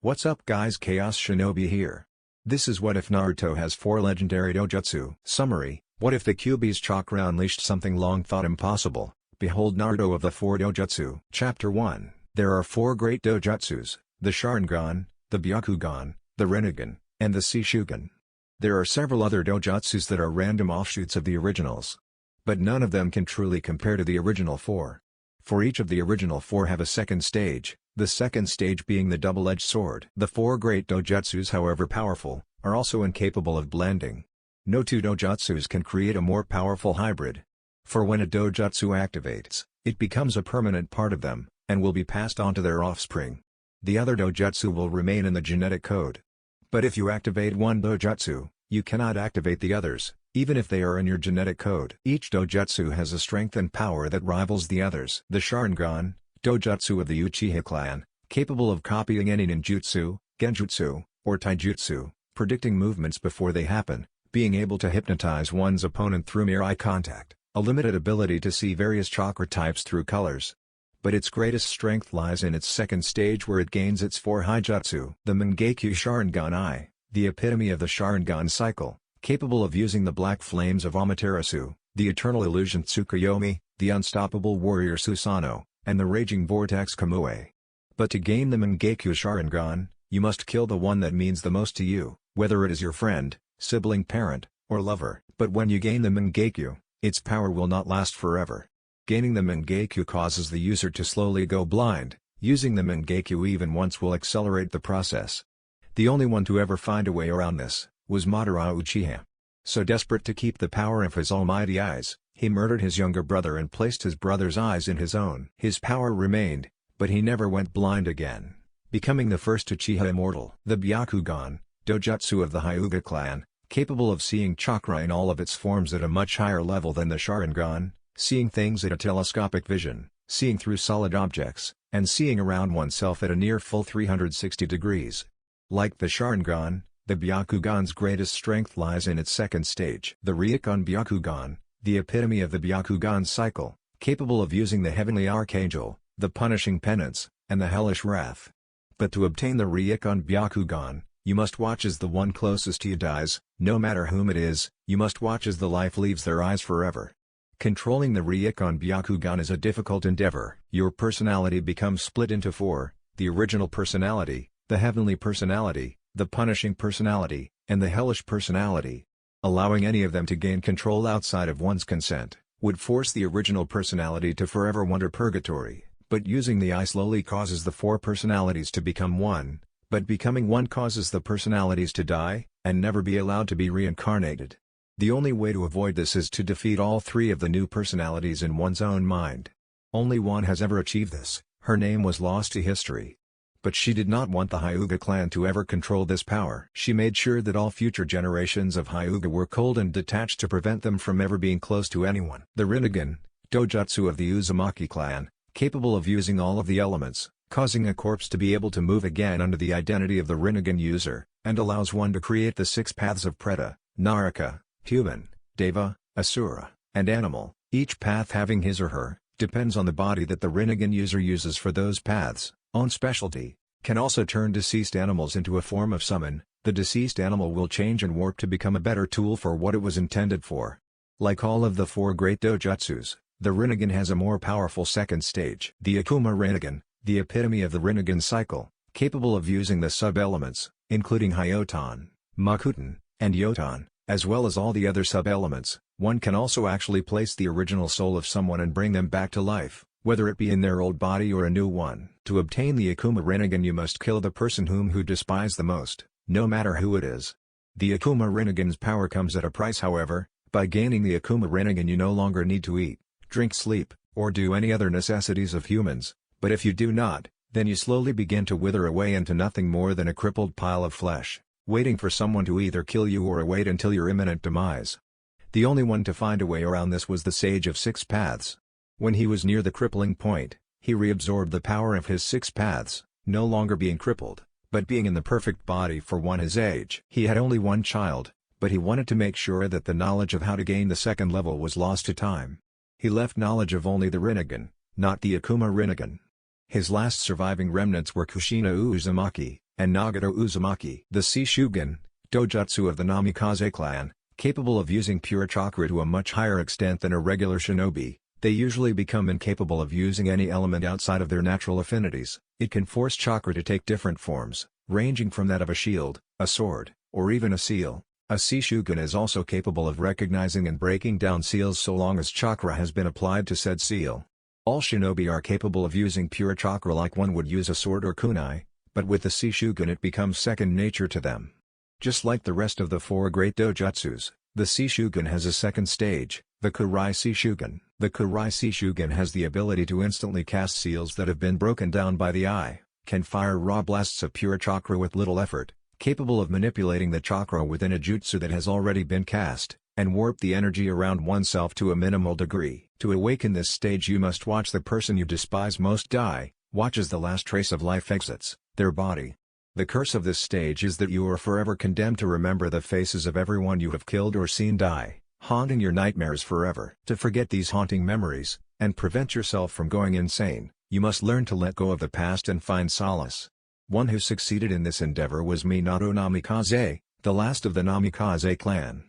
What's up guys, Chaos Shinobi here. This is What If Naruto has 4 legendary dojutsu. Summary: what if the Kyuubi's chakra unleashed something long thought impossible? Behold Naruto of the 4 dojutsu. Chapter 1. There are 4 great dojutsus, the Sharingan, the Byakugan, the Rinnegan, and the Shishugan. There are several other dojutsus that are random offshoots of the originals. But none of them can truly compare to the original 4. For each of the original 4 have a second stage, the second stage being the double-edged sword. The 4 great dojutsus, however powerful, are also incapable of blending. No 2 dojutsus can create a more powerful hybrid. For when a dojutsu activates, it becomes a permanent part of them, and will be passed on to their offspring. The other dojutsu will remain in the genetic code. But if you activate one dojutsu, you cannot activate the others, even if they are in your genetic code. Each dojutsu has a strength and power that rivals the others. The Sharingan, dojutsu of the Uchiha clan, capable of copying any ninjutsu, genjutsu, or taijutsu, predicting movements before they happen, being able to hypnotize one's opponent through mere eye contact, a limited ability to see various chakra types through colors. But its greatest strength lies in its second stage where it gains its 4 Haijutsu. The Mangekyo Sharingan I, the epitome of the Sharingan cycle, capable of using the black flames of Amaterasu, the eternal illusion Tsukuyomi, the unstoppable warrior Susanoo, and the raging vortex Kamui. But to gain the Mangekyo Sharingan, you must kill the one that means the most to you, whether it is your friend, sibling, parent, or lover. But when you gain the Mangekyo, its power will not last forever. Gaining the Mangekyo causes the user to slowly go blind. Using the Mangekyo even once will accelerate the process. The only one to ever find a way around this was Madara Uchiha. So desperate to keep the power of his almighty eyes, he murdered his younger brother and placed his brother's eyes in his own. His power remained, but he never went blind again, becoming the first Uchiha immortal. The Byakugan, dojutsu of the Hyuga clan, capable of seeing chakra in all of its forms at a much higher level than the Sharingan, seeing things at a telescopic vision, seeing through solid objects, and seeing around oneself at a near full 360 degrees. Like the Sharingan, the Byakugan's greatest strength lies in its second stage. The Ryukon Byakugan, the epitome of the Byakugan cycle, capable of using the Heavenly Archangel, the Punishing Penance, and the Hellish Wrath. But to obtain the Ryukon Byakugan, you must watch as the one closest to you dies, no matter whom it is. You must watch as the life leaves their eyes forever. Controlling the Ryukon Byakugan is a difficult endeavor. Your personality becomes split into 4, the original personality, the heavenly personality, the punishing personality, and the hellish personality. Allowing any of them to gain control outside of one's consent would force the original personality to forever wander purgatory, but using the eye slowly causes the 4 personalities to become one, but becoming one causes the personalities to die, and never be allowed to be reincarnated. The only way to avoid this is to defeat all 3 of the new personalities in one's own mind. Only one has ever achieved this. Her name was lost to history. But she did not want the Hyuga clan to ever control this power. She made sure that all future generations of Hyuga were cold and detached to prevent them from ever being close to anyone. The Rinnegan, dojutsu of the Uzumaki clan, capable of using all of the elements, causing a corpse to be able to move again under the identity of the Rinnegan user, and allows one to create the 6 paths of Preta, Naraka, human, Deva, Asura, and animal, each path having his or her, depends on the body that the Rinnegan user uses for those paths. Own specialty, can also turn deceased animals into a form of summon. The deceased animal will change and warp to become a better tool for what it was intended for. Like all of the 4 great dojutsus, the Rinnegan has a more powerful second stage. The Akuma Rinnegan, the epitome of the Rinnegan cycle, capable of using the sub-elements, including Hyoton, Makuton, and Yoton, as well as all the other sub-elements. One can also actually place the original soul of someone and bring them back to life, whether it be in their old body or a new one. To obtain the Akuma Rinnegan you must kill the person whom you despise the most, no matter who it is. The Akuma Rinnegan's power comes at a price however. By gaining the Akuma Rinnegan you no longer need to eat, drink, sleep, or do any other necessities of humans, but if you do not, then you slowly begin to wither away into nothing more than a crippled pile of flesh, waiting for someone to either kill you or await until your imminent demise. The only one to find a way around this was the Sage of 6 Paths. When he was near the crippling point, he reabsorbed the power of his 6 paths, no longer being crippled, but being in the perfect body for one his age. He had only one child, but he wanted to make sure that the knowledge of how to gain the second level was lost to time. He left knowledge of only the Rinnegan, not the Akuma Rinnegan. His last surviving remnants were Kushina Uzumaki, and Nagato Uzumaki. The Shishugan, Dojutsu of the Namikaze clan, capable of using pure chakra to a much higher extent than a regular shinobi, they usually become incapable of using any element outside of their natural affinities. It can force chakra to take different forms, ranging from that of a shield, a sword, or even a seal. A Shishugan is also capable of recognizing and breaking down seals so long as chakra has been applied to said seal. All shinobi are capable of using pure chakra like one would use a sword or kunai, but with the Shishugan it becomes second nature to them. Just like the rest of the four great dojutsus, the Shishugan has a second stage, the Kurai Shishugan. The Kurai Shishugan has the ability to instantly cast seals that have been broken down by the eye, can fire raw blasts of pure chakra with little effort, capable of manipulating the chakra within a jutsu that has already been cast, and warp the energy around oneself to a minimal degree. To awaken this stage you must watch the person you despise most die, watch as the last trace of life exits their body. The curse of this stage is that you are forever condemned to remember the faces of everyone you have killed or seen die, haunting your nightmares forever. To forget these haunting memories, and prevent yourself from going insane, you must learn to let go of the past and find solace. One who succeeded in this endeavor was Minato Namikaze, the last of the Namikaze clan.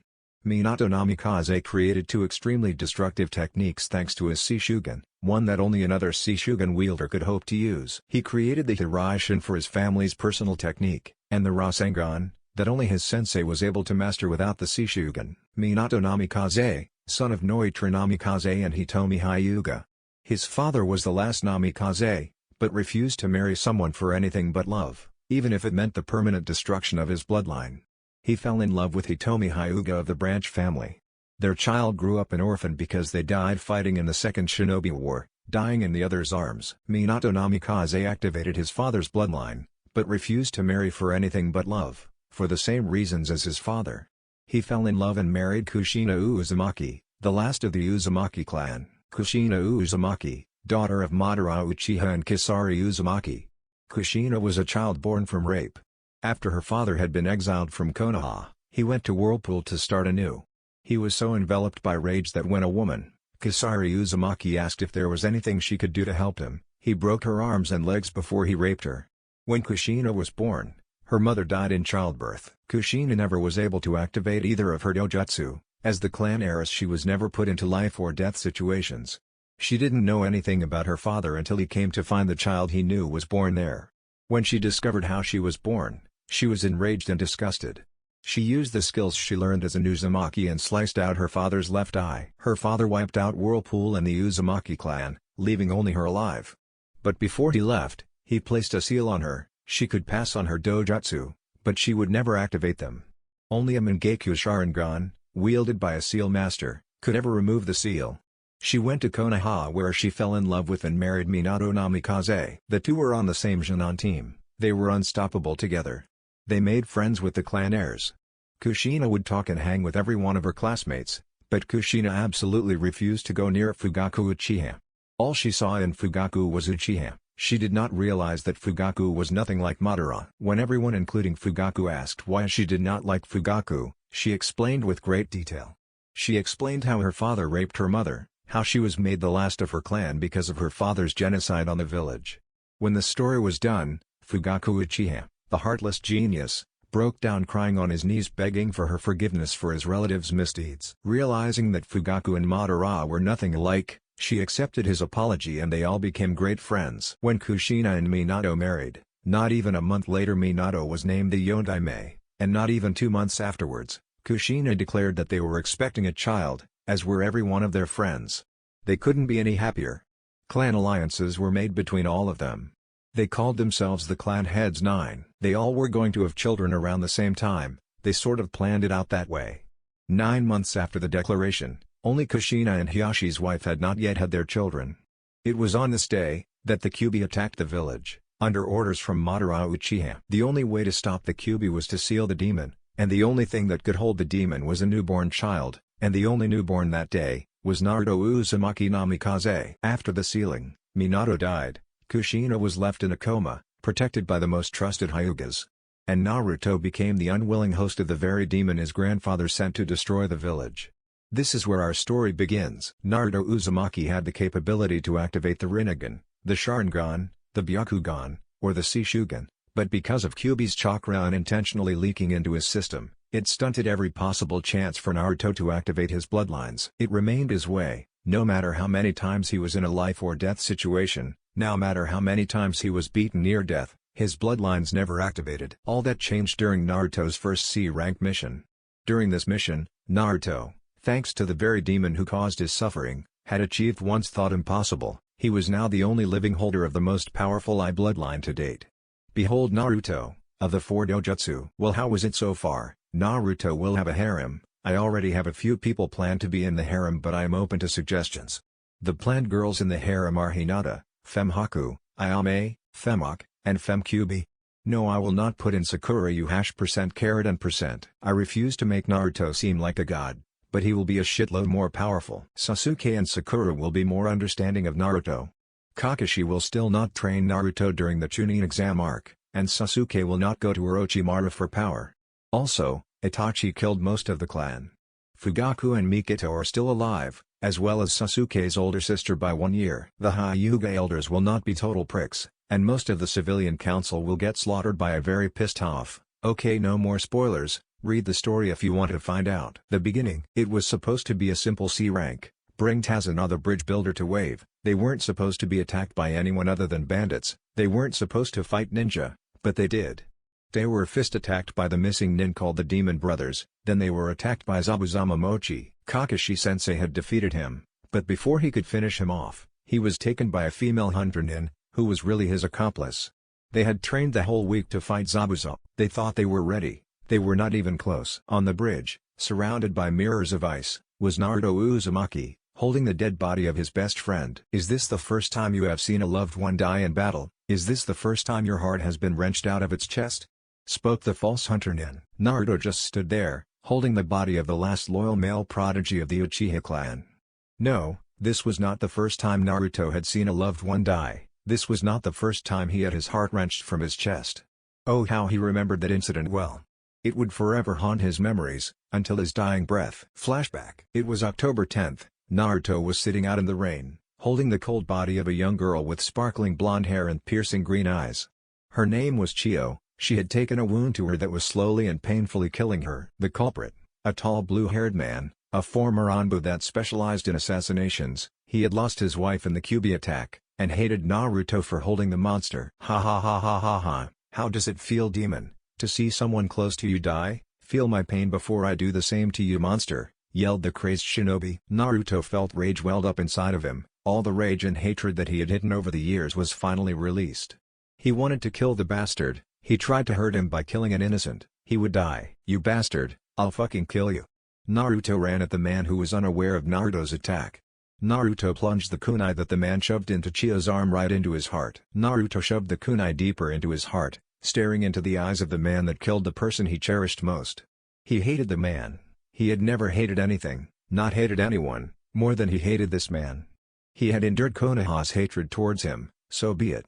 Minato Namikaze created two extremely destructive techniques thanks to his Shishugan, one that only another Shishugan wielder could hope to use. He created the Hiraishin for his family's personal technique, and the Rasengan, that only his sensei was able to master without the Shishugan. Minato Namikaze, son of Noitra Namikaze and Hitomi Hyuga. His father was the last Namikaze, but refused to marry someone for anything but love, even if it meant the permanent destruction of his bloodline. He fell in love with Hitomi Hyuga of the Branch family. Their child grew up an orphan because they died fighting in the Second Shinobi War, dying in the other's arms. Minato Namikaze activated his father's bloodline, but refused to marry for anything but love, for the same reasons as his father. He fell in love and married Kushina Uzumaki, the last of the Uzumaki clan. Kushina Uzumaki, daughter of Madara Uchiha and Kisari Uzumaki. Kushina was a child born from rape. After her father had been exiled from Konoha, he went to Whirlpool to start anew. He was so enveloped by rage that when a woman, Kisari Uzumaki, asked if there was anything she could do to help him, he broke her arms and legs before he raped her. When Kushina was born, her mother died in childbirth. Kushina never was able to activate either of her dojutsu. As the clan heiress she was never put into life or death situations. She didn't know anything about her father until he came to find the child he knew was born there. When she discovered how she was born, she was enraged and disgusted. She used the skills she learned as an Uzumaki and sliced out her father's left eye. Her father wiped out Whirlpool and the Uzumaki clan, leaving only her alive. But before he left, he placed a seal on her. She could pass on her dojutsu, but she would never activate them. Only a Mangekyo Sharingan, wielded by a seal master, could ever remove the seal. She went to Konoha where she fell in love with and married Minato Namikaze. The two were on the same Junon team. They were unstoppable together. They made friends with the clan heirs. Kushina would talk and hang with every one of her classmates, but Kushina absolutely refused to go near Fugaku Uchiha. All she saw in Fugaku was Uchiha. She did not realize that Fugaku was nothing like Madara. When everyone including Fugaku asked why she did not like Fugaku, she explained with great detail. She explained how her father raped her mother, how she was made the last of her clan because of her father's genocide on the village. When the story was done, Fugaku Uchiha, the heartless genius, broke down crying on his knees begging for her forgiveness for his relative's misdeeds. Realizing that Fugaku and Madara were nothing alike, she accepted his apology and they all became great friends. When Kushina and Minato married, not even a month later Minato was named the Yondaime, and not even 2 months afterwards, Kushina declared that they were expecting a child, as were every one of their friends. They couldn't be any happier. Clan alliances were made between all of them. They called themselves the Clan Heads 9. They all were going to have children around the same time, they sort of planned it out that way. 9 months after the declaration, only Kushina and Hiyashi's wife had not yet had their children. It was on this day, that the Kyuubi attacked the village, under orders from Madara Uchiha. The only way to stop the Kyuubi was to seal the demon, and the only thing that could hold the demon was a newborn child, and the only newborn that day, was Naruto Uzumaki Namikaze. After the sealing, Minato died, Kushina was left in a coma, protected by the most trusted Hyugas. And Naruto became the unwilling host of the very demon his grandfather sent to destroy the village. This is where our story begins. Naruto Uzumaki had the capability to activate the Rinnegan, the Sharingan, the Byakugan, or the Shishugan, but because of Kyuubi's chakra unintentionally leaking into his system, it stunted every possible chance for Naruto to activate his bloodlines. It remained his way, no matter how many times he was in a life or death situation, no matter how many times he was beaten near death, his bloodlines never activated. All that changed during Naruto's first C-rank mission. During this mission, Naruto, thanks to the very demon who caused his suffering, had achieved once thought impossible. He was now the only living holder of the most powerful I bloodline to date. Behold Naruto, of the 4 Dojutsu. Well, how was it so far? Naruto will have a harem. I already have a few people planned to be in the harem, but I am open to suggestions. The planned girls in the harem are Hinata, Femhaku, Ayame, Femok, and Femkyubi. No, I will not put in Sakura you %. I refuse to make Naruto seem like a god, but he will be a shitload more powerful. Sasuke and Sakura will be more understanding of Naruto. Kakashi will still not train Naruto during the Chunin exam arc, and Sasuke will not go to Orochimaru for power. Also, Itachi killed most of the clan. Fugaku and Mikito are still alive, as well as Sasuke's older sister by 1 year. The Hyuga elders will not be total pricks, and most of the civilian council will get slaughtered by a very pissed off. Okay, no more spoilers, read the story if you want to find out. The beginning. It was supposed to be a simple C rank, bring Taz another bridge builder to wave. They weren't supposed to be attacked by anyone other than bandits, they weren't supposed to fight ninja, but they did. They were fist attacked by the missing nin called the Demon Brothers, then they were attacked by Zabuzama Mochi. Kakashi-sensei had defeated him, but before he could finish him off, he was taken by a female hunter nin, who was really his accomplice. They had trained the whole week to fight Zabuza. They thought they were ready, they were not even close. On the bridge, surrounded by mirrors of ice, was Naruto Uzumaki, holding the dead body of his best friend. Is this the first time you have seen a loved one die in battle? Is this the first time your heart has been wrenched out of its chest? Spoke the false hunter nin. Naruto just stood there, holding the body of the last loyal male prodigy of the Uchiha clan. No, this was not the first time Naruto had seen a loved one die. This was not the first time he had his heart wrenched from his chest. Oh, how he remembered that incident well. It would forever haunt his memories, until his dying breath. Flashback. It was October 10th, Naruto was sitting out in the rain, holding the cold body of a young girl with sparkling blonde hair and piercing green eyes. Her name was Chio. She had taken a wound to her that was slowly and painfully killing her. The culprit, a tall blue-haired man, a former Anbu that specialized in assassinations, he had lost his wife in the Kyuubi attack, and hated Naruto for holding the monster. Ha ha ha ha ha ha, how does it feel, demon, to see someone close to you die? Feel my pain before I do the same to you, monster, yelled the crazed shinobi. Naruto felt rage welled up inside of him, all the rage and hatred that he had hidden over the years was finally released. He wanted to kill the bastard. He tried to hurt him by killing an innocent. He would die. You bastard, I'll fucking kill you. Naruto ran at the man who was unaware of Naruto's attack. Naruto plunged the kunai that the man shoved into Chio's arm right into his heart. Naruto shoved the kunai deeper into his heart, staring into the eyes of the man that killed the person he cherished most. He hated the man. He had never hated anything, not hated anyone, more than he hated this man. He had endured Konoha's hatred towards him, so be it.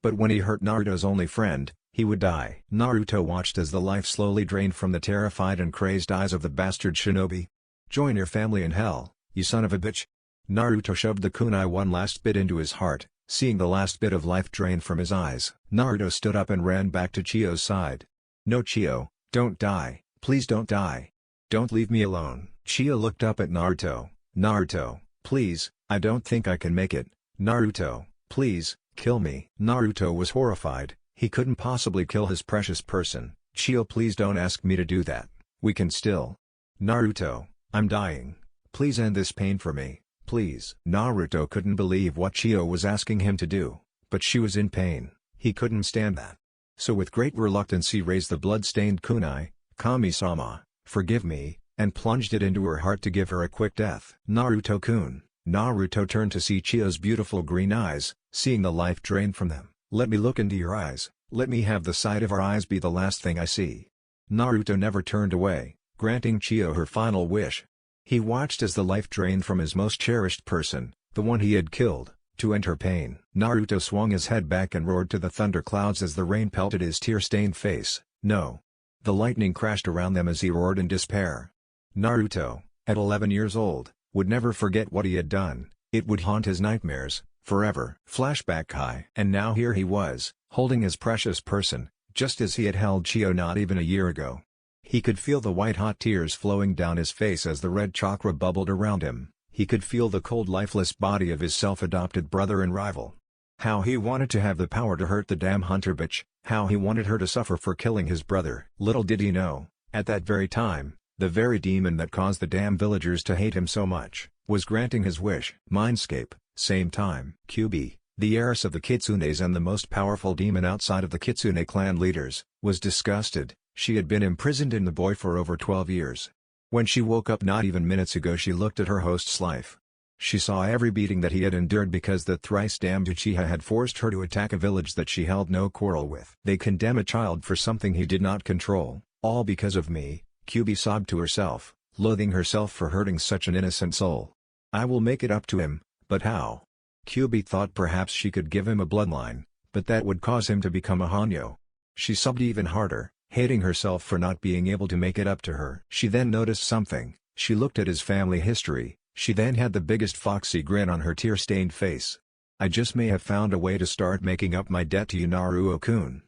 But when he hurt Naruto's only friend, he would die. Naruto watched as the life slowly drained from the terrified and crazed eyes of the bastard shinobi. Join your family in hell, you son of a bitch. Naruto shoved the kunai one last bit into his heart, seeing the last bit of life drain from his eyes. Naruto stood up and ran back to Chio's side. No, Chio, don't die, please don't die. Don't leave me alone. Chio looked up at Naruto. Naruto, please, I don't think I can make it. Naruto, please, kill me. Naruto was horrified. He couldn't possibly kill his precious person. Chio, please don't ask me to do that. We can still. Naruto, I'm dying. Please end this pain for me, please. Naruto couldn't believe what Chio was asking him to do, but she was in pain. He couldn't stand that. So with great reluctance he raised the blood-stained kunai, Kami-sama, forgive me, and plunged it into her heart to give her a quick death. Naruto-kun. Naruto turned to see Chio's beautiful green eyes, seeing the life drain from them. Let me look into your eyes, let me have the sight of our eyes be the last thing I see. Naruto never turned away, granting Chio her final wish. He watched as the life drained from his most cherished person, the one he had killed, to end her pain. Naruto swung his head back and roared to the thunderclouds as the rain pelted his tear-stained face. No. The lightning crashed around them as he roared in despair. Naruto, at 11 years old, would never forget what he had done. It would haunt his nightmares, forever. Flashback Kai. And now here he was, holding his precious person, just as he had held Chio not even a year ago. He could feel the white-hot tears flowing down his face as the red chakra bubbled around him. He could feel the cold lifeless body of his self-adopted brother and rival. How he wanted to have the power to hurt the damn hunter bitch, how he wanted her to suffer for killing his brother. Little did he know, at that very time, the very demon that caused the damn villagers to hate him so much, was granting his wish. Mindscape, same time. Kyubi, the heiress of the kitsunes and the most powerful demon outside of the kitsune clan leaders, was disgusted. She had been imprisoned in the boy for over 12 years. When she woke up not even minutes ago, she looked at her host's life. She saw every beating that he had endured because the thrice-damned Uchiha had forced her to attack a village that she held no quarrel with. They condemn a child for something he did not control, all because of me, Kyubi sobbed to herself, loathing herself for hurting such an innocent soul. I will make it up to him, but how? Kyubi thought perhaps she could give him a bloodline, but that would cause him to become a Hanyo. She sobbed even harder, hating herself for not being able to make it up to her. She then noticed something. She looked at his family history. She then had the biggest foxy grin on her tear-stained face. I just may have found a way to start making up my debt to you, Naruto-kun.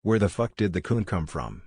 Where the fuck did the kun come from?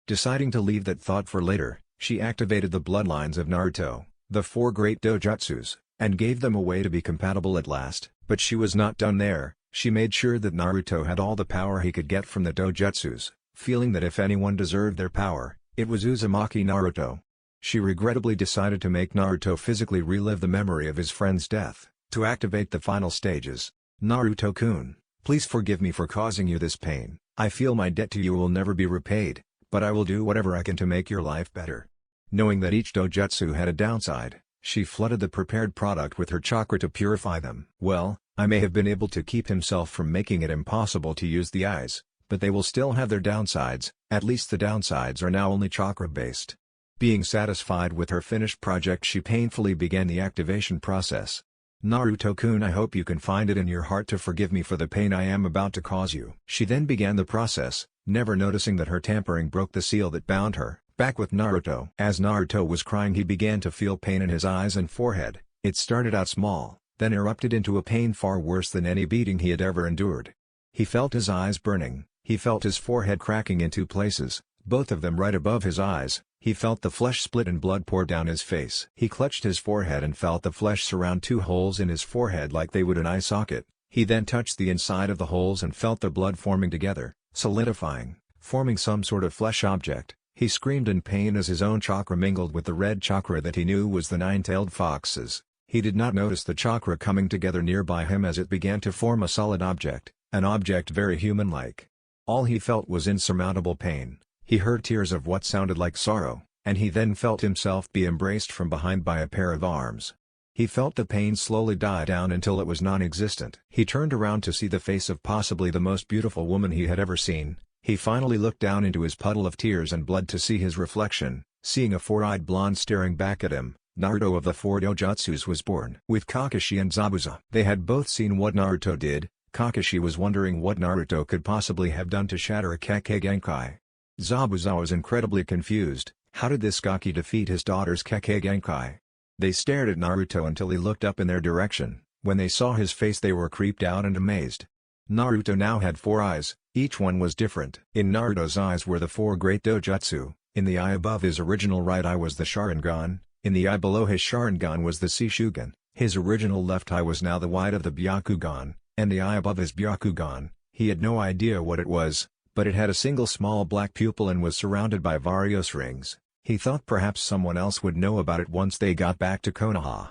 Deciding to leave that thought for later, she activated the bloodlines of Naruto, the 4 great dojutsus, and gave them a way to be compatible at last. But she was not done there. She made sure that Naruto had all the power he could get from the dojutsus, feeling that if anyone deserved their power, it was Uzumaki Naruto. She regrettably decided to make Naruto physically relive the memory of his friend's death, to activate the final stages. Naruto-kun, please forgive me for causing you this pain. I feel my debt to you will never be repaid, but I will do whatever I can to make your life better. Knowing that each dojutsu had a downside, she flooded the prepared product with her chakra to purify them. Well, I may have been able to keep himself from making it impossible to use the eyes, but they will still have their downsides. At least the downsides are now only chakra-based. Being satisfied with her finished project, she painfully began the activation process. Naruto-kun, I hope you can find it in your heart to forgive me for the pain I am about to cause you. She then began the process, never noticing that her tampering broke the seal that bound her. Back with Naruto. As Naruto was crying, he began to feel pain in his eyes and forehead. It started out small, then erupted into a pain far worse than any beating he had ever endured. He felt his eyes burning, he felt his forehead cracking in 2 places, both of them right above his eyes. He felt the flesh split and blood pour down his face. He clutched his forehead and felt the flesh surround 2 holes in his forehead like they would an eye socket. He then touched the inside of the holes and felt the blood forming together, solidifying, forming some sort of flesh object. He screamed in pain as his own chakra mingled with the red chakra that he knew was the 9-tailed fox's. He did not notice the chakra coming together nearby him as it began to form a solid object, an object very human-like. All he felt was insurmountable pain. He heard tears of what sounded like sorrow, and he then felt himself be embraced from behind by a pair of arms. He felt the pain slowly die down until it was non-existent. He turned around to see the face of possibly the most beautiful woman he had ever seen. He finally looked down into his puddle of tears and blood to see his reflection. Seeing a 4-eyed blonde staring back at him, Naruto of the 4 dojutsus was born. With Kakashi and Zabuza, they had both seen what Naruto did. Kakashi was wondering what Naruto could possibly have done to shatter a Kekkei Genkai. Zabuza was incredibly confused. How did this Gaki defeat his daughter's Kekkei Genkai? They stared at Naruto until he looked up in their direction. When they saw his face, they were creeped out and amazed. Naruto now had 4 eyes, each one was different. In Naruto's eyes were the 4 great dojutsu. In the eye above his original right eye was the Sharingan, in the eye below his Sharingan was the Shishugan, his original left eye was now the white of the Byakugan, and the eye above his Byakugan, he had no idea what it was, but it had a single small black pupil and was surrounded by various rings. He thought perhaps someone else would know about it once they got back to Konoha.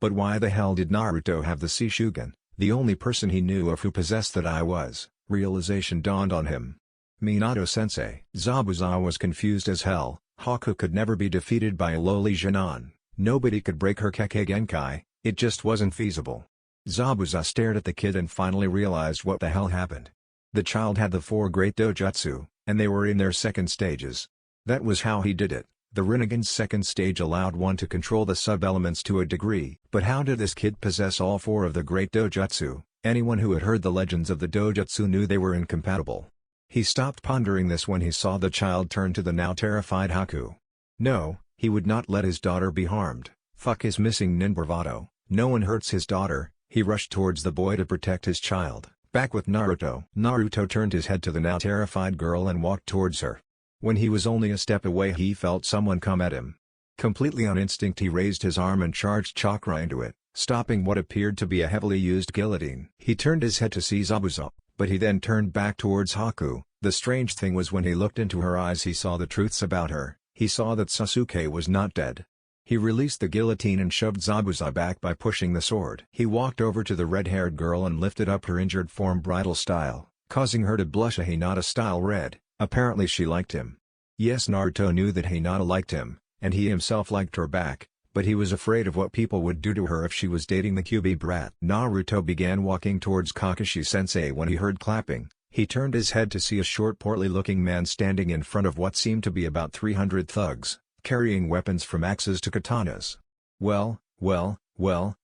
But why the hell did Naruto have the Shishugan? The only person he knew of who possessed that eye was. Realization dawned on him. Minato-sensei. Zabuza was confused as hell. Haku could never be defeated by a lowly Genin. Nobody could break her Kekkei Genkai, it just wasn't feasible. Zabuza stared at the kid and finally realized what the hell happened. The child had the 4 great dojutsu, and they were in their second stages. That was how he did it. The Rinnegan's second stage allowed one to control the sub-elements to a degree. But how did this kid possess all 4 of the great dojutsu? Anyone who had heard the legends of the dojutsu knew they were incompatible. He stopped pondering this when he saw the child turn to the now terrified Haku. No, he would not let his daughter be harmed. Fuck his missing nin bravado. No one hurts his daughter, He rushed towards the boy to protect his child. Back with Naruto. Naruto turned his head to the now terrified girl and walked towards her. When he was only a step away he felt someone come at him. Completely on instinct he raised his arm and charged chakra into it, stopping what appeared to be a heavily used guillotine. He turned his head to see Zabuza, but he then turned back towards Haku. The strange thing was when he looked into her eyes he saw the truths about her. He saw that Sasuke was not dead. He released the guillotine and shoved Zabuza back by pushing the sword. He walked over to the red-haired girl and lifted up her injured form bridal style, causing her to blush a Hinata style red. Apparently she liked him. Yes, Naruto knew that Hinata liked him, and he himself liked her back, but he was afraid of what people would do to her if she was dating the Kyuubi brat. Naruto began walking towards Kakashi-sensei when he heard clapping. He turned his head to see a short portly-looking man standing in front of what seemed to be about 300 thugs, carrying weapons from axes to katanas. Well,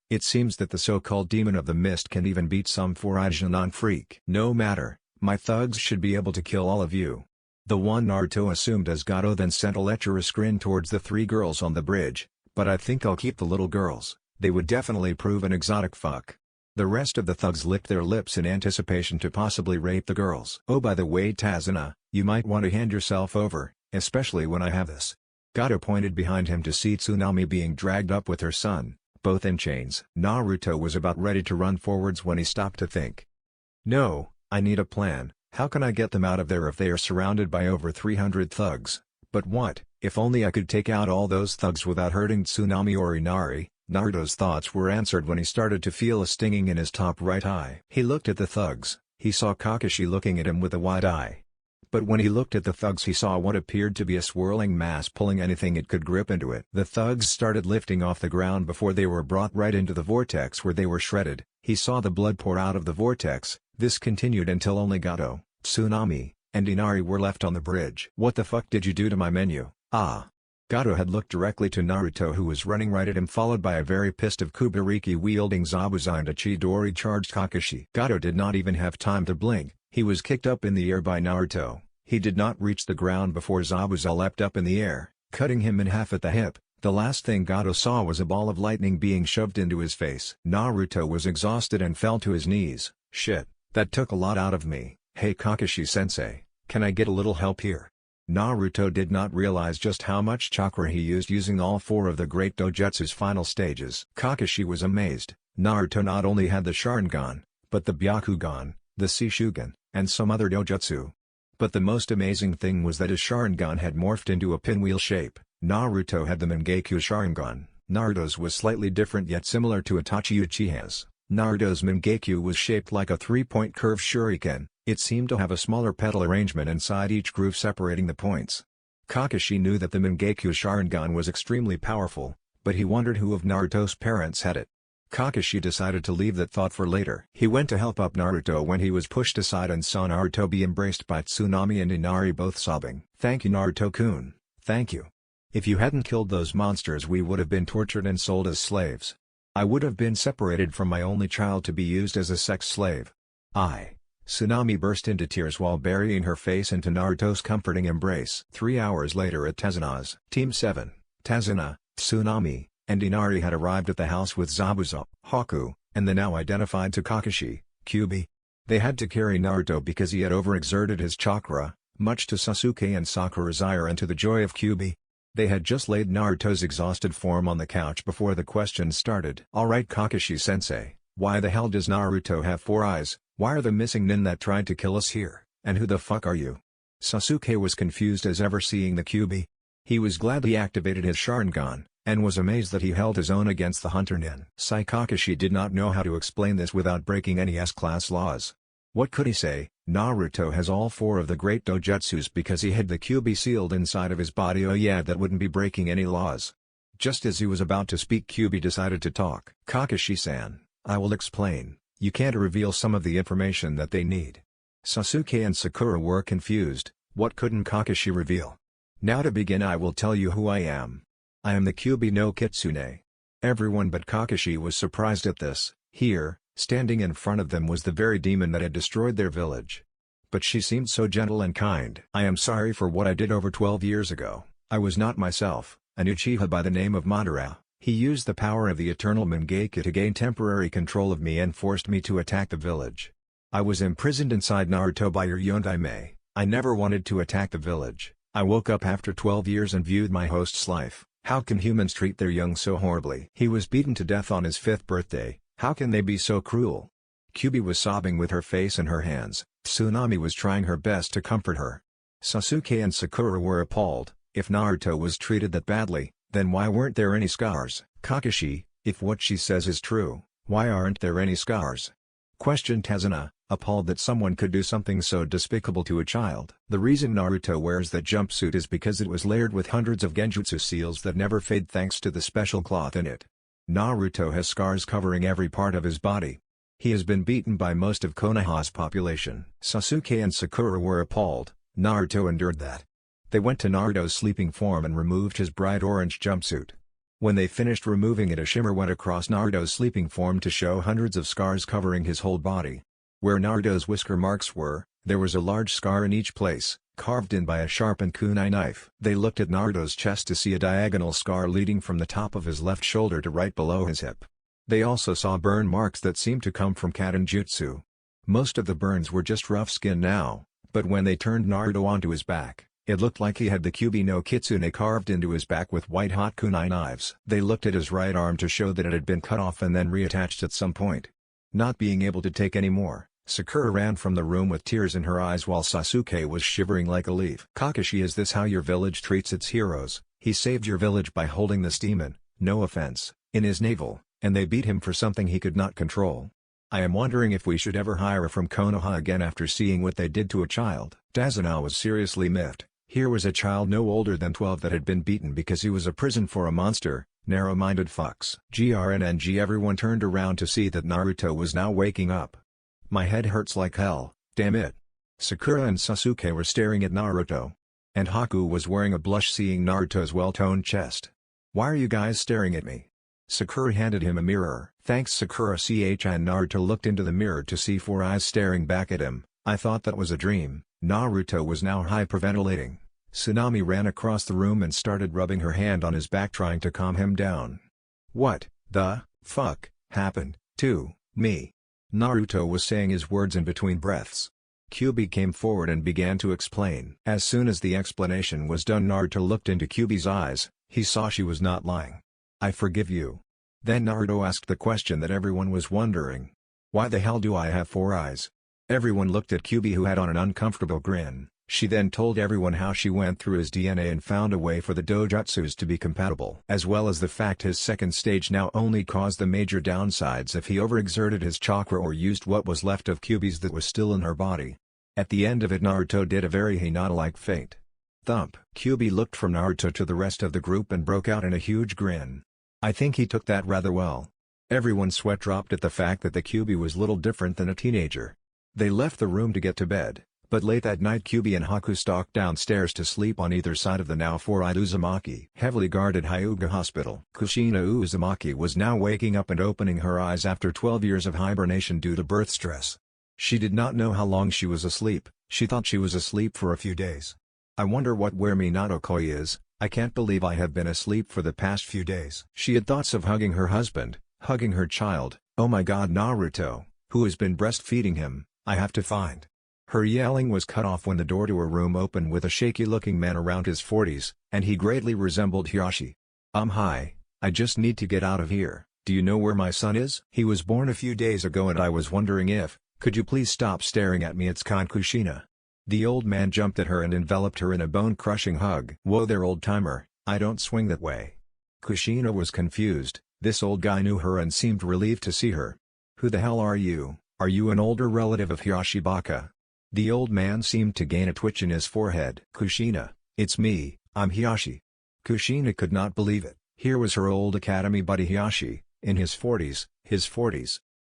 it seems that the so-called demon of the mist can even beat some four-eyed freak. No matter, my thugs should be able to kill all of you. The one Naruto assumed as Gato then sent a lecherous grin towards the three girls on the bridge, but I think I'll keep the little girls, they would definitely prove an exotic fuck. The rest of the thugs licked their lips in anticipation to possibly rape the girls. Oh, by the way, Tazuna, you might want to hand yourself over, especially when I have this. Gato pointed behind him to see Tsunami being dragged up with her son, both in chains. Naruto was about ready to run forwards when he stopped to think. No, I need a plan. How can I get them out of there if they are surrounded by over 300 thugs? But what, if only I could take out all those thugs without hurting Tsunami or Inari? Naruto's thoughts were answered when he started to feel a stinging in his top right eye. He looked at the thugs. He saw Kakashi looking at him with a wide eye. But when he looked at the thugs he saw what appeared to be a swirling mass pulling anything it could grip into it. The thugs started lifting off the ground before they were brought right into the vortex where they were shredded. He saw the blood pour out of the vortex. This continued until only Gato, Tsunami, and Inari were left on the bridge. What the fuck did you do to my menu? Ah. Gato had looked directly to Naruto who was running right at him followed by a very pissed of Kubariki wielding Zabuza and a Chidori charged Kakashi. Gato did not even have time to blink, he was kicked up in the air by Naruto. He did not reach the ground before Zabuza leapt up in the air, cutting him in half at the hip. The last thing Gato saw was a ball of lightning being shoved into his face. Naruto was exhausted and fell to his knees. Shit, that took a lot out of me. Hey Kakashi-sensei, can I get a little help here? Naruto did not realize just how much chakra he used using all four of the great Dojutsu's final stages. Kakashi was amazed. Naruto not only had the Sharingan, but the Byakugan, the Shishugan, and some other Dojutsu. But the most amazing thing was that his Sharingan had morphed into a pinwheel shape. Naruto had the Mangekyo Sharingan. Naruto's was slightly different yet similar to Itachi Uchiha's. Naruto's Mangekyo was shaped like a three-point curved shuriken. It seemed to have a smaller petal arrangement inside each groove separating the points. Kakashi knew that the Mangekyo Sharingan was extremely powerful, but he wondered who of Naruto's parents had it. Kakashi decided to leave that thought for later. He went to help up Naruto when he was pushed aside and saw Naruto be embraced by Tsunami and Inari both sobbing. Thank you Naruto-kun, thank you. If you hadn't killed those monsters we would have been tortured and sold as slaves. I would have been separated from my only child to be used as a sex slave. Tsunami burst into tears while burying her face into Naruto's comforting embrace. 3 hours later at Tazuna's. Team 7, Tazuna, Tsunami, and Inari had arrived at the house with Zabuza, Haku, and the now identified Kakashi, Kyuubi. They had to carry Naruto because he had overexerted his chakra, much to Sasuke and Sakura's ire and to the joy of Kyuubi. They had just laid Naruto's exhausted form on the couch before the questions started. Alright Kakashi-sensei, why the hell does Naruto have 4 eyes? Why are the missing nin that tried to kill us here, and who the fuck are you? Sasuke was confused as ever seeing the Kyuubi. He was glad he activated his Sharingan, and was amazed that he held his own against the hunter nin. Kakashi did not know how to explain this without breaking any S-class laws. What could he say? Naruto has all 4 of the great Dojutsus because he had the Kyuubi sealed inside of his body. Oh yeah, that wouldn't be breaking any laws. Just as he was about to speak, Kyuubi decided to talk. Kakashi-san, I will explain. You can't reveal some of the information that they need. Sasuke and Sakura were confused. What couldn't Kakashi reveal? Now to begin I will tell you who I am. I am the Kyuubi no Kitsune. Everyone but Kakashi was surprised at this. Here, standing in front of them was the very demon that had destroyed their village. But she seemed so gentle and kind. I am sorry for what I did over 12 years ago. I was not myself, an Uchiha by the name of Madara. He used the power of the eternal Mangekyo to gain temporary control of me and forced me to attack the village. I was imprisoned inside Naruto by your Yondaime. I never wanted to attack the village. I woke up after 12 years and viewed my host's life. How can humans treat their young so horribly? He was beaten to death on his 5th birthday. How can they be so cruel? Kyubi was sobbing with her face in her hands. Tsunami was trying her best to comfort her. Sasuke and Sakura were appalled. If Naruto was treated that badly, then why weren't there any scars? Kakashi, if what she says is true, why aren't there any scars? Questioned Tazuna, appalled that someone could do something so despicable to a child. The reason Naruto wears that jumpsuit is because it was layered with hundreds of genjutsu seals that never fade thanks to the special cloth in it. Naruto has scars covering every part of his body. He has been beaten by most of Konoha's population. Sasuke and Sakura were appalled. Naruto endured that. They went to Naruto's sleeping form and removed his bright orange jumpsuit. When they finished removing it, a shimmer went across Naruto's sleeping form to show hundreds of scars covering his whole body. Where Naruto's whisker marks were, there was a large scar in each place, carved in by a sharpened kunai knife. They looked at Naruto's chest to see a diagonal scar leading from the top of his left shoulder to right below his hip. They also saw burn marks that seemed to come from Katen Jutsu. Most of the burns were just rough skin now, but when they turned Naruto onto his back, it looked like he had the Kyubi no Kitsune carved into his back with white-hot kunai knives. They looked at his right arm to show that it had been cut off and then reattached at some point. Not being able to take any more, Sakura ran from the room with tears in her eyes while Sasuke was shivering like a leaf. Kakashi, is this how your village treats its heroes? He saved your village by holding this demon, no offense, in his navel, and they beat him for something he could not control. I am wondering if we should ever hire from Konoha again after seeing what they did to a child. Tazuna was seriously miffed. Here was a child no older than 12 that had been beaten because he was a prison for a monster. Narrow-minded fucks. GRNNG. Everyone turned around to see that Naruto was now waking up. My head hurts like hell, damn it. Sakura and Sasuke were staring at Naruto. And Haku was wearing a blush seeing Naruto's well-toned chest. Why are you guys staring at me? Sakura handed him a mirror. Thanks Sakura. And Naruto looked into the mirror to see 4 eyes staring back at him. I thought that was a dream. Naruto was now hyperventilating. Tsunami ran across the room and started rubbing her hand on his back trying to calm him down. What the fuck happened to me? Naruto was saying his words in between breaths. Kyubi came forward and began to explain. As soon as the explanation was done, Naruto looked into Kyubi's eyes. He saw she was not lying. I forgive you. Then Naruto asked the question that everyone was wondering. Why the hell do I have 4 eyes? Everyone looked at Kyubi, who had on an uncomfortable grin. She then told everyone how she went through his DNA and found a way for the Dojutsus to be compatible, as well as the fact his second stage now only caused the major downsides if he overexerted his chakra or used what was left of Kyubi's that was still in her body. At the end of it, Naruto did a very Hinata-like feint. Thump. Kyubi looked from Naruto to the rest of the group and broke out in a huge grin. I think he took that rather well. Everyone's sweat dropped at the fact that the Kyubi was little different than a teenager. They left the room to get to bed. But late that night, Kyubi and Haku stalked downstairs to sleep on either side of the now 4-eyed Uzumaki heavily guarded Hyuga Hospital. Kushina Uzumaki was now waking up and opening her eyes after 12 years of hibernation due to birth stress. She did not know how long she was asleep. She thought she was asleep for a few days. I wonder where Minato Koi is. I can't believe I have been asleep for the past few days. She had thoughts of hugging her husband, hugging her child. Oh my god, Naruto, who has been breastfeeding him, I have to find. Her yelling was cut off when the door to her room opened with a shaky-looking man around his 40s, and he greatly resembled Hiyashi. Hi, I just need to get out of here. Do you know where my son is? He was born a few days ago and I was wondering if, could you please stop staring at me? It's kind Kushina. The old man jumped at her and enveloped her in a bone-crushing hug. Whoa there, old-timer, I don't swing that way. Kushina was confused. This old guy knew her and seemed relieved to see her. Who the hell are you? Are you an older relative of Hiyashi Baka? The old man seemed to gain a twitch in his forehead. Kushina, it's me, I'm Hiyashi. Kushina could not believe it. Here was her old academy buddy Hiyashi, in his 40s,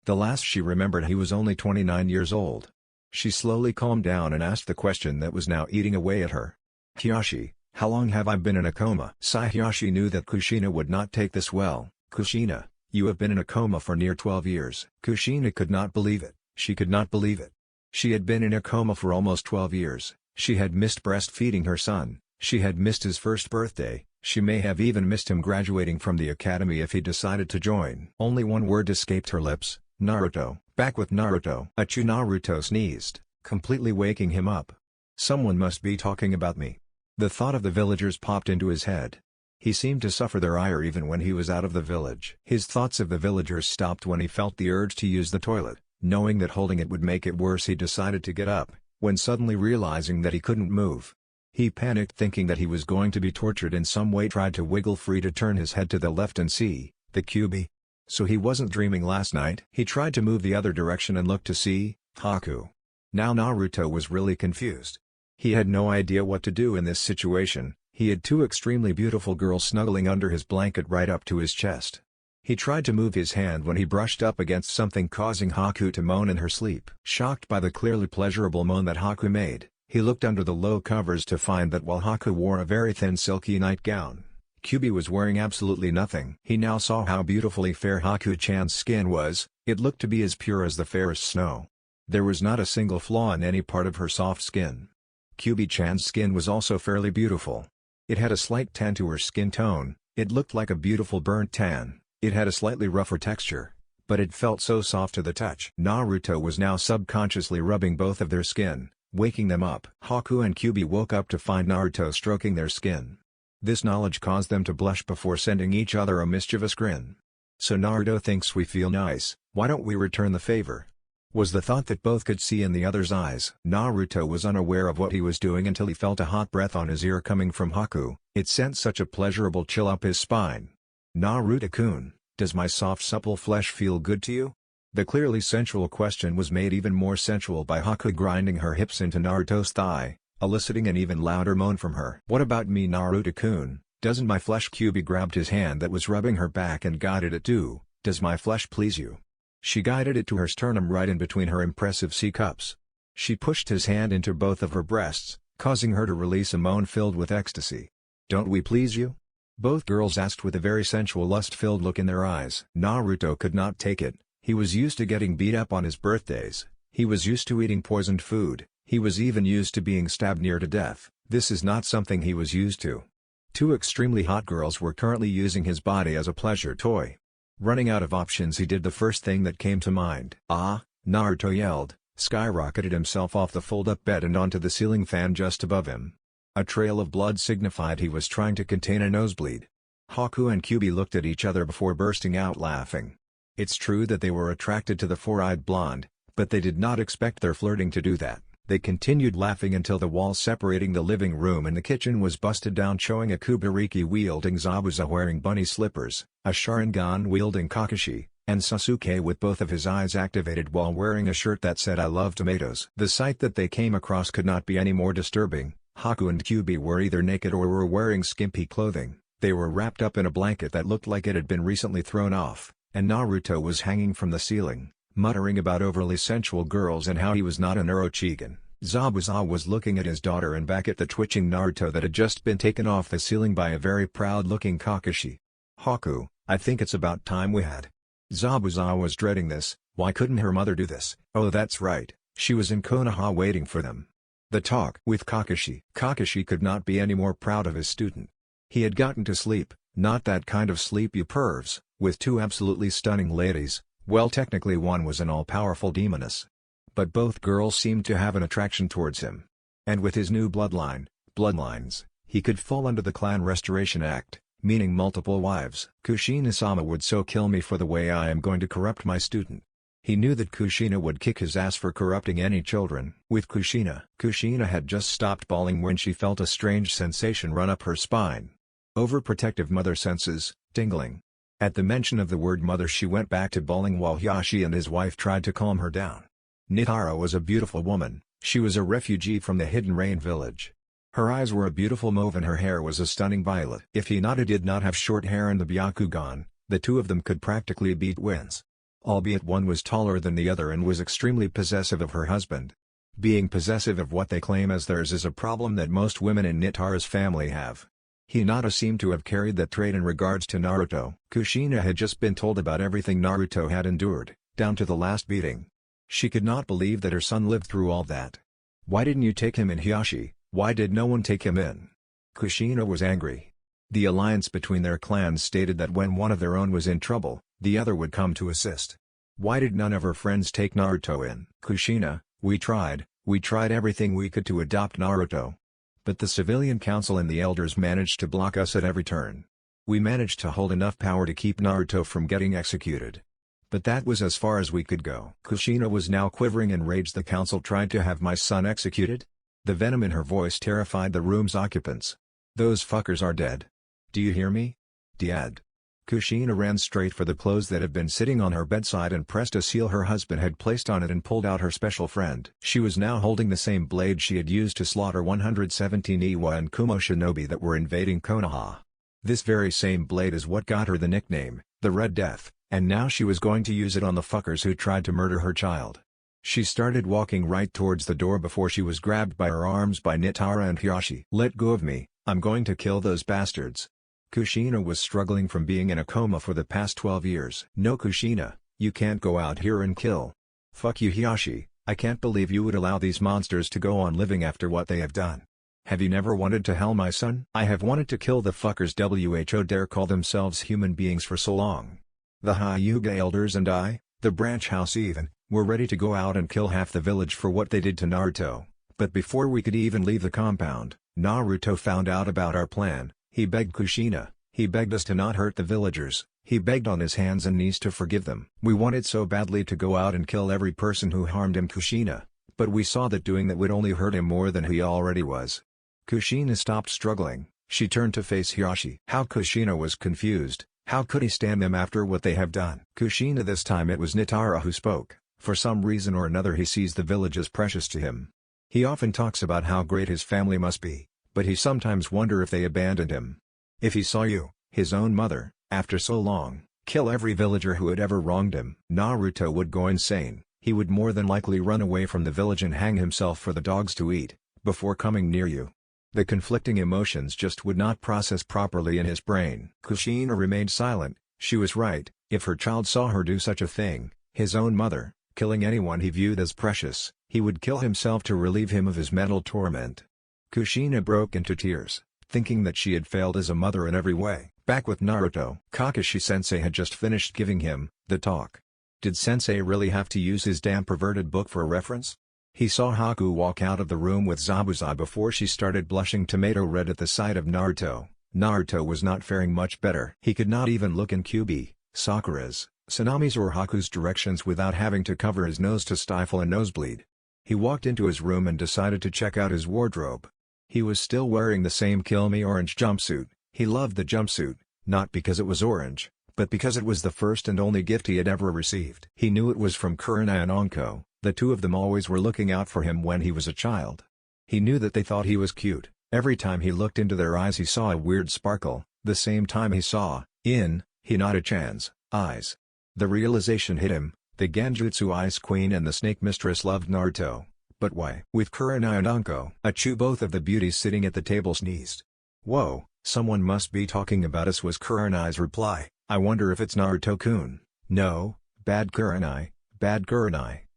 The last she remembered, he was only 29 years old. She slowly calmed down and asked the question that was now eating away at her. Hiyashi, how long have I been in a coma? Hiyashi knew that Kushina would not take this well. Kushina, you have been in a coma for near 12 years. Kushina could not believe it. She could not believe it. She had been in a coma for almost 12 years. She had missed breastfeeding her son. She had missed his first birthday, she may have even missed him graduating from the academy if he decided to join. Only one word escaped her lips, Naruto. Back with Naruto. Achoo! Naruto sneezed, completely waking him up. Someone must be talking about me. The thought of the villagers popped into his head. He seemed to suffer their ire even when he was out of the village. His thoughts of the villagers stopped when he felt the urge to use the toilet. Knowing that holding it would make it worse, he decided to get up, when suddenly realizing that he couldn't move. He panicked, thinking that he was going to be tortured in some way, tried to wiggle free to turn his head to the left and see the QB. So he wasn't dreaming last night. He tried to move the other direction and look to see Haku. Now Naruto was really confused. He had no idea what to do in this situation. He had two extremely beautiful girls snuggling under his blanket right up to his chest. He tried to move his hand when he brushed up against something, causing Haku to moan in her sleep. Shocked by the clearly pleasurable moan that Haku made, he looked under the low covers to find that while Haku wore a very thin silky nightgown, Kyubi was wearing absolutely nothing. He now saw how beautifully fair Haku-chan's skin was. It looked to be as pure as the fairest snow. There was not a single flaw in any part of her soft skin. Kyubi-chan's skin was also fairly beautiful. It had a slight tan to her skin tone. It looked like a beautiful burnt tan. It had a slightly rougher texture, but it felt so soft to the touch. Naruto was now subconsciously rubbing both of their skin, waking them up. Haku and Kyubi woke up to find Naruto stroking their skin. This knowledge caused them to blush before sending each other a mischievous grin. So Naruto thinks we feel nice, why don't we return the favor? Was the thought that both could see in the other's eyes. Naruto was unaware of what he was doing until he felt a hot breath on his ear coming from Haku. It sent such a pleasurable chill up his spine. Naruto-kun, does my soft supple flesh feel good to you? The clearly sensual question was made even more sensual by Haku grinding her hips into Naruto's thigh, eliciting an even louder moan from her. What about me, Naruto-kun, doesn't my flesh? Kyubi grabbed his hand that was rubbing her back and guided it too. Does my flesh please you? She guided it to her sternum right in between her impressive C-cups. She pushed his hand into both of her breasts, causing her to release a moan filled with ecstasy. Don't we please you? Both girls asked with a very sensual lust-filled look in their eyes. Naruto could not take it. He was used to getting beat up on his birthdays. He was used to eating poisoned food. He was even used to being stabbed near to death. This is not something he was used to. Two extremely hot girls were currently using his body as a pleasure toy. Running out of options, he did the first thing that came to mind. Ah! Naruto yelled, skyrocketed himself off the fold-up bed and onto the ceiling fan just above him. A trail of blood signified he was trying to contain a nosebleed. Haku and Kyubi looked at each other before bursting out laughing. It's true that they were attracted to the four-eyed blonde, but they did not expect their flirting to do that. They continued laughing until the wall separating the living room and the kitchen was busted down, showing a Kubariki-wielding Zabuza wearing bunny slippers, a Sharingan-wielding Kakashi, and Sasuke with both of his eyes activated while wearing a shirt that said "I love tomatoes." The sight that they came across could not be any more disturbing. Haku and Kyubi were either naked or were wearing skimpy clothing. They were wrapped up in a blanket that looked like it had been recently thrown off, and Naruto was hanging from the ceiling, muttering about overly sensual girls and how he was not an Urochigen. Zabuza was looking at his daughter and back at the twitching Naruto that had just been taken off the ceiling by a very proud-looking Kakashi. Haku, I think it's about time we had. Zabuza was dreading this. Why couldn't her mother do this? Oh, that's right, she was in Konoha waiting for them. The talk with Kakashi. Kakashi could not be any more proud of his student. He had gotten to sleep, not that kind of sleep you pervs, with two absolutely stunning ladies. Well, technically one was an all-powerful demoness. But both girls seemed to have an attraction towards him. And with his new bloodlines, he could fall under the Clan Restoration Act, meaning multiple wives. Kushina-sama would so kill me for the way I am going to corrupt my student. He knew that Kushina would kick his ass for corrupting any children. With Kushina had just stopped bawling when she felt a strange sensation run up her spine. Overprotective mother senses, tingling. At the mention of the word mother, she went back to bawling while Hiyashi and his wife tried to calm her down. Nitara was a beautiful woman. She was a refugee from the Hidden Rain village. Her eyes were a beautiful mauve and her hair was a stunning violet. If Hinata did not have short hair and the Byakugan, the two of them could practically beat twins. Albeit one was taller than the other and was extremely possessive of her husband. Being possessive of what they claim as theirs is a problem that most women in Nitara's family have. Hinata seemed to have carried that trait in regards to Naruto. Kushina had just been told about everything Naruto had endured, down to the last beating. She could not believe that her son lived through all that. Why didn't you take him in, Hiyashi? Why did no one take him in? Kushina was angry. The alliance between their clans stated that when one of their own was in trouble, the other would come to assist. Why did none of her friends take Naruto in? Kushina, we tried everything we could to adopt Naruto. But the civilian council and the elders managed to block us at every turn. We managed to hold enough power to keep Naruto from getting executed. But that was as far as we could go. Kushina was now quivering in rage. The council tried to have my son executed? The venom in her voice terrified the room's occupants. Those fuckers are dead. Do you hear me? Dead. Kushina ran straight for the clothes that had been sitting on her bedside and pressed a seal her husband had placed on it and pulled out her special friend. She was now holding the same blade she had used to slaughter 117 Iwa and Kumo shinobi that were invading Konoha. This very same blade is what got her the nickname, the Red Death, and now she was going to use it on the fuckers who tried to murder her child. She started walking right towards the door before she was grabbed by her arms by Nitara and Hiyashi. Let go of me, I'm going to kill those bastards. Kushina was struggling from being in a coma for the past 12 years. No Kushina, you can't go out here and kill. Fuck you Hiyashi, I can't believe you would allow these monsters to go on living after what they have done. Have you never wanted to hell my son? I have wanted to kill the fuckers who dare call themselves human beings for so long. The Hyuga elders and I, the branch house even, were ready to go out and kill half the village for what they did to Naruto. But before we could even leave the compound, Naruto found out about our plan. He begged Kushina, he begged us to not hurt the villagers, he begged on his hands and knees to forgive them. We wanted so badly to go out and kill every person who harmed him Kushina, but we saw that doing that would only hurt him more than he already was. Kushina stopped struggling, she turned to face Hiyashi. How Kushina was confused, how could he stand them after what they have done? Kushina this time it was Nitara who spoke, for some reason or another he sees the village as precious to him. He often talks about how great his family must be. But he sometimes wonder if they abandoned him. If he saw you, his own mother, after so long, kill every villager who had ever wronged him, Naruto would go insane. He would more than likely run away from the village and hang himself for the dogs to eat, before coming near you. The conflicting emotions just would not process properly in his brain. Kushina remained silent. She was right. If her child saw her do such a thing, his own mother, killing anyone he viewed as precious, he would kill himself to relieve him of his mental torment. Kushina broke into tears, thinking that she had failed as a mother in every way. Back with Naruto, Kakashi-sensei had just finished giving him the talk. Did sensei really have to use his damn perverted book for a reference? He saw Haku walk out of the room with Zabuza before she started blushing tomato red at the sight of Naruto. Naruto was not faring much better. He could not even look in Kyuubi, Sakura's, Sanami's or Haku's directions without having to cover his nose to stifle a nosebleed. He walked into his room and decided to check out his wardrobe. He was still wearing the same Kill Me orange jumpsuit. He loved the jumpsuit, not because it was orange, but because it was the first and only gift he had ever received. He knew it was from Kurenai and Anko, the two of them always were looking out for him when he was a child. He knew that they thought he was cute. Every time he looked into their eyes he saw a weird sparkle, the same time he saw, in, Hinata-chan's, eyes. The realization hit him, the Genjutsu Ice Queen and the Snake Mistress loved Naruto. But why? With Kurenai and Anko, both of the beauties sitting at the table sneezed. Whoa, someone must be talking about us was Kurenai's reply. I wonder if it's Naruto-kun. No, bad Kurenai,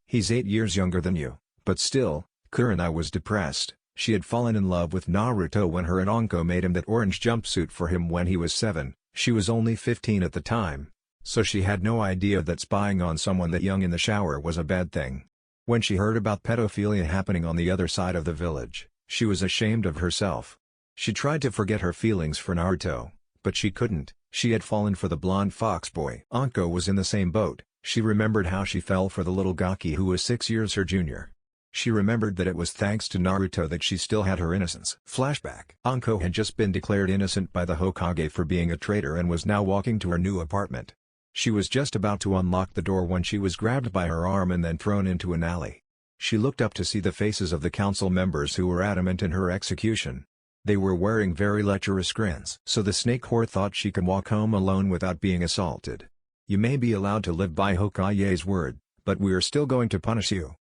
he's 8 years younger than you. But still, Kurenai was depressed. She had fallen in love with Naruto when her and Anko made him that orange jumpsuit for him when he was 7, she was only 15 at the time. So she had no idea that spying on someone that young in the shower was a bad thing. When she heard about pedophilia happening on the other side of the village, she was ashamed of herself. She tried to forget her feelings for Naruto, but she couldn't. She had fallen for the blonde fox boy. Anko was in the same boat. She remembered how she fell for the little Gaki who was 6 years her junior. She remembered that it was thanks to Naruto that she still had her innocence. Flashback. Anko had just been declared innocent by the Hokage for being a traitor and was now walking to her new apartment. She was just about to unlock the door when she was grabbed by her arm and then thrown into an alley. She looked up to see the faces of the council members who were adamant in her execution. They were wearing very lecherous grins. So the snake whore thought she could walk home alone without being assaulted. You may be allowed to live by Hokage's word, but we are still going to punish you.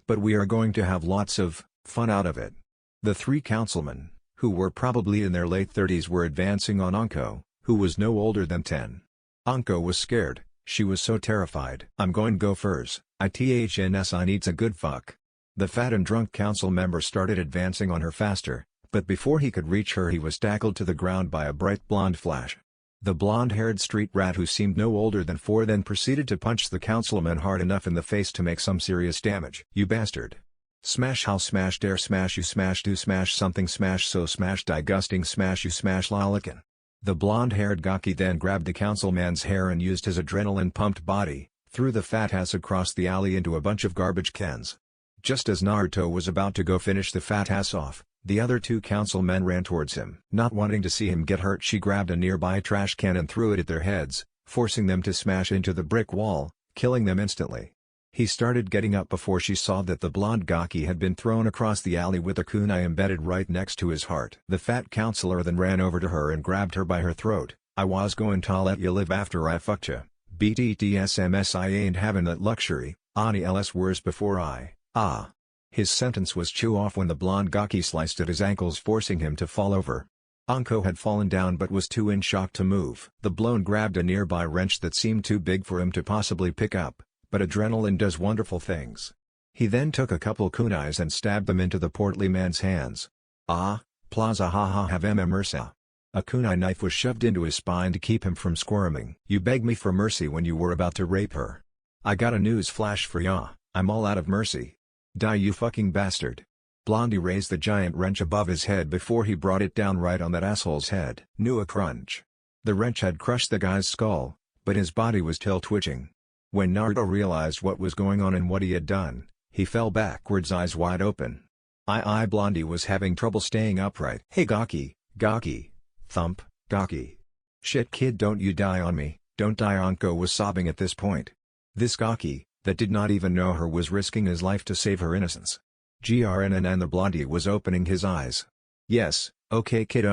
But we are going to have lots of fun out of it. The 3 councilmen, who were probably in their late 30s, were advancing on Anko, who was no older than 10. Anko was scared, she was so terrified. I'm going to go first, I needs a good fuck. The fat and drunk council member started advancing on her faster, But before he could reach her he was tackled to the ground by a bright blonde flash. The blonde-haired street rat who seemed no older than 4 then proceeded to punch the councilman hard enough in the face to make some serious damage. "You bastard. Smash how smash dare smash you smash do smash something smash so smash die gusting smash you smash lolican." The blonde-haired gaki then grabbed the councilman's hair and used his adrenaline-pumped body, threw the fat ass across the alley into a bunch of garbage cans. Just as Naruto was about to go finish the fat ass off, the other 2 councilmen ran towards him. Not wanting to see him get hurt, she grabbed a nearby trash can and threw it at their heads, forcing them to smash into the brick wall, killing them instantly. He started getting up before she saw that the blonde gaki had been thrown across the alley with a kunai embedded right next to his heart. The fat counselor then ran over to her and grabbed her by her throat. "I was going to let you live after I fucked you. BTTSMS I ain't having that luxury, ani ls worse before I, ah." His sentence was chew off when the blonde gaki sliced at his ankles, forcing him to fall over. Anko had fallen down but was too in shock to move. The blown grabbed a nearby wrench that seemed too big for him to possibly pick up, but adrenaline does wonderful things. He then took a couple kunais and stabbed them into the portly man's hands. "Ah, plaza haha have mercy." A kunai knife was shoved into his spine to keep him from squirming. "You begged me for mercy when you were about to rape her. I got a news flash for ya, I'm all out of mercy. Die you fucking bastard." Blondie raised the giant wrench above his head before he brought it down right on that asshole's head. Knew a crunch. The wrench had crushed the guy's skull, but his body was still twitching. When Naruto realized what was going on and what he had done, he fell backwards, eyes wide open. Blondie was having trouble staying upright. "Hey Gaki, Gaki." Thump, "Gaki. Shit kid, don't you die on me, don't die." Anko was sobbing at this point. This Gaki, that did not even know her, was risking his life to save her innocence. GRNN and the Blondie was opening his eyes. "Yes, okay kid,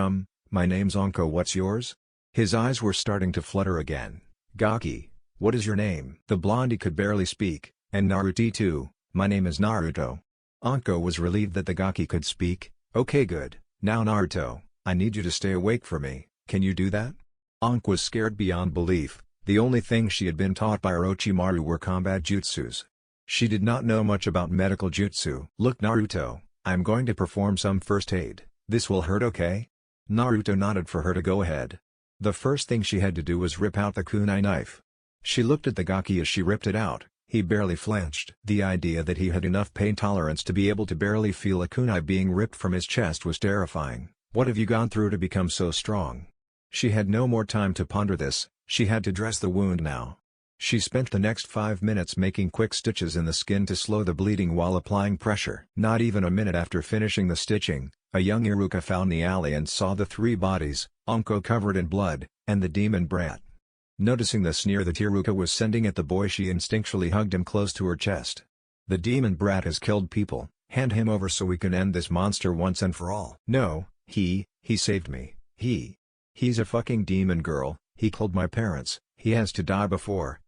my name's Anko, what's yours?" His eyes were starting to flutter again. "Gaki, what is your name?" The Blondie could barely speak, and Naruto too. "My name is Naruto." Anko was relieved that the Gaki could speak. "Okay good, now Naruto, I need you to stay awake for me, can you do that?" Anko was scared beyond belief. The only thing she had been taught by Orochimaru were combat jutsus. She did not know much about medical jutsu. "Look Naruto, I am going to perform some first aid, this will hurt okay?" Naruto nodded for her to go ahead. The first thing she had to do was rip out the kunai knife. She looked at the Gaki as she ripped it out. He barely flinched. The idea that he had enough pain tolerance to be able to barely feel a kunai being ripped from his chest was terrifying. What have you gone through to become so strong? She had no more time to ponder this, she had to dress the wound now. She spent the next 5 minutes making quick stitches in the skin to slow the bleeding while applying pressure. Not even a minute after finishing the stitching, a young Iruka found the alley and saw the 3 bodies, Anko covered in blood, and the demon brat. Noticing the sneer that Iruka was sending at the boy, she instinctually hugged him close to her chest. "The demon brat has killed people, hand him over so we can end this monster once and for all." "No, he saved me, he's a fucking demon girl, he killed my parents, he has to die before,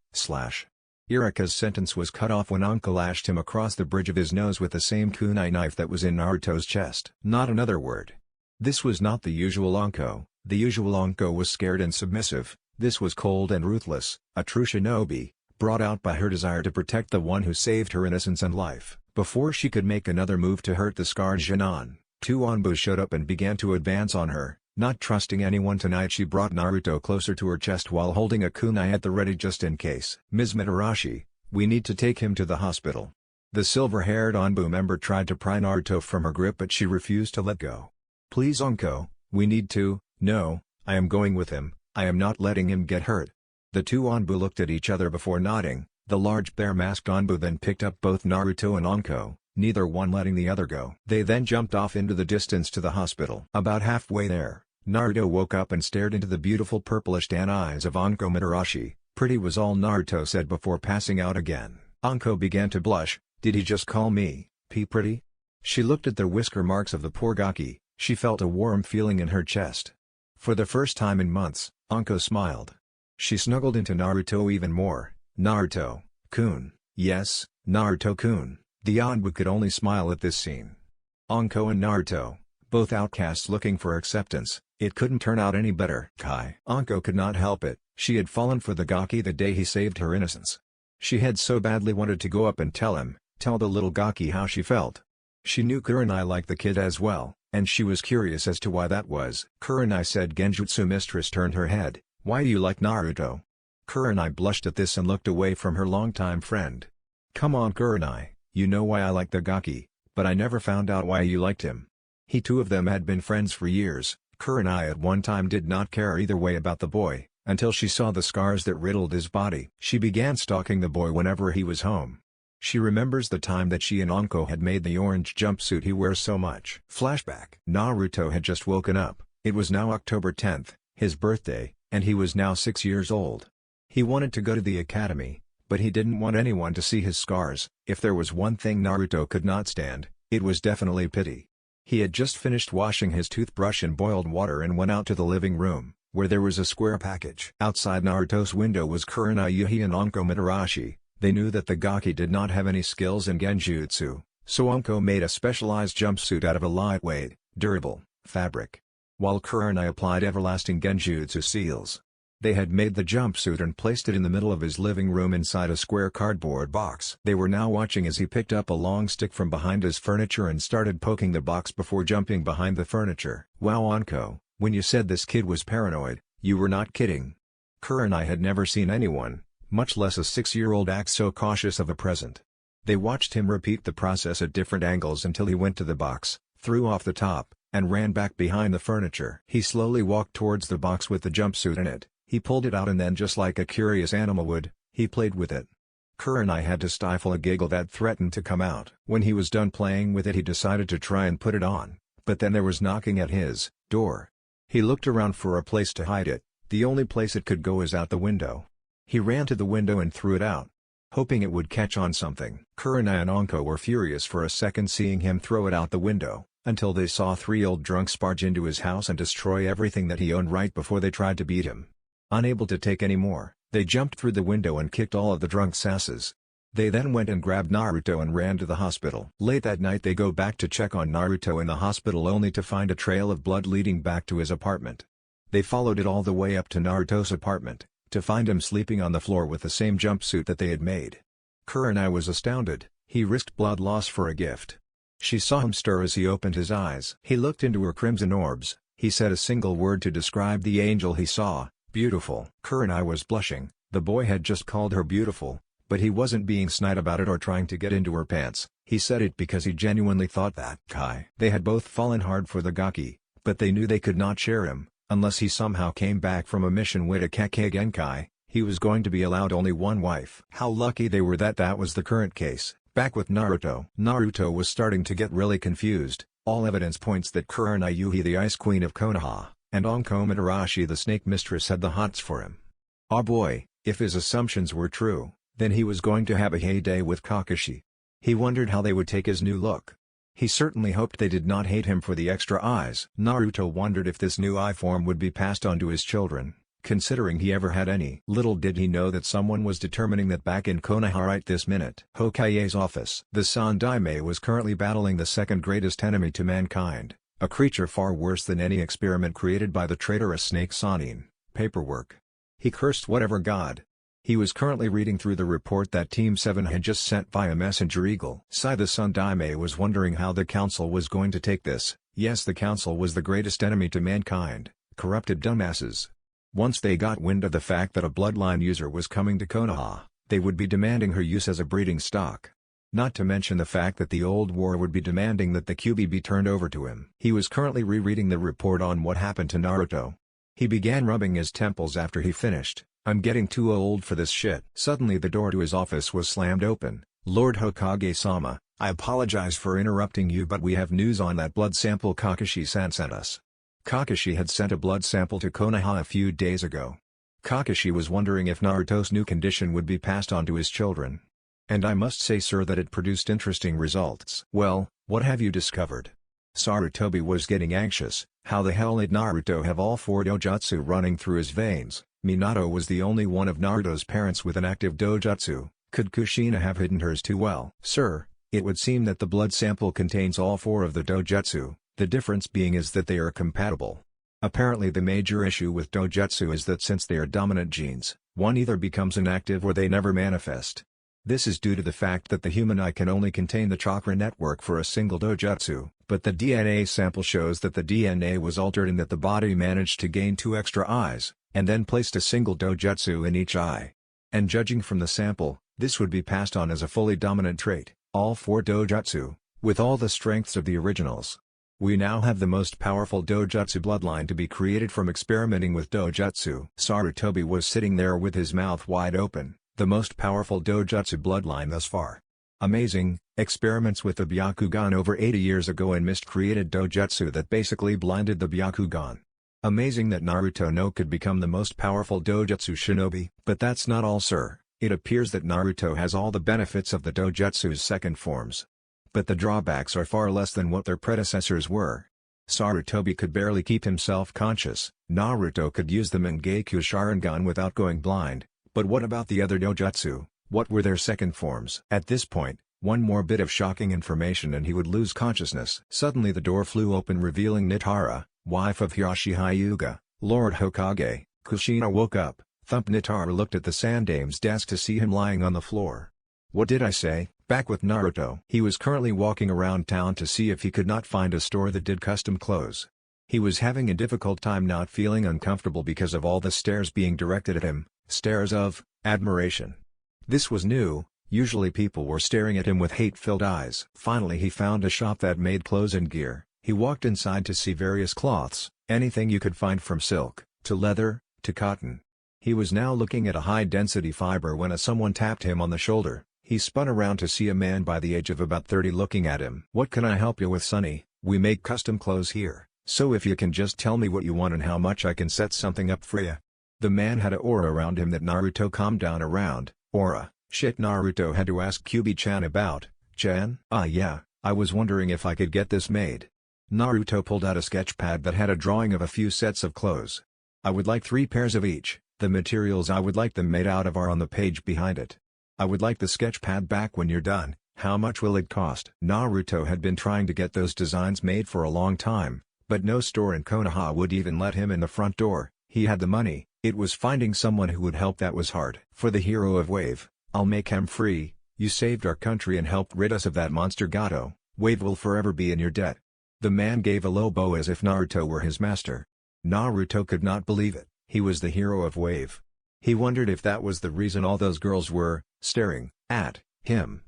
Iruka's sentence was cut off when Anko lashed him across the bridge of his nose with the same kunai knife that was in Naruto's chest. Not another word. This was not the usual Anko. The usual Anko was scared and submissive. This was cold and ruthless, a true shinobi, brought out by her desire to protect the one who saved her innocence and life. Before she could make another move to hurt the scarred Jinan, 2 Anbu showed up and began to advance on her. Not trusting anyone tonight, she brought Naruto closer to her chest while holding a kunai at the ready just in case. "Ms. Mitarashi, we need to take him to the hospital." The silver-haired Anbu member tried to pry Naruto from her grip, but she refused to let go. "Please Anko, we need to." "No, I am going with him, I am not letting him get hurt." The 2 Anbu looked at each other before nodding. The large bear-masked Anbu then picked up both Naruto and Anko, neither one letting the other go. They then jumped off into the distance to the hospital. About halfway there, Naruto woke up and stared into the beautiful purplish tan eyes of Anko Mitarashi. "Pretty," was all Naruto said before passing out again. Anko began to blush. "Did he just call me pretty?" She looked at the whisker marks of the poor Gaki. She felt a warm feeling in her chest. For the first time in months, Anko smiled. She snuggled into Naruto even more. "Naruto-kun." "Yes, Naruto-kun." The Anbu could only smile at this scene. Anko and Naruto, both outcasts looking for acceptance, it couldn't turn out any better. Anko could not help it, she had fallen for the Gaki the day he saved her innocence. She had so badly wanted to go up and tell the little Gaki how she felt. She knew Kurenai liked the kid as well, and she was curious as to why that was. Kurenai said. Genjutsu mistress turned her head. Why do you like Naruto? Kurenai blushed at this and looked away from her longtime friend. Come on Kurenai, you know why I like the Gaki, but I never found out why you liked him. He two of them had been friends for years. Kurenai at one time did not care either way about the boy, until she saw the scars that riddled his body. She began stalking the boy whenever he was home. She remembers the time that she and Anko had made the orange jumpsuit he wears so much. Flashback. Naruto had just woken up. It was now October 10th, his birthday, and he was now 6 years old. He wanted to go to the academy, but he didn't want anyone to see his scars. If there was one thing Naruto could not stand, it was definitely pity. He had just finished washing his toothbrush in boiled water and went out to the living room, where there was a square package. Outside Naruto's window was Kurenai Yuhi and Anko Mitarashi. They knew that the Gaki did not have any skills in genjutsu, so Anko made a specialized jumpsuit out of a lightweight, durable fabric, while Kurenai applied everlasting genjutsu seals. They had made the jumpsuit and placed it in the middle of his living room inside a square cardboard box. They were now watching as he picked up a long stick from behind his furniture and started poking the box before jumping behind the furniture. Wow Anko, when you said this kid was paranoid, you were not kidding. Kurenai had never seen anyone, much less a 6-year-old, act so cautious of a present. They watched him repeat the process at different angles until he went to the box, threw off the top, and ran back behind the furniture. He slowly walked towards the box with the jumpsuit in it. He pulled it out and then, just like a curious animal would, he played with it. Kurenai had to stifle a giggle that threatened to come out. When he was done playing with it, he decided to try and put it on, but then there was knocking at his door. He looked around for a place to hide it. The only place it could go is out the window. He ran to the window and threw it out, hoping it would catch on something. Kurenai and Anko were furious for a second seeing him throw it out the window, until they saw 3 old drunks barge into his house and destroy everything that he owned right before they tried to beat him. Unable to take any more, they jumped through the window and kicked all of the drunks' asses. They then went and grabbed Naruto and ran to the hospital. Late that night they go back to check on Naruto in the hospital, only to find a trail of blood leading back to his apartment. They followed it all the way up to Naruto's apartment, to find him sleeping on the floor with the same jumpsuit that they had made. Kurenai was astounded. He risked blood loss for a gift. She saw him stir as he opened his eyes. He looked into her crimson orbs. He said a single word to describe the angel he saw: beautiful. Kurenai was blushing. The boy had just called her beautiful, but he wasn't being snide about it or trying to get into her pants. He said it because he genuinely thought that they had both fallen hard for the Gaki, but they knew they could not share him. Unless he somehow came back from a mission with a Kekkei Genkai, he was going to be allowed only one wife. How lucky they were that that was the current case. Back with Naruto. Naruto was starting to get really confused. All evidence points that Kurenai Yuhi, the Ice Queen of Konoha, and Anko Mitarashi, the Snake Mistress, had the hots for him. Oh boy, if his assumptions were true, then he was going to have a heyday with Kakashi. He wondered how they would take his new look. He certainly hoped they did not hate him for the extra eyes. Naruto wondered if this new eye form would be passed on to his children, considering he ever had any. Little did he know that someone was determining that back in Konoha right this minute. Hokage's office. The Sandaime was currently battling the second greatest enemy to mankind, a creature far worse than any experiment created by the traitorous Snake Sanin. Paperwork. He cursed whatever god. He was currently reading through the report that Team 7 had just sent via Messenger Eagle. Sai the Sandaime was wondering how the council was going to take this. Yes, the council was the greatest enemy to mankind, corrupted dumbasses. Once they got wind of the fact that a bloodline user was coming to Konoha, they would be demanding her use as a breeding stock. Not to mention the fact that the old war would be demanding that the Kyuubi be turned over to him. He was currently rereading the report on what happened to Naruto. He began rubbing his temples after he finished. I'm getting too old for this shit. Suddenly the door to his office was slammed open. Lord Hokage-sama, I apologize for interrupting you, but we have news on that blood sample Kakashi-san sent us. Kakashi had sent a blood sample to Konoha a few days ago. Kakashi was wondering if Naruto's new condition would be passed on to his children. And I must say, sir, that it produced interesting results. Well, what have you discovered? Sarutobi was getting anxious. How the hell did Naruto have all 4 dojutsu running through his veins? Minato was the only one of Naruto's parents with an active dojutsu. Could Kushina have hidden hers too well? Sir, it would seem that the blood sample contains all 4 of the dojutsu, the difference being is that they are compatible. Apparently the major issue with dojutsu is that since they are dominant genes, one either becomes inactive or they never manifest. This is due to the fact that the human eye can only contain the chakra network for a single dojutsu, But the DNA sample shows that the DNA was altered and that the body managed to gain 2 extra eyes, and then placed a single dojutsu in each eye. And judging from the sample, this would be passed on as a fully dominant trait, all 4 dojutsu, with all the strengths of the originals. We now have the most powerful dojutsu bloodline to be created from experimenting with dojutsu. Sarutobi was sitting there with his mouth wide open, the most powerful dojutsu bloodline thus far. Amazing, experiments with the Byakugan over 80 years ago and mist created dojutsu that basically blinded the Byakugan. Amazing that Naruto no could become the most powerful dojutsu shinobi. But that's not all, sir. It appears that Naruto has all the benefits of the dojutsu's second forms. But the drawbacks are far less than what their predecessors were. Sarutobi could barely keep himself conscious. Naruto could use the Mangekyo Sharingan without going blind. But what about the other dojutsu? What were their second forms? At this point, one more bit of shocking information and he would lose consciousness. Suddenly the door flew open revealing Nitara, wife of Hiyashi Hyuga, Lord Hokage. Kushina woke up, thumped. Nitara looked at the Sandame's desk to see him lying on the floor. What did I say? Back with Naruto. He was currently walking around town to see if he could not find a store that did custom clothes. He was having a difficult time not feeling uncomfortable because of all the stares being directed at him, stares of admiration. This was new, usually people were staring at him with hate-filled eyes. Finally he found a shop that made clothes and gear. He walked inside to see various cloths, anything you could find from silk, to leather, to cotton. He was now looking at a high-density fiber when someone tapped him on the shoulder. He spun around to see a man by the age of about 30 looking at him. What can I help you with, Sonny? We make custom clothes here, so if you can just tell me what you want and how much I can set something up for you. The man had an aura around him that Naruto calmed down around. Aura, shit, Naruto had to ask Kyubi-chan about. Chan? Yeah, I was wondering if I could get this made. Naruto pulled out a sketch pad that had a drawing of a few sets of clothes. I would like 3 pairs of each. The materials I would like them made out of are on the page behind it. I would like the sketch pad back when you're done. How much will it cost? Naruto had been trying to get those designs made for a long time, but no store in Konoha would even let him in the front door. He had the money, it was finding someone who would help that was hard. For the hero of Wave, I'll make him free. You saved our country and helped rid us of that monster Gato. Wave will forever be in your debt. The man gave a low bow as if Naruto were his master. Naruto could not believe it, he was the hero of Wave. He wondered if that was the reason all those girls were staring at him.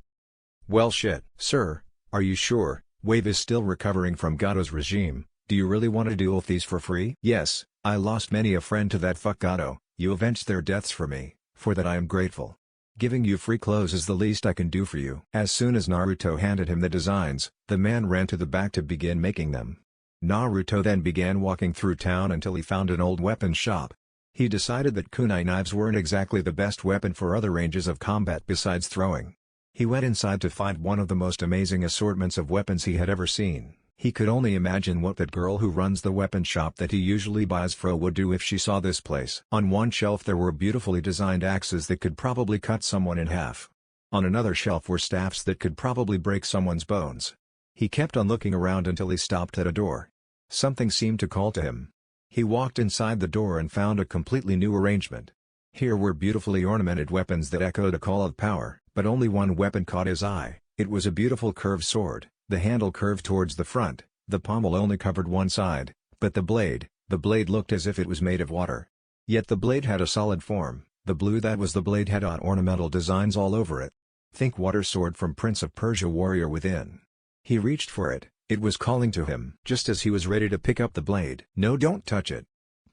Well shit. Sir, are you sure? Wave is still recovering from Gato's regime. Do you really want to do all these for free? Yes, I lost many a friend to that fuck Gato. You avenged their deaths for me. For that I am grateful. Giving you free clothes is the least I can do for you. As soon as Naruto handed him the designs, the man ran to the back to begin making them. Naruto then began walking through town until he found an old weapon shop. He decided that kunai knives weren't exactly the best weapon for other ranges of combat besides throwing. He went inside to find one of the most amazing assortments of weapons he had ever seen. He could only imagine what that girl who runs the weapon shop that he usually buys from would do if she saw this place. On one shelf there were beautifully designed axes that could probably cut someone in half. On another shelf were staffs that could probably break someone's bones. He kept on looking around until he stopped at a door. Something seemed to call to him. He walked inside the door and found a completely new arrangement. Here were beautifully ornamented weapons that echoed a call of power, but only one weapon caught his eye. It was a beautiful curved sword. The handle curved towards the front, the pommel only covered one side, but the blade looked as if it was made of water. Yet the blade had a solid form. The blue that was the blade had ornamental designs all over it. Think water sword from Prince of Persia warrior within. He reached for it, it was calling to him. Just as he was ready to pick up the blade. No, don't touch it.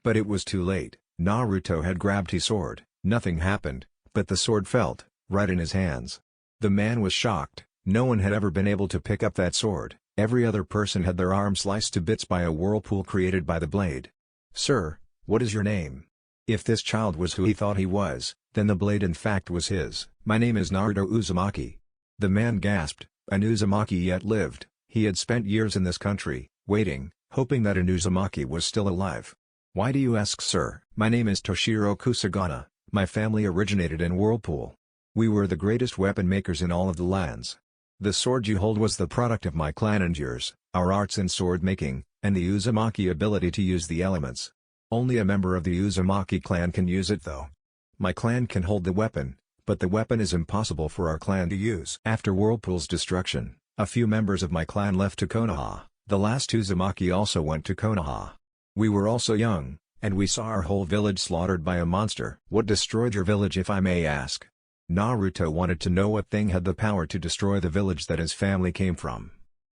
But it was too late. Naruto had grabbed his sword, nothing happened, but the sword felt, right in his hands. The man was shocked. No one had ever been able to pick up that sword. Every other person had their arm sliced to bits by a whirlpool created by the blade. Sir, what is your name? If this child was who he thought he was, then the blade in fact was his. My name is Naruto Uzumaki. The man gasped, an Uzumaki yet lived. He had spent years in this country, waiting, hoping that an Uzumaki was still alive. Why do you ask, sir? My name is Toshiro Kusagana. My family originated in Whirlpool. We were the greatest weapon makers in all of the lands. The sword you hold was the product of my clan and yours, our arts in sword making, and the Uzumaki ability to use the elements. Only a member of the Uzumaki clan can use it though. My clan can hold the weapon, but the weapon is impossible for our clan to use. After Whirlpool's destruction, a few members of my clan left to Konoha. The last Uzumaki also went to Konoha. We were also young, and we saw our whole village slaughtered by a monster. What destroyed your village, if I may ask? Naruto wanted to know what thing had the power to destroy the village that his family came from.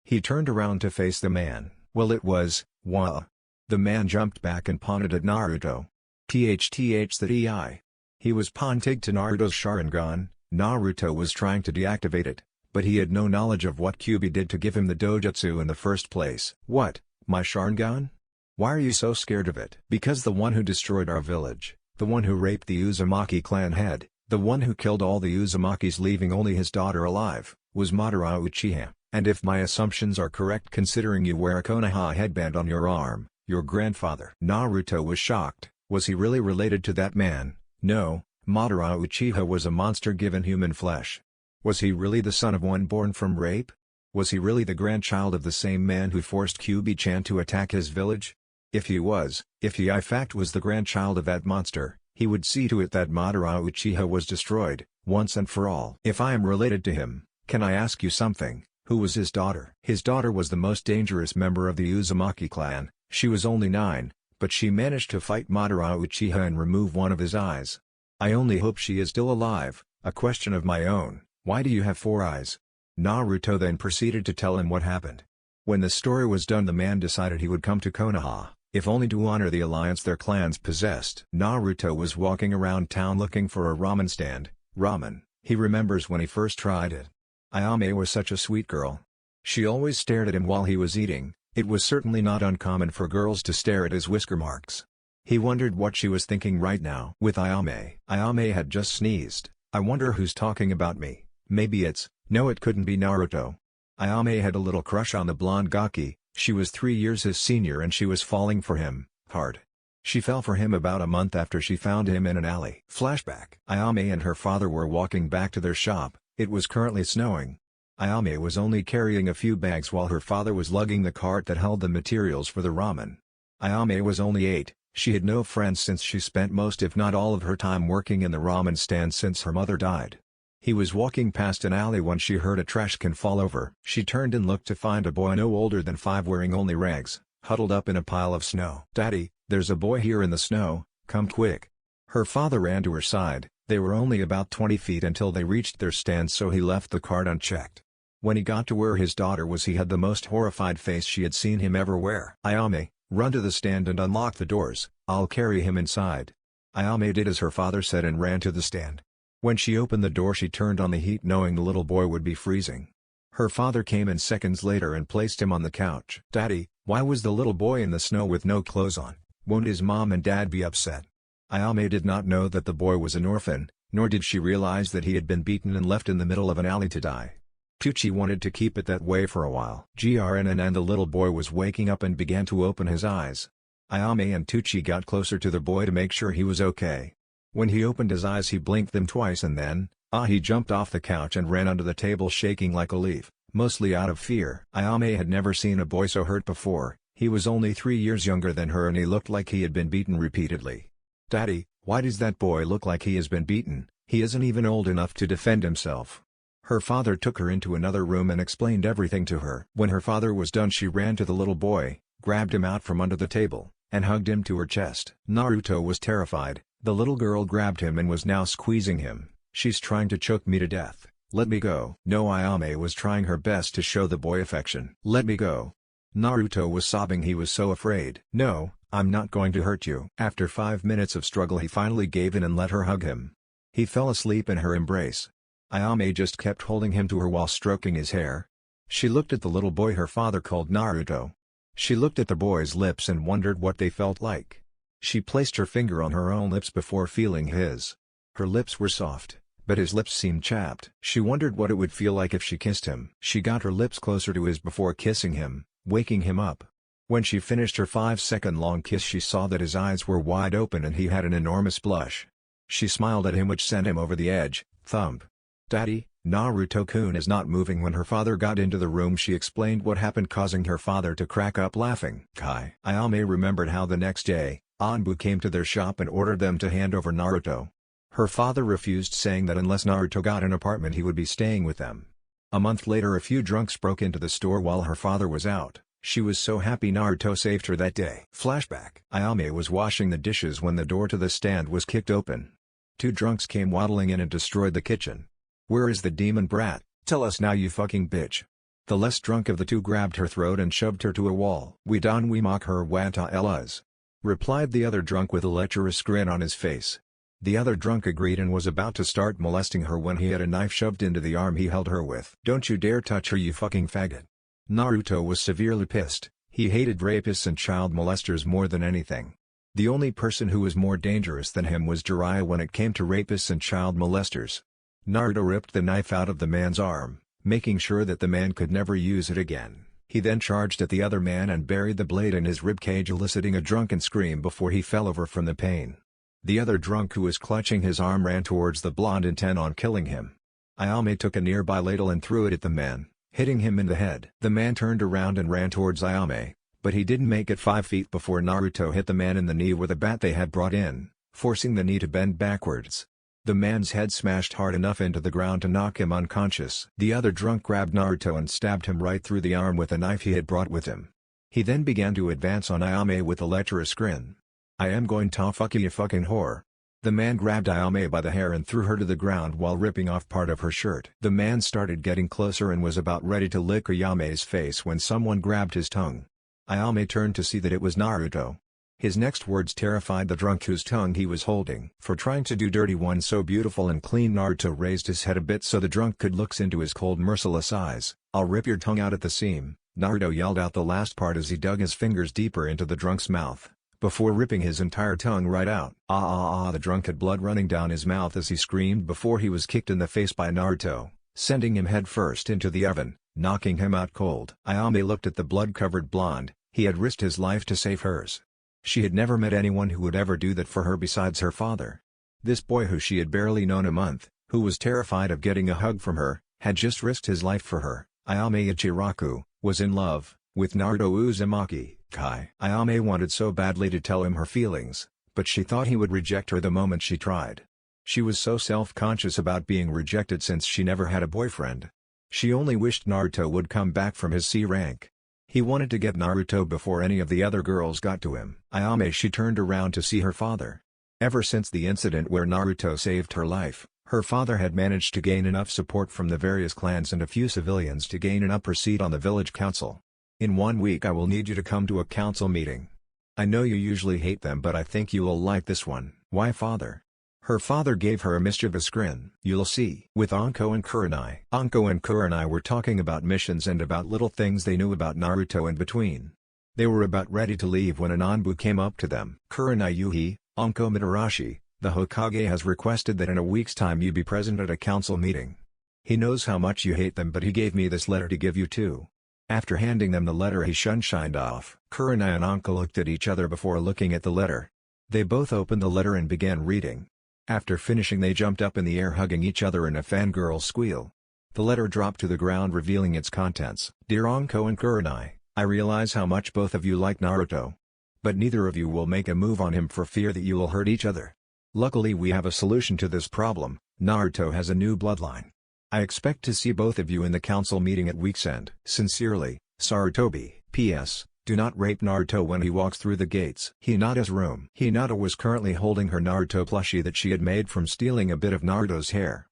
He turned around to face the man. Well, it was, Wa. The man jumped back and pointed at Naruto. That he was pointing to Naruto's Sharingan. Naruto was trying to deactivate it, but he had no knowledge of what Kyuubi did to give him the Dojutsu in the first place. What, my Sharingan? Why are you so scared of it? Because the one who destroyed our village, the one who raped the Uzumaki clan head, the one who killed all the Uzumakis leaving only his daughter alive, was Madara Uchiha, and if my assumptions are correct considering you wear a Konoha headband on your arm, your grandfather. Naruto was shocked. Was he really related to that man? No, Madara Uchiha was a monster given human flesh. Was he really the son of one born from rape? Was he really the grandchild of the same man who forced Kyuubi-chan to attack his village? If he was, if he in fact was the grandchild of that monster, he would see to it that Madara Uchiha was destroyed, once and for all. If I am related to him, can I ask you something? Who was his daughter? His daughter was the most dangerous member of the Uzumaki clan. She was only 9, but she managed to fight Madara Uchiha and remove one of his eyes. I only hope she is still alive. A question of my own, why do you have 4 eyes? Naruto then proceeded to tell him what happened. When the story was done, the man decided he would come to Konoha, if only to honor the alliance their clans possessed. Naruto was walking around town looking for a ramen stand. Ramen, he remembers when he first tried it. Ayame was such a sweet girl. She always stared at him while he was eating. It was certainly not uncommon for girls to stare at his whisker marks. He wondered what she was thinking right now. With Ayame. Ayame had just sneezed. I wonder who's talking about me. Maybe it's, no, it couldn't be Naruto. Ayame had a little crush on the blonde Gaki. She was 3 years his senior and she was falling for him, hard. She fell for him about a month after she found him in an alley. Flashback. Ayame and her father were walking back to their shop. It was currently snowing. Ayame was only carrying a few bags while her father was lugging the cart that held the materials for the ramen. Ayame was only 8, she had no friends since she spent most if not all of her time working in the ramen stand since her mother died. He was walking past an alley when she heard a trash can fall over. She turned and looked to find a boy no older than 5 wearing only rags, huddled up in a pile of snow. Daddy, there's a boy here in the snow, come quick. Her father ran to her side. They were only about 20 feet until they reached their stand, so he left the cart unchecked. When he got to where his daughter was, he had the most horrified face she had seen him ever wear. Ayame, run to the stand and unlock the doors, I'll carry him inside. Ayame did as her father said and ran to the stand. When she opened the door, she turned on the heat knowing the little boy would be freezing. Her father came in seconds later and placed him on the couch. Daddy, why was the little boy in the snow with no clothes on? Won't his mom and dad be upset? Ayame did not know that the boy was an orphan, nor did she realize that he had been beaten and left in the middle of an alley to die. Tucci wanted to keep it that way for a while. GRNN and the little boy was waking up and began to open his eyes. Ayame and Tucci got closer to the boy to make sure he was okay. When he opened his eyes, he blinked them twice and then, he jumped off the couch and ran under the table shaking like a leaf, mostly out of fear. Ayame had never seen a boy so hurt before. He was only 3 years younger than her and he looked like he had been beaten repeatedly. Daddy, why does that boy look like he has been beaten? He isn't even old enough to defend himself. Her father took her into another room and explained everything to her. When her father was done, she ran to the little boy, grabbed him out from under the table, and hugged him to her chest. Naruto was terrified. The little girl grabbed him and was now squeezing him. She's trying to choke me to death. Let me go. No, Ayame was trying her best to show the boy affection. Let me go. Naruto was sobbing. He was so afraid. No, I'm not going to hurt you. After 5 minutes of struggle, he finally gave in and let her hug him. He fell asleep in her embrace. Ayame just kept holding him to her while stroking his hair. She looked at the little boy her father called Naruto. She looked at the boy's lips and wondered what they felt like. She placed her finger on her own lips before feeling his. Her lips were soft, but his lips seemed chapped. She wondered what it would feel like if she kissed him. She got her lips closer to his before kissing him, waking him up. When she finished her 5-second-long kiss, she saw that his eyes were wide open and he had an enormous blush. She smiled at him, which sent him over the edge. Thump. Daddy, Naruto-kun is not moving. When her father got into the room, she explained what happened, causing her father to crack up laughing. Ayame remembered how the next day, Anbu came to their shop and ordered them to hand over Naruto. Her father refused, saying that unless Naruto got an apartment he would be staying with them. A month later, a few drunks broke into the store while her father was out. She was so happy Naruto saved her that day. Flashback. Ayame was washing the dishes when the door to the stand was kicked open. Two drunks came waddling in and destroyed the kitchen. "Where is the demon brat? Tell us now, you fucking bitch." The less drunk of the two grabbed her throat and shoved her to a wall. "We mock her whatifnaruto," replied the other drunk with a lecherous grin on his face. The other drunk agreed and was about to start molesting her when he had a knife shoved into the arm he held her with. "Don't you dare touch her, you fucking faggot." Naruto was severely pissed. He hated rapists and child molesters more than anything. The only person who was more dangerous than him was Jiraiya when it came to rapists and child molesters. Naruto ripped the knife out of the man's arm, making sure that the man could never use it again. He then charged at the other man and buried the blade in his ribcage, eliciting a drunken scream before he fell over from the pain. The other drunk who was clutching his arm ran towards the blonde, intent on killing him. Ayame took a nearby ladle and threw it at the man, hitting him in the head. The man turned around and ran towards Ayame, but he didn't make it 5 feet before Naruto hit the man in the knee with a bat they had brought in, forcing the knee to bend backwards. The man's head smashed hard enough into the ground to knock him unconscious. The other drunk grabbed Naruto and stabbed him right through the arm with a knife he had brought with him. He then began to advance on Ayame with a lecherous grin. "I am going to fuck you fucking whore." The man grabbed Ayame by the hair and threw her to the ground while ripping off part of her shirt. The man started getting closer and was about ready to lick Ayame's face when someone grabbed his tongue. Ayame turned to see that it was Naruto. His next words terrified the drunk whose tongue he was holding. "For trying to do dirty one so beautiful and clean." Naruto raised his head a bit so the drunk could look into his cold, merciless eyes. "I'll rip your tongue out at the seam." Naruto yelled out the last part as he dug his fingers deeper into the drunk's mouth, before ripping his entire tongue right out. The drunk had blood running down his mouth as he screamed before he was kicked in the face by Naruto, sending him headfirst into the oven, knocking him out cold. Ayame looked at the blood-covered blonde. He had risked his life to save hers. She had never met anyone who would ever do that for her besides her father. This boy, who she had barely known a month, who was terrified of getting a hug from her, had just risked his life for her. Ayame Ichiraku was in love with Naruto Uzumaki. Ayame wanted so badly to tell him her feelings, but she thought he would reject her the moment she tried. She was so self-conscious about being rejected since she never had a boyfriend. She only wished Naruto would come back from his C rank. He wanted to get Naruto before any of the other girls got to him. She turned around to see her father. Ever since the incident where Naruto saved her life, her father had managed to gain enough support from the various clans and a few civilians to gain an upper seat on the village council. "In 1 week I will need you to come to a council meeting. I know you usually hate them, but I think you will like this one." "Why, father?" Her father gave her a mischievous grin. "You'll see." With Anko and Kurenai were talking about missions and about little things they knew about Naruto in between. They were about ready to leave when an Anbu came up to them. "Kurenai Yuhi, Anko Mitarashi, the Hokage has requested that in a week's time you be present at a council meeting. He knows how much you hate them, but he gave me this letter to give you too." After handing them the letter, he shunshined off. Kurenai and Anko looked at each other before looking at the letter. They both opened the letter and began reading. After finishing, they jumped up in the air, hugging each other in a fangirl squeal. The letter dropped to the ground, revealing its contents. "Dear Anko and Kurenai, I realize how much both of you like Naruto. But neither of you will make a move on him for fear that you will hurt each other. Luckily we have a solution to this problem. Naruto has a new bloodline. I expect to see both of you in the council meeting at week's end. Sincerely, Sarutobi. P.S. Do not rape Naruto when he walks through the gates." Hinata's room. Hinata was currently holding her Naruto plushie that she had made from stealing a bit of Naruto's hair.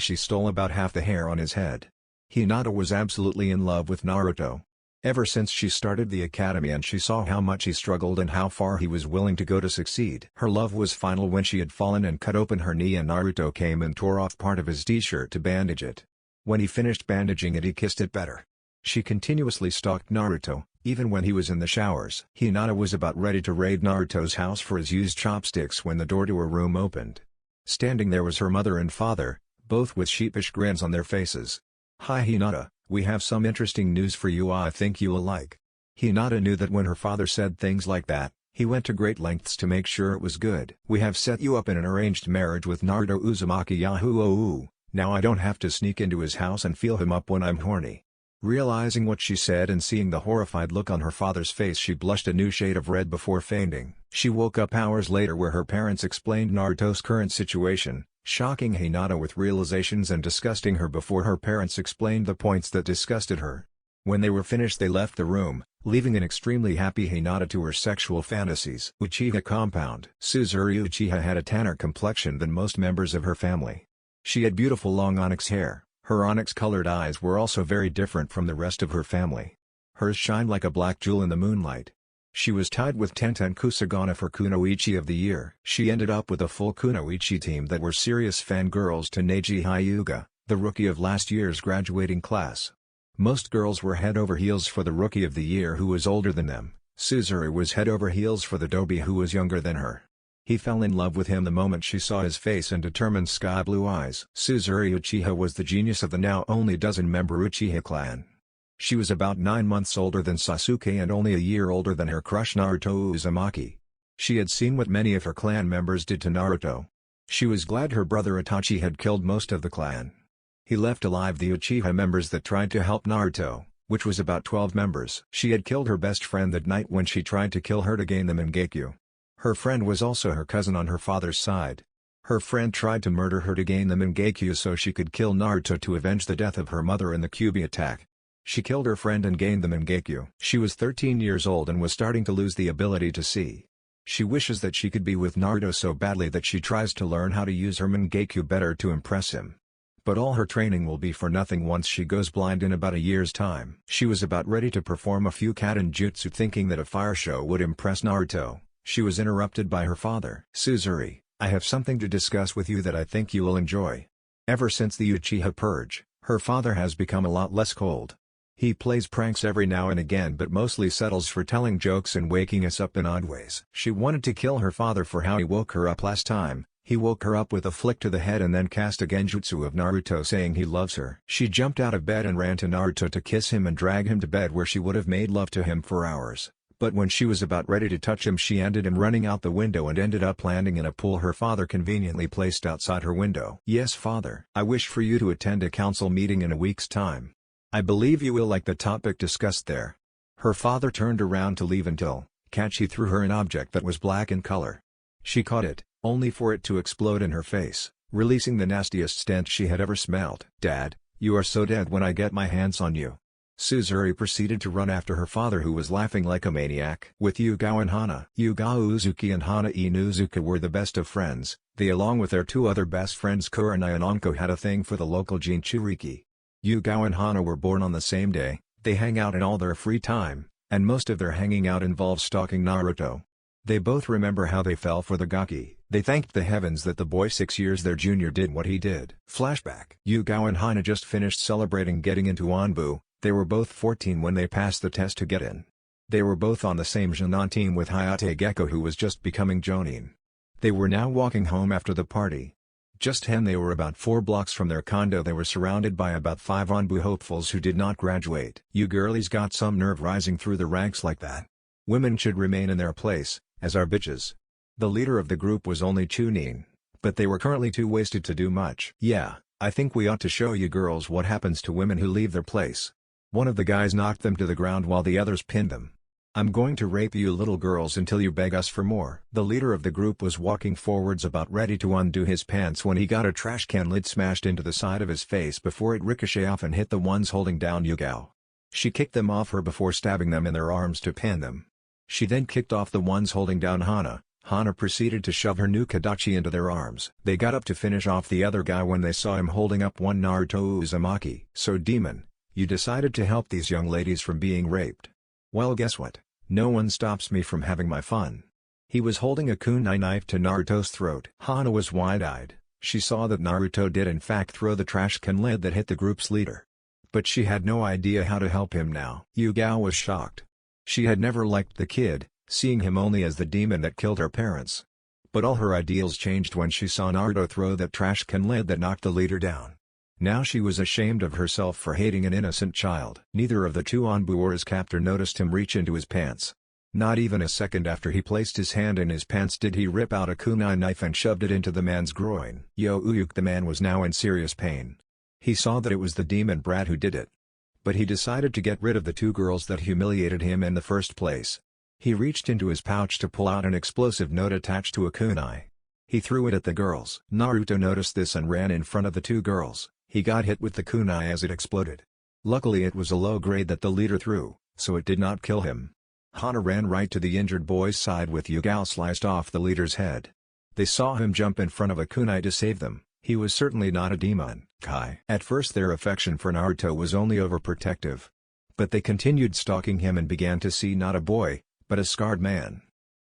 She stole about half the hair on his head. Hinata was absolutely in love with Naruto. Ever since she started the academy and she saw how much he struggled and how far he was willing to go to succeed. Her love was final when she had fallen and cut open her knee and Naruto came and tore off part of his t-shirt to bandage it. When he finished bandaging it, he kissed it better. She continuously stalked Naruto, even when he was in the showers. Hinata was about ready to raid Naruto's house for his used chopsticks when the door to her room opened. Standing there was her mother and father, both with sheepish grins on their faces. "Hi Hinata, we have some interesting news for you I think you will like." Hinata knew that when her father said things like that, he went to great lengths to make sure it was good. "We have set you up in an arranged marriage with Naruto Uzumaki. Yahoo! Now I don't have to sneak into his house and feel him up when I'm horny." Realizing what she said and seeing the horrified look on her father's face, she blushed a new shade of red before fainting. She woke up hours later where her parents explained Naruto's current situation, shocking Hinata with realizations and disgusting her before her parents explained the points that disgusted her. When they were finished they left the room, leaving an extremely happy Hinata to her sexual fantasies. Uchiha compound. Suzuri Uchiha had a tanner complexion than most members of her family. She had beautiful long onyx hair. Her onyx-colored eyes were also very different from the rest of her family. Hers shined like a black jewel in the moonlight. She was tied with Tenten Kusagana for Kunoichi of the Year. She ended up with a full Kunoichi team that were serious fangirls to Neji Hyuga, the rookie of last year's graduating class. Most girls were head over heels for the rookie of the year who was older than them. Suzuri was head over heels for the dobi who was younger than her. He fell in love with him the moment she saw his face and determined sky-blue eyes. Suzuri Uchiha was the genius of the now only dozen-member Uchiha clan. She was about 9 months older than Sasuke and only a year older than her crush Naruto Uzumaki. She had seen what many of her clan members did to Naruto. She was glad her brother Itachi had killed most of the clan. He left alive the Uchiha members that tried to help Naruto, which was about 12 members. She had killed her best friend that night when she tried to kill her to gain the Mangekyo. Her friend was also her cousin on her father's side. Her friend tried to murder her to gain the Mangekyo so she could kill Naruto to avenge the death of her mother in the Kyuubi attack. She killed her friend and gained the Mangekyo. She was 13 years old and was starting to lose the ability to see. She wishes that she could be with Naruto so badly that she tries to learn how to use her Mangekyo better to impress him. But all her training will be for nothing once she goes blind in about a year's time. She was about ready to perform a few Kaden jutsu thinking that a fire show would impress Naruto. She was interrupted by her father. Suzuri, I have something to discuss with you that I think you will enjoy. Ever since the Uchiha purge, her father has become a lot less cold. He plays pranks every now and again but mostly settles for telling jokes and waking us up in odd ways. She wanted to kill her father for how he woke her up last time. He woke her up with a flick to the head and then cast a genjutsu of Naruto saying he loves her. She jumped out of bed and ran to Naruto to kiss him and drag him to bed where she would have made love to him for hours. But when she was about ready to touch him she ended him running out the window and ended up landing in a pool her father conveniently placed outside her window. Yes, father. I wish for you to attend a council meeting in a week's time. I believe you will like the topic discussed there. Her father turned around to leave until, catch, he threw her an object that was black in color. She caught it, only for it to explode in her face, releasing the nastiest stench she had ever smelled. Dad, you are so dead when I get my hands on you. Suzuri proceeded to run after her father who was laughing like a maniac. With Yugao and Hana. Yugao Uzuki and Hana Inuzuka were the best of friends. They along with their two other best friends Kurenai and Onko had a thing for the local Jinchuriki. Yugao and Hana were born on the same day. They hang out in all their free time, and most of their hanging out involves stalking Naruto. They both remember how they fell for the gaki. They thanked the heavens that the boy 6 years their junior did what he did. Flashback. Yugao and Hana just finished celebrating getting into Anbu. They were both 14 when they passed the test to get in. They were both on the same Jonin team with Hayate Gecko who was just becoming Jonin. They were now walking home after the party. Just when they were about 4 blocks from their condo they were surrounded by about 5 Anbu hopefuls who did not graduate. You girlies got some nerve rising through the ranks like that. Women should remain in their place, as are bitches. The leader of the group was only Chunin, but they were currently too wasted to do much. Yeah, I think we ought to show you girls what happens to women who leave their place. One of the guys knocked them to the ground while the others pinned them. I'm going to rape you little girls until you beg us for more. The leader of the group was walking forwards about ready to undo his pants when he got a trash can lid smashed into the side of his face before it ricocheted off and hit the ones holding down Yugao. She kicked them off her before stabbing them in their arms to pin them. She then kicked off the ones holding down Hana. Hana proceeded to shove her new Kadachi into their arms. They got up to finish off the other guy when they saw him holding up one Naruto Uzumaki. So demon, you decided to help these young ladies from being raped. Well, guess what? No one stops me from having my fun. He was holding a kunai knife to Naruto's throat. Hana was wide-eyed. She saw that Naruto did in fact throw the trash can lid that hit the group's leader. But she had no idea how to help him now. Yugao was shocked. She had never liked the kid, seeing him only as the demon that killed her parents. But all her ideals changed when she saw Naruto throw that trash can lid that knocked the leader down. Now she was ashamed of herself for hating an innocent child. Neither of the two Anbu or his captor noticed him reach into his pants. Not even a second after he placed his hand in his pants did he rip out a kunai knife and shoved it into the man's groin. Uyuk, the man was now in serious pain. He saw that it was the demon brat who did it. But he decided to get rid of the two girls that humiliated him in the first place. He reached into his pouch to pull out an explosive note attached to a kunai. He threw it at the girls. Naruto noticed this and ran in front of the two girls. He got hit with the kunai as it exploded. Luckily it was a low grade that the leader threw, so it did not kill him. Hana ran right to the injured boy's side with Yugao sliced off the leader's head. They saw him jump in front of a kunai to save them. He was certainly not a demon. At first their affection for Naruto was only overprotective. But they continued stalking him and began to see not a boy, but a scarred man.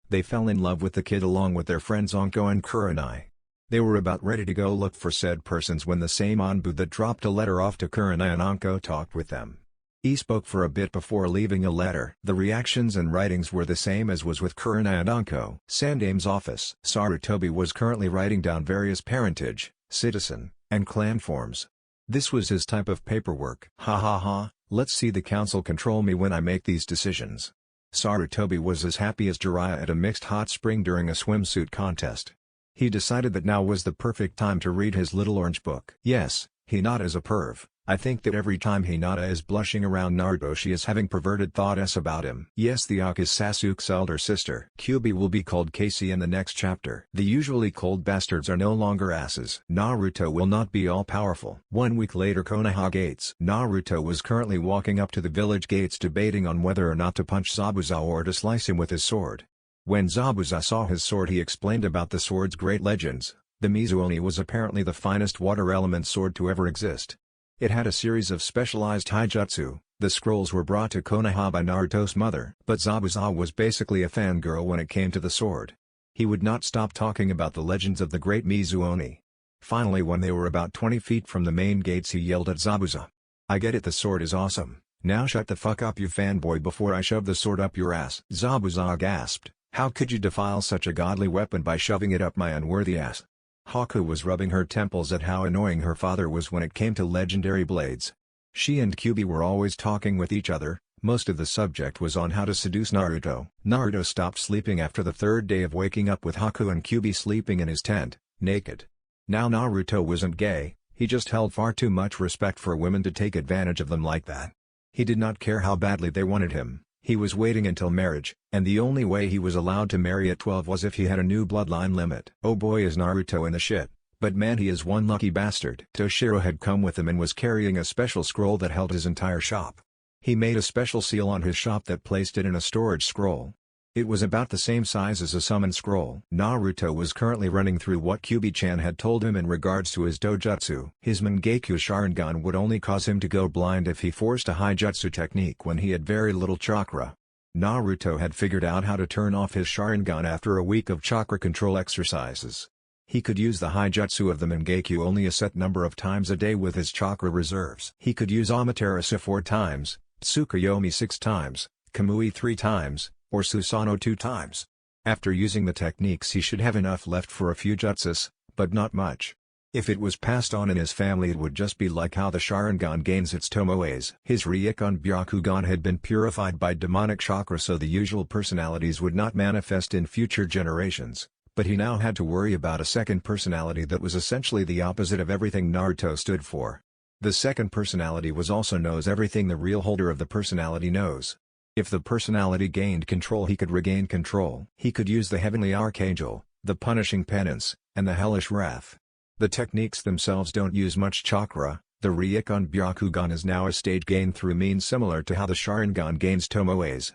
They fell in love with the kid along with their friends Anko and Kurenai. They were about ready to go look for said persons when the same Anbu that dropped a letter off to Kurenai and Anko talked with them. He spoke for a bit before leaving a letter. The reactions and writings were the same as was with Kurenai and Anko. Sandame's office. Sarutobi was currently writing down various parentage, citizen, and clan forms. This was his type of paperwork. Ha ha ha, let's see the council control me when I make these decisions. Sarutobi was as happy as Jiraiya at a mixed hot spring during a swimsuit contest. He decided that now was the perfect time to read his little orange book. Yes, Hinata is a perv. I think that every time Hinata is blushing around Naruto she is having perverted thoughts about him. Yes, the Ak is Sasuke's elder sister. Kyuubi will be called Casey in the next chapter. The usually cold bastards are no longer asses. Naruto will not be all-powerful. 1 week later, Konoha Gates. Naruto was currently walking up to the village gates debating on whether or not to punch Zabuza or to slice him with his sword. When Zabuza saw his sword he explained about the sword's great legends. The Mizuoni was apparently the finest water element sword to ever exist. It had a series of specialized taijutsu. The scrolls were brought to Konoha by Naruto's mother. But Zabuza was basically a fangirl when it came to the sword. He would not stop talking about the legends of the great Mizuoni. Finally, when they were about 20 feet from the main gates, he yelled at Zabuza. "I get it, the sword is awesome. Now shut the fuck up, you fanboy, before I shove the sword up your ass." Zabuza gasped. "How could you defile such a godly weapon by shoving it up my unworthy ass?" Haku was rubbing her temples at how annoying her father was when it came to legendary blades. She and Kyuubi were always talking with each other. Most of the subject was on how to seduce Naruto. Naruto stopped sleeping after the third day of waking up with Haku and Kyuubi sleeping in his tent, naked. Now Naruto wasn't gay, he just held far too much respect for women to take advantage of them like that. He did not care how badly they wanted him. He was waiting until marriage, and the only way he was allowed to marry at 12 was if he had a new bloodline limit. Oh boy, is Naruto in the shit, but man, he is one lucky bastard. Toshiro had come with him and was carrying a special scroll that held his entire shop. He made a special seal on his shop that placed it in a storage scroll. It was about the same size as a summon scroll. Naruto was currently running through what Kyuubi-chan had told him in regards to his dojutsu. His Mangekyo Sharingan would only cause him to go blind if he forced a Haijutsu technique when he had very little chakra. Naruto had figured out how to turn off his Sharingan after a week of chakra control exercises. He could use the Haijutsu of the Mangekyo only a set number of times a day with his chakra reserves. He could use Amaterasu 4 times, Tsukuyomi 6 times, Kamui 3 times, or Susanoo 2 times. After using the techniques he should have enough left for a few jutsus, but not much. If it was passed on in his family it would just be like how the Sharingan gains its tomoes. His Ryukan Byakugan had been purified by demonic chakra so the usual personalities would not manifest in future generations, but he now had to worry about a second personality that was essentially the opposite of everything Naruto stood for. The second personality was also knows everything the real holder of the personality knows. If the personality gained control he could regain control. He could use the Heavenly Archangel, the Punishing Penance, and the Hellish Wrath. The techniques themselves don't use much chakra. The Ryukan Byakugan is now a stage gain through means similar to how the Sharingan gains tomoes.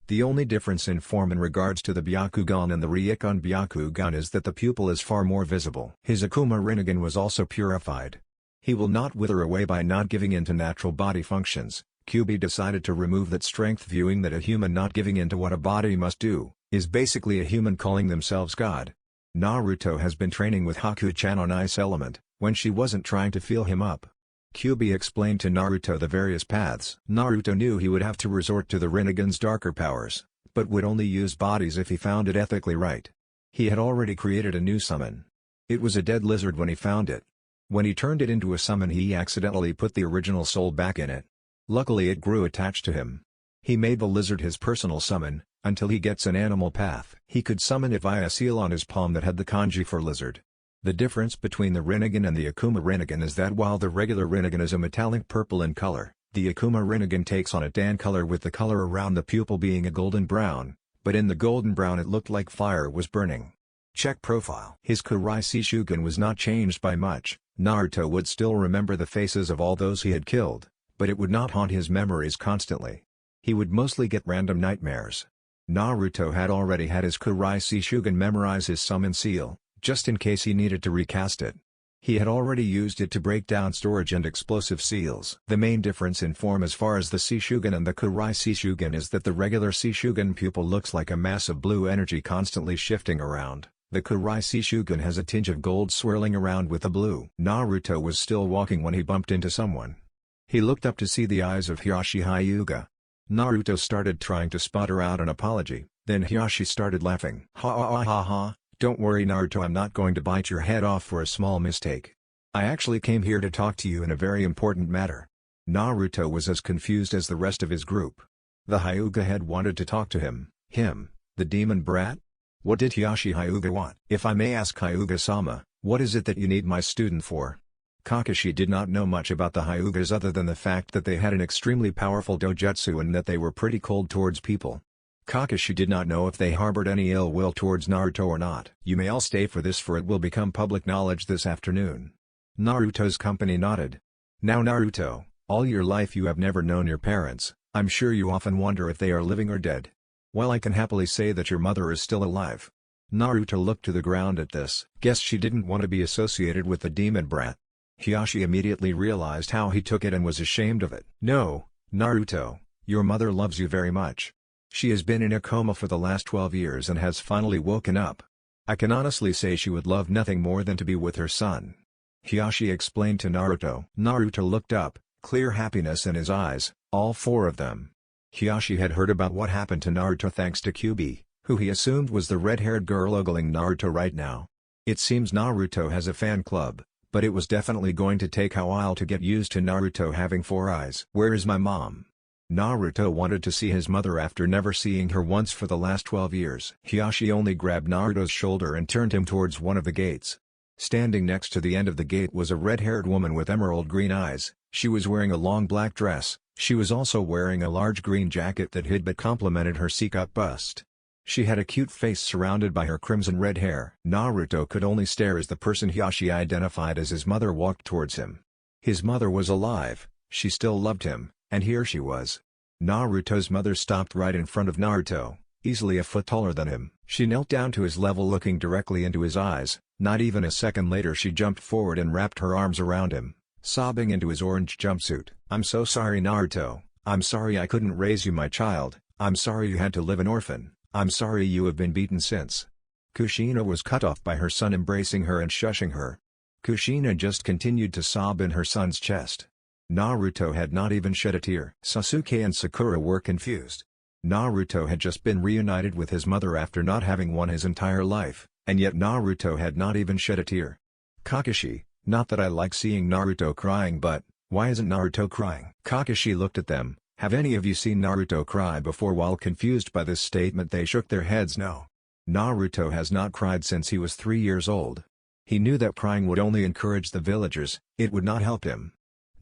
The only difference in form in regards to the Byakugan and the Ryukan Byakugan is that the pupil is far more visible. His Akuma Rinnegan was also purified. He will not wither away by not giving in to natural body functions. Kyuubi decided to remove that strength, viewing that a human not giving in to what a body must do, is basically a human calling themselves God. Naruto has been training with Haku-chan on Ice Element, when she wasn't trying to feel him up. Kyuubi explained to Naruto the various paths. Naruto knew he would have to resort to the Rinnegan's darker powers, but would only use bodies if he found it ethically right. He had already created a new summon. It was a dead lizard when he found it. When he turned it into a summon he accidentally put the original soul back in it. Luckily it grew attached to him. He made the lizard his personal summon, until he gets an animal path. He could summon it via a seal on his palm that had the kanji for lizard. The difference between the Rinnegan and the Akuma Rinnegan is that while the regular Rinnegan is a metallic purple in color, the Akuma Rinnegan takes on a tan color with the color around the pupil being a golden brown, but in the golden brown it looked like fire was burning. Check profile. His Kurai Shishugan was not changed by much. Naruto would still remember the faces of all those he had killed, but it would not haunt his memories constantly. He would mostly get random nightmares. Naruto had already had his Kurai Shishugan memorize his summon seal, just in case he needed to recast it. He had already used it to break down storage and explosive seals. The main difference in form as far as the Shishugan and the Kurai Shishugan is that the regular Shishugan pupil looks like a mass of blue energy constantly shifting around. The Kurai Shishugan has a tinge of gold swirling around with the blue. Naruto was still walking when he bumped into someone. He looked up to see the eyes of Hiyashi Hyuga. Naruto started trying to sputter out an apology, then Hiyashi started laughing. Ha ha ha ha, don't worry Naruto, I'm not going to bite your head off for a small mistake. I actually came here to talk to you in a very important matter. Naruto was as confused as the rest of his group. The Hyuga head wanted to talk to him, the demon brat? What did Hiyashi Hyuga want? If I may ask Hyuga-sama, what is it that you need my student for? Kakashi did not know much about the Hyugas other than the fact that they had an extremely powerful dojutsu and that they were pretty cold towards people. Kakashi did not know if they harbored any ill will towards Naruto or not. You may all stay for this, for it will become public knowledge this afternoon. Naruto's company nodded. Now Naruto, all your life you have never known your parents. I'm sure you often wonder if they are living or dead. Well, I can happily say that your mother is still alive. Naruto looked to the ground at this. Guess she didn't want to be associated with the demon brat. Hiyashi immediately realized how he took it and was ashamed of it. No, Naruto, your mother loves you very much. She has been in a coma for the last 12 years and has finally woken up. I can honestly say she would love nothing more than to be with her son. Hiyashi explained to Naruto. Naruto looked up, clear happiness in his eyes, all four of them. Hiyashi had heard about what happened to Naruto thanks to Kyuubi, who he assumed was the red-haired girl ogling Naruto right now. It seems Naruto has a fan club, but it was definitely going to take a while to get used to Naruto having four eyes. Where is my mom? Naruto wanted to see his mother after never seeing her once for the last 12 years. Hiyashi only grabbed Naruto's shoulder and turned him towards one of the gates. Standing next to the end of the gate was a red-haired woman with emerald green eyes. She was wearing a long black dress. She was also wearing a large green jacket that hid but complemented her C-cup bust. She had a cute face surrounded by her crimson red hair. Naruto could only stare as the person Hiyashi identified as his mother walked towards him. His mother was alive, she still loved him, and here she was. Naruto's mother stopped right in front of Naruto, easily a foot taller than him. She knelt down to his level looking directly into his eyes. Not even a second later she jumped forward and wrapped her arms around him, sobbing into his orange jumpsuit. I'm so sorry Naruto, I'm sorry I couldn't raise you my child, I'm sorry you had to live an orphan. I'm sorry you have been beaten since. Kushina was cut off by her son embracing her and shushing her. Kushina just continued to sob in her son's chest. Naruto had not even shed a tear. Sasuke and Sakura were confused. Naruto had just been reunited with his mother after not having one his entire life, and yet Naruto had not even shed a tear. Kakashi, not that I like seeing Naruto crying, but why isn't Naruto crying? Kakashi looked at them. Have any of you seen Naruto cry before? While confused by this statement they shook their heads no. Naruto has not cried since he was 3 years old. He knew that crying would only encourage the villagers, it would not help him.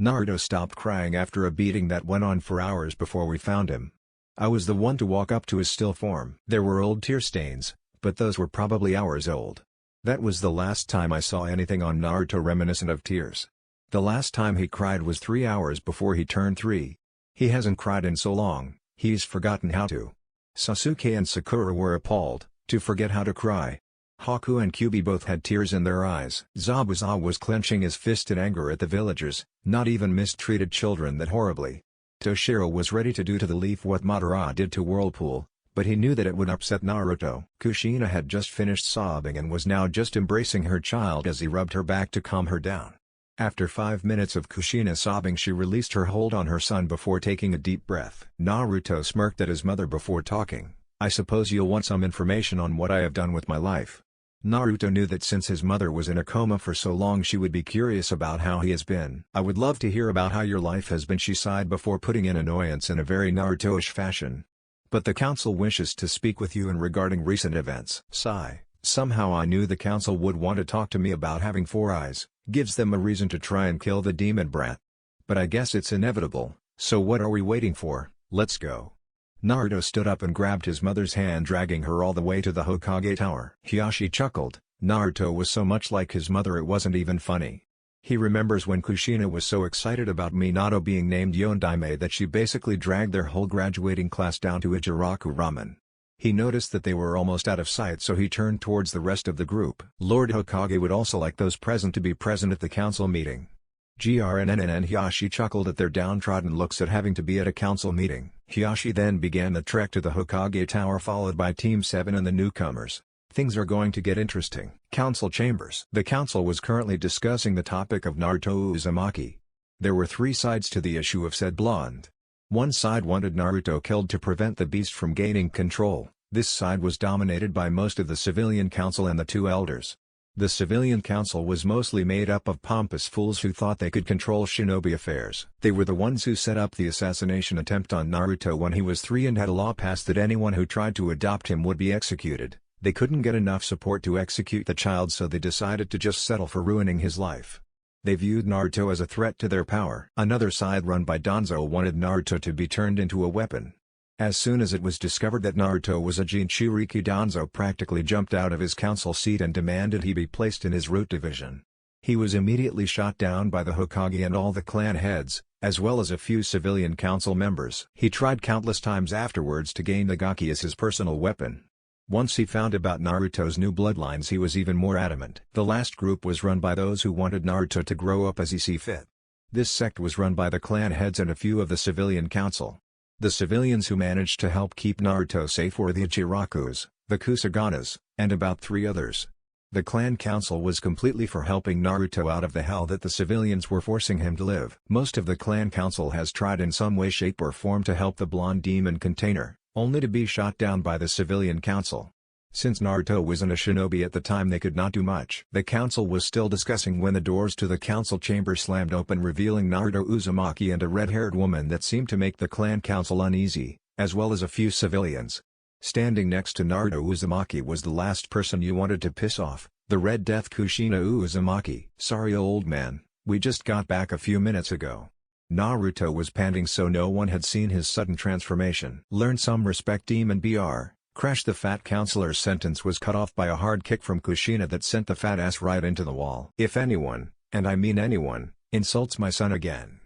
Naruto stopped crying after a beating that went on for hours before we found him. I was the one to walk up to his still form. There were old tear stains, but those were probably hours old. That was the last time I saw anything on Naruto reminiscent of tears. The last time he cried was 3 hours before he turned 3. He hasn't cried in so long, he's forgotten how to. Sasuke and Sakura were appalled, to forget how to cry. Haku and Kyuubi both had tears in their eyes. Zabuza was clenching his fist in anger at the villagers, not even mistreated children that horribly. Toshiro was ready to do to the leaf what Madara did to Whirlpool, but he knew that it would upset Naruto. Kushina had just finished sobbing and was now just embracing her child as he rubbed her back to calm her down. After 5 minutes of Kushina sobbing she released her hold on her son before taking a deep breath. Naruto smirked at his mother before talking. I suppose you'll want some information on what I have done with my life. Naruto knew that since his mother was in a coma for so long she would be curious about how he has been. I would love to hear about how your life has been, she sighed before putting in annoyance in a very Naruto-ish fashion. But the council wishes to speak with you in regarding recent events. Sigh. Somehow I knew the council would want to talk to me about having 4 eyes. Gives them a reason to try and kill the demon brat. But I guess it's inevitable, so what are we waiting for? Let's go. Naruto stood up and grabbed his mother's hand, dragging her all the way to the Hokage tower. Hiyashi chuckled. Naruto was so much like his mother it wasn't even funny. He remembers when Kushina was so excited about Minato being named Yondaime that she basically dragged their whole graduating class down to Ichiraku Ramen. He noticed that they were almost out of sight, so he turned towards the rest of the group. Lord Hokage would also like those present to be present at the council meeting. GRNN and Hiyashi chuckled at their downtrodden looks at having to be at a council meeting. Hiyashi then began the trek to the Hokage Tower, followed by Team 7 and the newcomers. Things are going to get interesting. Council chambers. The council was currently discussing the topic of Naruto Uzumaki. There were three sides to the issue of said blonde. One side wanted Naruto killed to prevent the beast from gaining control. This side was dominated by most of the civilian council and the two elders. The civilian council was mostly made up of pompous fools who thought they could control shinobi affairs. They were the ones who set up the assassination attempt on Naruto when he was 3 and had a law passed that anyone who tried to adopt him would be executed. They couldn't get enough support to execute the child, so they decided to just settle for ruining his life. They viewed Naruto as a threat to their power. Another side run by Danzo wanted Naruto to be turned into a weapon. As soon as it was discovered that Naruto was a Jinchuriki, Danzo practically jumped out of his council seat and demanded he be placed in his root division. He was immediately shot down by the Hokage and all the clan heads, as well as a few civilian council members. He tried countless times afterwards to gain the Gaki as his personal weapon. Once he found about Naruto's new bloodlines, he was even more adamant. The last group was run by those who wanted Naruto to grow up as he see fit. This sect was run by the clan heads and a few of the civilian council. The civilians who managed to help keep Naruto safe were the Ichirakus, the Kusaganas, and about 3 others. The clan council was completely for helping Naruto out of the hell that the civilians were forcing him to live. Most of the clan council has tried in some way, shape or form to help the blonde demon container, only to be shot down by the civilian council. Since Naruto wasn't a shinobi at the time, they could not do much. The council was still discussing when the doors to the council chamber slammed open, revealing Naruto Uzumaki and a red-haired woman that seemed to make the clan council uneasy, as well as a few civilians. Standing next to Naruto Uzumaki was the last person you wanted to piss off, the Red Death Kushina Uzumaki. "Sorry old man, we just got back a few minutes ago." Naruto was panting, so no one had seen his sudden transformation. "Learn some respect, demon BR. Crash." The fat counselor's sentence was cut off by a hard kick from Kushina that sent the fat ass right into the wall. "If anyone, and I mean anyone, insults my son again."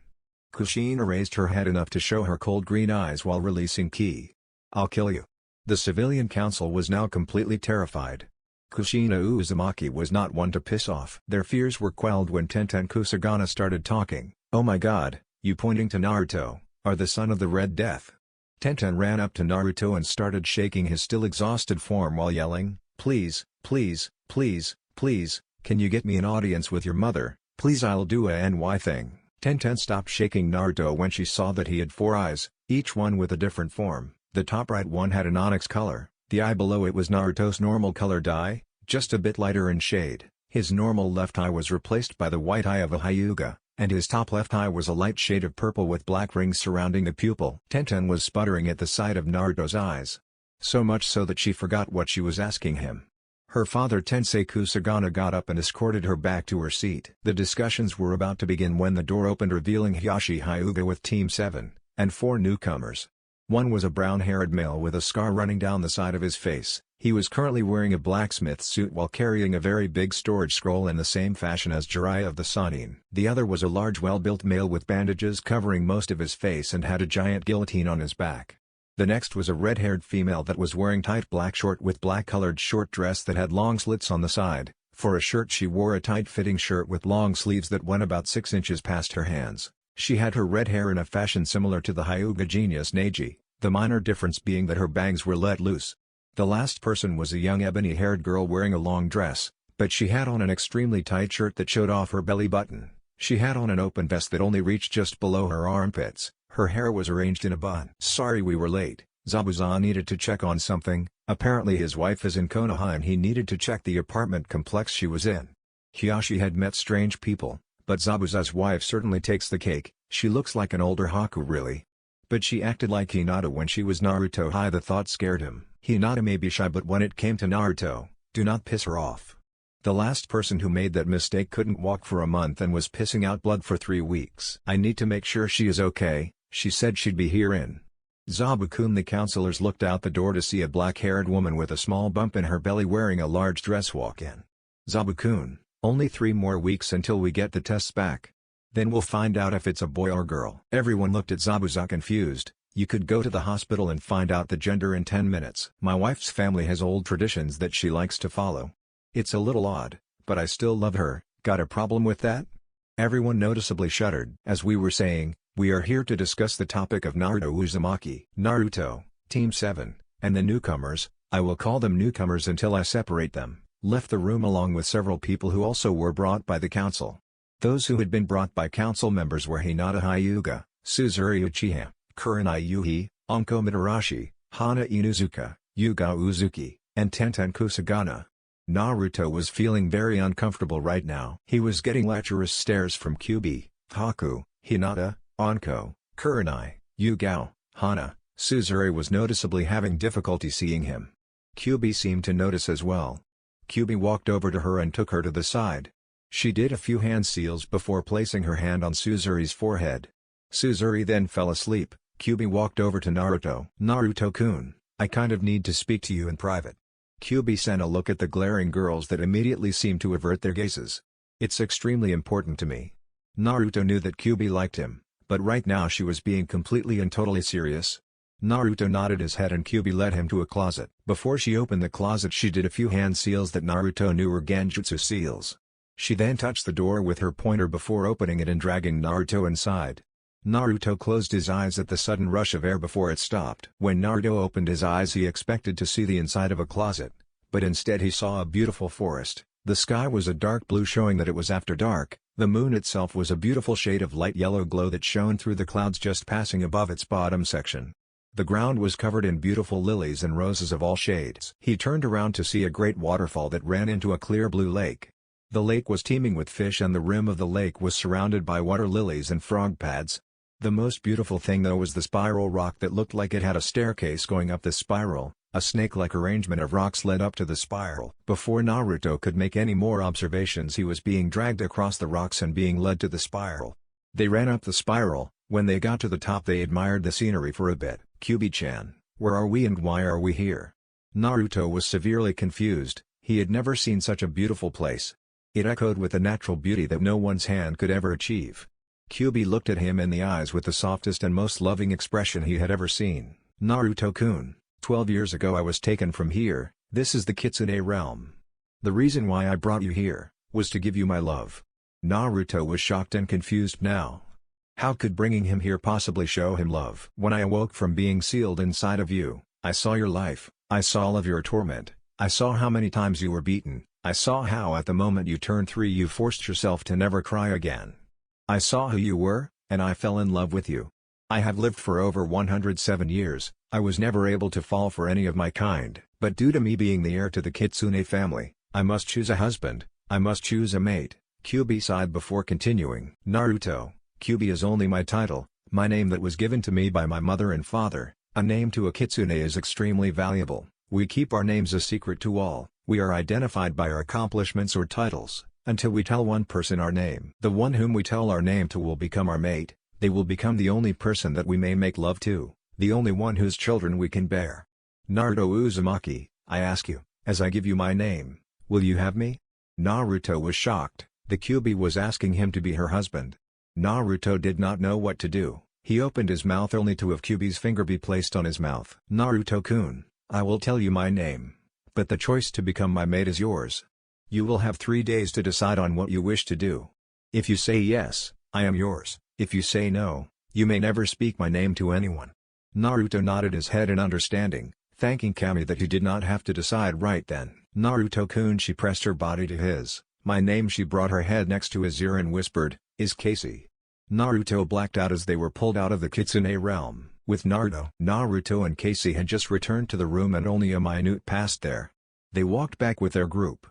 Kushina raised her head enough to show her cold green eyes while releasing ki. "I'll kill you." The civilian council was now completely terrified. Kushina Uzumaki was not one to piss off. Their fears were quelled when Tenten Kusagana started talking. "Oh my god, you," pointing to Naruto, "are the son of the Red Death." Tenten ran up to Naruto and started shaking his still exhausted form while yelling, "Please, please, please, please, can you get me an audience with your mother? Please, I'll do a NY thing." Tenten stopped shaking Naruto when she saw that he had 4 eyes, each one with a different form. The top right one had an onyx color, the eye below it was Naruto's normal color dye, just a bit lighter in shade. His normal left eye was replaced by the white eye of a Hyuga, and his top left eye was a light shade of purple with black rings surrounding the pupil. Tenten was sputtering at the sight of Naruto's eyes. So much so that she forgot what she was asking him. Her father Tensei Kusagana got up and escorted her back to her seat. The discussions were about to begin when the door opened, revealing Hiyashi Hyuga with Team 7, and 4 newcomers. One was a brown-haired male with a scar running down the side of his face. He was currently wearing a blacksmith suit while carrying a very big storage scroll in the same fashion as Jiraiya of the Sannin. The other was a large, well-built male with bandages covering most of his face and had a giant guillotine on his back. The next was a red-haired female that was wearing tight black short with black-colored short dress that had long slits on the side. For a shirt she wore a tight-fitting shirt with long sleeves that went about 6 inches past her hands. She had her red hair in a fashion similar to the Hyuga genius Neji, the minor difference being that her bangs were let loose. The last person was a young ebony-haired girl wearing a long dress, but she had on an extremely tight shirt that showed off her belly button. She had on an open vest that only reached just below her armpits. Her hair was arranged in a bun. "Sorry we were late. Zabuza needed to check on something. Apparently his wife is in Konoha and he needed to check the apartment complex she was in." Hiyashi had met strange people, but Zabuza's wife certainly takes the cake. She looks like an older Haku, really. But she acted like Hinata when she was Naruto high. The thought scared him. Hinata may be shy, but when it came to Naruto, do not piss her off. The last person who made that mistake couldn't walk for a month and was pissing out blood for 3 weeks. "I need to make sure she is okay. She said she'd be here in." Zabu-kun. The counselors looked out the door to see a black-haired woman with a small bump in her belly wearing a large dress walk in. "Zabu-kun, Only 3 more weeks until we get the tests back. Then we'll find out if it's a boy or girl." Everyone looked at Zabuza confused. "You could go to the hospital and find out the gender in 10 minutes. My wife's family has old traditions that she likes to follow. It's a little odd, but I still love her. Got a problem with that?" Everyone noticeably shuddered. "As we were saying, we are here to discuss the topic of Naruto Uzumaki, Naruto, Team 7, and the newcomers, I will call them newcomers until I separate them," left the room along with several people who also were brought by the council. Those who had been brought by council members were Hinata Hyuga, Suzuri Uchiha, Kurenai Yuhi, Anko Mitarashi, Hana Inuzuka, Yuga Uzuki, and Tenten Kusagana. Naruto was feeling very uncomfortable right now. He was getting lecherous stares from Kyubi, Haku, Hinata, Anko, Kurenai, Yugao, Hana. Suzuri was noticeably having difficulty seeing him. Kyubi seemed to notice as well. Kyubi walked over to her and took her to the side. She did a few hand seals before placing her hand on Suzuri's forehead. Suzuri then fell asleep. Kyubi walked over to Naruto. "Naruto-kun, I kind of need to speak to you in private." Kyubi sent a look at the glaring girls that immediately seemed to avert their gazes. "It's extremely important to me." Naruto knew that Kyubi liked him, but right now she was being completely and totally serious. Naruto nodded his head and Kyubi led him to a closet. Before she opened the closet she did a few hand seals that Naruto knew were Genjutsu seals. She then touched the door with her pointer before opening it and dragging Naruto inside. Naruto closed his eyes at the sudden rush of air before it stopped. When Naruto opened his eyes he expected to see the inside of a closet, but instead he saw a beautiful forest. The sky was a dark blue showing that it was after dark. The moon itself was a beautiful shade of light yellow glow that shone through the clouds just passing above its bottom section. The ground was covered in beautiful lilies and roses of all shades. He turned around to see a great waterfall that ran into a clear blue lake. The lake was teeming with fish and the rim of the lake was surrounded by water lilies and frog pads. The most beautiful thing though was the spiral rock that looked like it had a staircase going up the spiral. A snake-like arrangement of rocks led up to the spiral. Before Naruto could make any more observations he was being dragged across the rocks and being led to the spiral. They ran up the spiral. When they got to the top they admired the scenery for a bit. "Kyubi-chan, where are we and why are we here?" Naruto was severely confused. He had never seen such a beautiful place. It echoed with a natural beauty that no one's hand could ever achieve. Kyubi looked at him in the eyes with the softest and most loving expression he had ever seen. "Naruto-kun, 12 years ago I was taken from here. This is the Kitsune realm. The reason why I brought you here was to give you my love." Naruto was shocked and confused now. How could bringing him here possibly show him love? "When I awoke from being sealed inside of you, I saw your life, I saw all of your torment, I saw how many times you were beaten, I saw how at the moment you turned 3 you forced yourself to never cry again. I saw who you were, and I fell in love with you. I have lived for over 107 years, I was never able to fall for any of my kind. But due to me being the heir to the Kitsune family, I must choose a husband, I must choose a mate." Kyubi sighed before continuing. "Naruto, Kyubi is only my title, my name that was given to me by my mother and father. A name to a kitsune is extremely valuable. We keep our names a secret to all. We are identified by our accomplishments or titles, until we tell one person our name. The one whom we tell our name to will become our mate, they will become the only person that we may make love to, the only one whose children we can bear. Naruto Uzumaki, I ask you, as I give you my name, will you have me?" Naruto was shocked. The Kyubi was asking him to be her husband. Naruto did not know what to do. He opened his mouth only to have Kyubi's finger be placed on his mouth. "Naruto-kun, I will tell you my name, but the choice to become my mate is yours. You will have 3 days to decide on what you wish to do. If you say yes, I am yours. If you say no, you may never speak my name to anyone." Naruto nodded his head in understanding, thanking Kami that he did not have to decide right then. "Naruto-kun," she pressed her body to his. "My name." She brought her head next to his ear and whispered, "is Casey." Naruto blacked out as they were pulled out of the Kitsune realm. With Naruto and Casey had just returned to the room and only a minute passed there. They walked back with their group.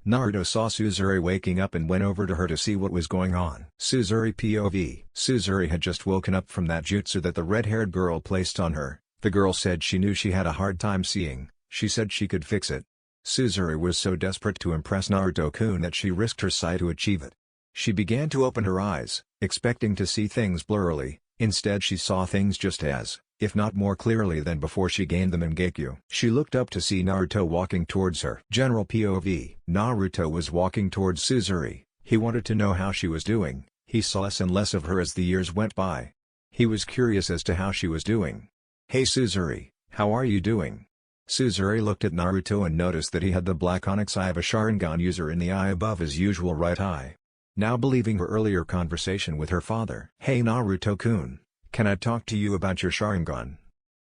Naruto saw Suzuri waking up and went over to her to see what was going on. Suzuri POV. Suzuri had just woken up from that jutsu that the red-haired girl placed on her. The girl said she knew she had a hard time seeing, she said she could fix it. Suzuri was so desperate to impress Naruto-kun that she risked her sight to achieve it. She began to open her eyes, expecting to see things blurrily. Instead she saw things just as if not more clearly than before she gained the Mangekyo. She looked up to see Naruto walking towards her. General POV. Naruto was walking towards Suzuri. He wanted to know how she was doing. He saw less and less of her as the years went by. He was curious as to how she was doing. "Hey Suzuri, how are you doing?" Suzuri looked at Naruto and noticed that he had the black onyx eye of a Sharingan user in the eye above his usual right eye. Now believing her earlier conversation with her father. "Hey Naruto-kun, can I talk to you about your Sharingan?"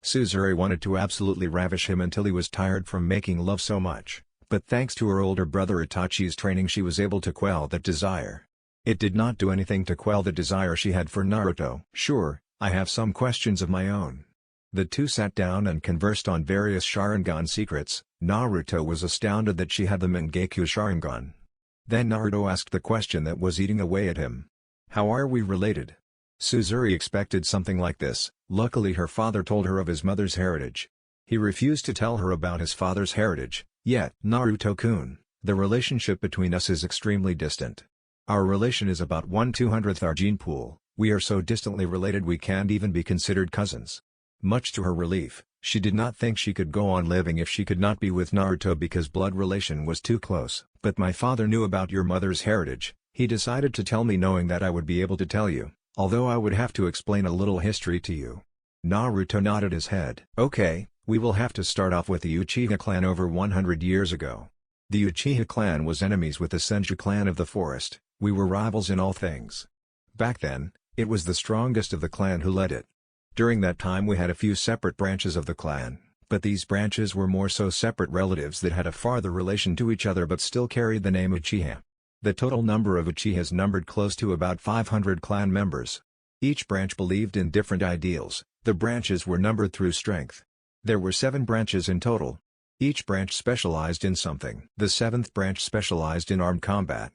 Suzuri wanted to absolutely ravish him until he was tired from making love so much, but thanks to her older brother Itachi's training she was able to quell that desire. It did not do anything to quell the desire she had for Naruto. "Sure, I have some questions of my own." The two sat down and conversed on various Sharingan secrets. Naruto was astounded that she had the Mangekyo Sharingan. Then Naruto asked the question that was eating away at him. "How are we related?" Suzuri expected something like this. Luckily her father told her of his mother's heritage. He refused to tell her about his father's heritage, yet. "Naruto-kun, the relationship between us is extremely distant. Our relation is about 1/200th our gene pool, we are so distantly related we can't even be considered cousins." Much to her relief, she did not think she could go on living if she could not be with Naruto because blood relation was too close. "But my father knew about your mother's heritage, he decided to tell me knowing that I would be able to tell you, although I would have to explain a little history to you." Naruto nodded his head. "Okay, we will have to start off with the Uchiha clan over 100 years ago. The Uchiha clan was enemies with the Senju clan of the forest, we were rivals in all things. Back then, it was the strongest of the clan who led it. During that time we had a few separate branches of the clan, but these branches were more so separate relatives that had a farther relation to each other but still carried the name Uchiha. The total number of Uchihas numbered close to about 500 clan members. Each branch believed in different ideals, the branches were numbered through strength. There were 7 branches in total. Each branch specialized in something. The 7th branch specialized in armed combat.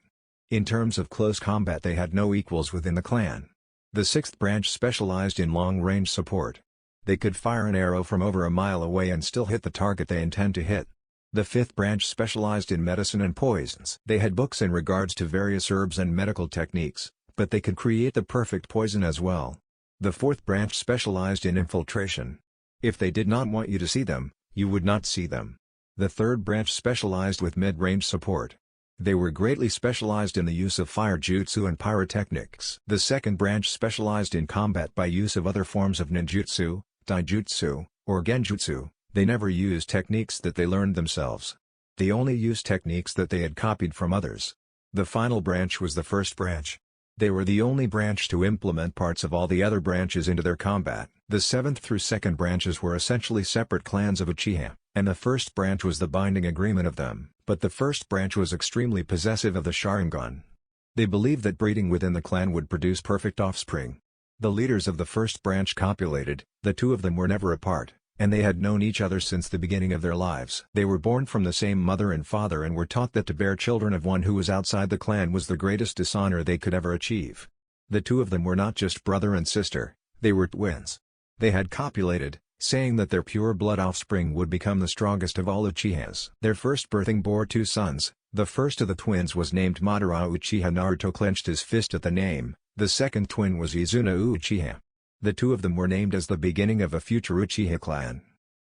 In terms of close combat they had no equals within the clan. The 6th branch specialized in long-range support. They could fire an arrow from over a mile away and still hit the target they intend to hit. The 5th branch specialized in medicine and poisons. They had books in regards to various herbs and medical techniques, but they could create the perfect poison as well. The 4th branch specialized in infiltration. If they did not want you to see them, you would not see them. The 3rd branch specialized with mid-range support. They were greatly specialized in the use of fire jutsu and pyrotechnics. The 2nd branch specialized in combat by use of other forms of ninjutsu, taijutsu, or genjutsu. They never used techniques that they learned themselves. They only used techniques that they had copied from others. The final branch was the 1st branch. They were the only branch to implement parts of all the other branches into their combat. The 7th through 2nd branches were essentially separate clans of Uchiha, and the 1st branch was the binding agreement of them. But the 1st branch was extremely possessive of the Sharingan. They believed that breeding within the clan would produce perfect offspring. The leaders of the 1st branch copulated, the two of them were never apart, and they had known each other since the beginning of their lives. They were born from the same mother and father and were taught that to bear children of one who was outside the clan was the greatest dishonor they could ever achieve. The two of them were not just brother and sister, they were twins. They had copulated, saying that their pure blood offspring would become the strongest of all Uchihas. Their first birthing bore 2 sons, the first of the twins was named Madara Uchiha. Naruto clenched his fist at the name. The second twin was Izuna Uchiha. The two of them were named as the beginning of a future Uchiha clan.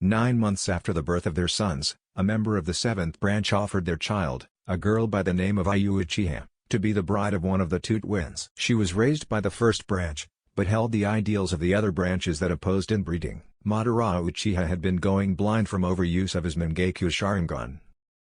9 months after the birth of their sons, a member of the 7th branch offered their child, a girl by the name of Ayu Uchiha, to be the bride of one of the 2 twins. She was raised by the 1st branch, but held the ideals of the other branches that opposed inbreeding. Madara Uchiha had been going blind from overuse of his Mangekyo Sharingan.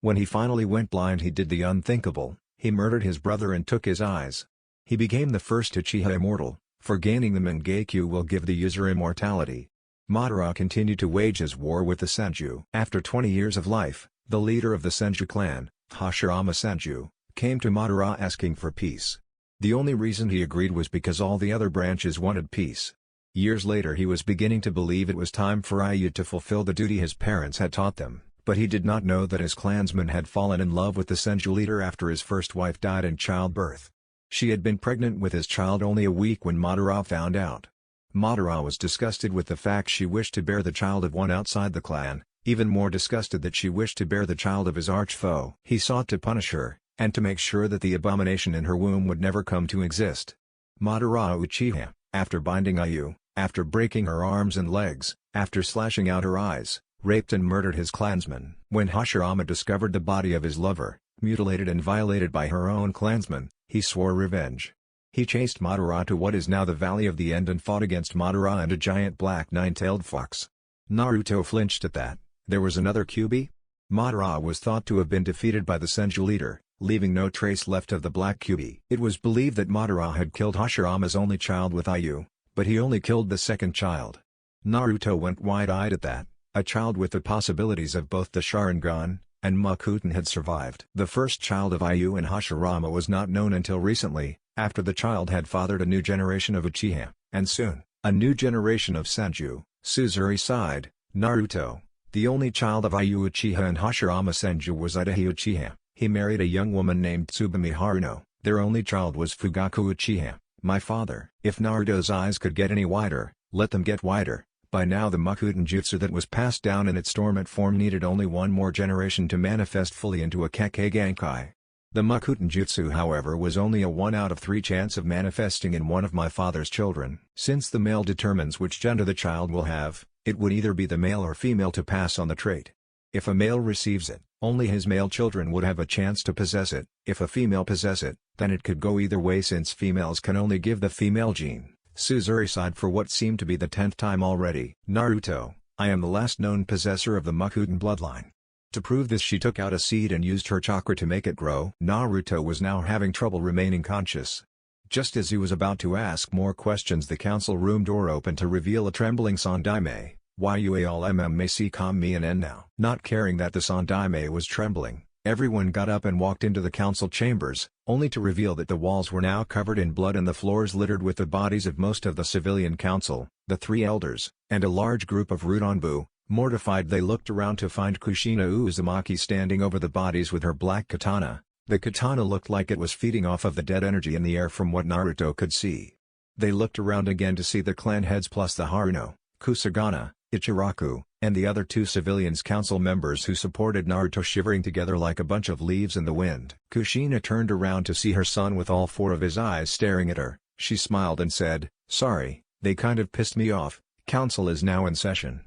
When he finally went blind he did the unthinkable, he murdered his brother and took his eyes. He became the first Uchiha immortal, for gaining the Mangekyo will give the user immortality. Madara continued to wage his war with the Senju. After 20 years of life, the leader of the Senju clan, Hashirama Senju, came to Madara asking for peace. The only reason he agreed was because all the other branches wanted peace. Years later he was beginning to believe it was time for Ayu to fulfill the duty his parents had taught them, but he did not know that his clansman had fallen in love with the Senju leader after his first wife died in childbirth. She had been pregnant with his child only a week when Madara found out. Madara was disgusted with the fact she wished to bear the child of one outside the clan, even more disgusted that she wished to bear the child of his arch-foe. He sought to punish her, and to make sure that the abomination in her womb would never come to exist. Madara Uchiha, after binding Ayu, after breaking her arms and legs, after slashing out her eyes, raped and murdered his clansmen. When Hashirama discovered the body of his lover, mutilated and violated by her own clansmen, he swore revenge. He chased Madara to what is now the Valley of the End and fought against Madara and a giant black nine-tailed fox. Naruto flinched at that. There was another Kyuubi? Madara was thought to have been defeated by the Senju leader, leaving no trace left of the black Kyuubi. It was believed that Madara had killed Hashirama's only child with Ayu, but he only killed the second child. Naruto went wide-eyed at that. A child with the possibilities of both the Sharingan and Makuten had survived. The first child of Ayu and Hashirama was not known until recently, after the child had fathered a new generation of Uchiha, and soon, a new generation of Senju. Suzuri sighed. Naruto, the only child of Ayu Uchiha and Hashirama Senju was Itachi Uchiha. He married a young woman named Tsubame Haruno. Their only child was Fugaku Uchiha, my father. If Naruto's eyes could get any wider, let them get wider. By now the Makuten Jutsu that was passed down in its dormant form needed only one more generation to manifest fully into a Kekkei Genkai. The Makuten Jutsu however was only a 1 out of 3 chance of manifesting in one of my father's children. Since the male determines which gender the child will have, it would either be the male or female to pass on the trait. If a male receives it, only his male children would have a chance to possess it. If a female possess it, then it could go either way since females can only give the female gene. Suzuri sighed for what seemed to be the 10th time already. Naruto, I am the last known possessor of the Makuten bloodline. To prove this she took out a seed and used her chakra to make it grow. Naruto was now having trouble remaining conscious. Just as he was about to ask more questions the council room door opened to reveal a trembling Sandaime. YUALMMACCOM now. Not caring that the Sandaime was trembling, everyone got up and walked into the council chambers, only to reveal that the walls were now covered in blood and the floors littered with the bodies of most of the civilian council, the 3 elders, and a large group of Rudanbu. Mortified they looked around to find Kushina Uzumaki standing over the bodies with her black katana. The katana looked like it was feeding off of the dead energy in the air from what Naruto could see. They looked around again to see the clan heads plus the Haruno, Kusagana, Ichiraku, and the other 2 civilians council members who supported Naruto shivering together like a bunch of leaves in the wind. Kushina turned around to see her son with all 4 of his eyes staring at her. She smiled and said, "Sorry, they kind of pissed me off, council is now in session."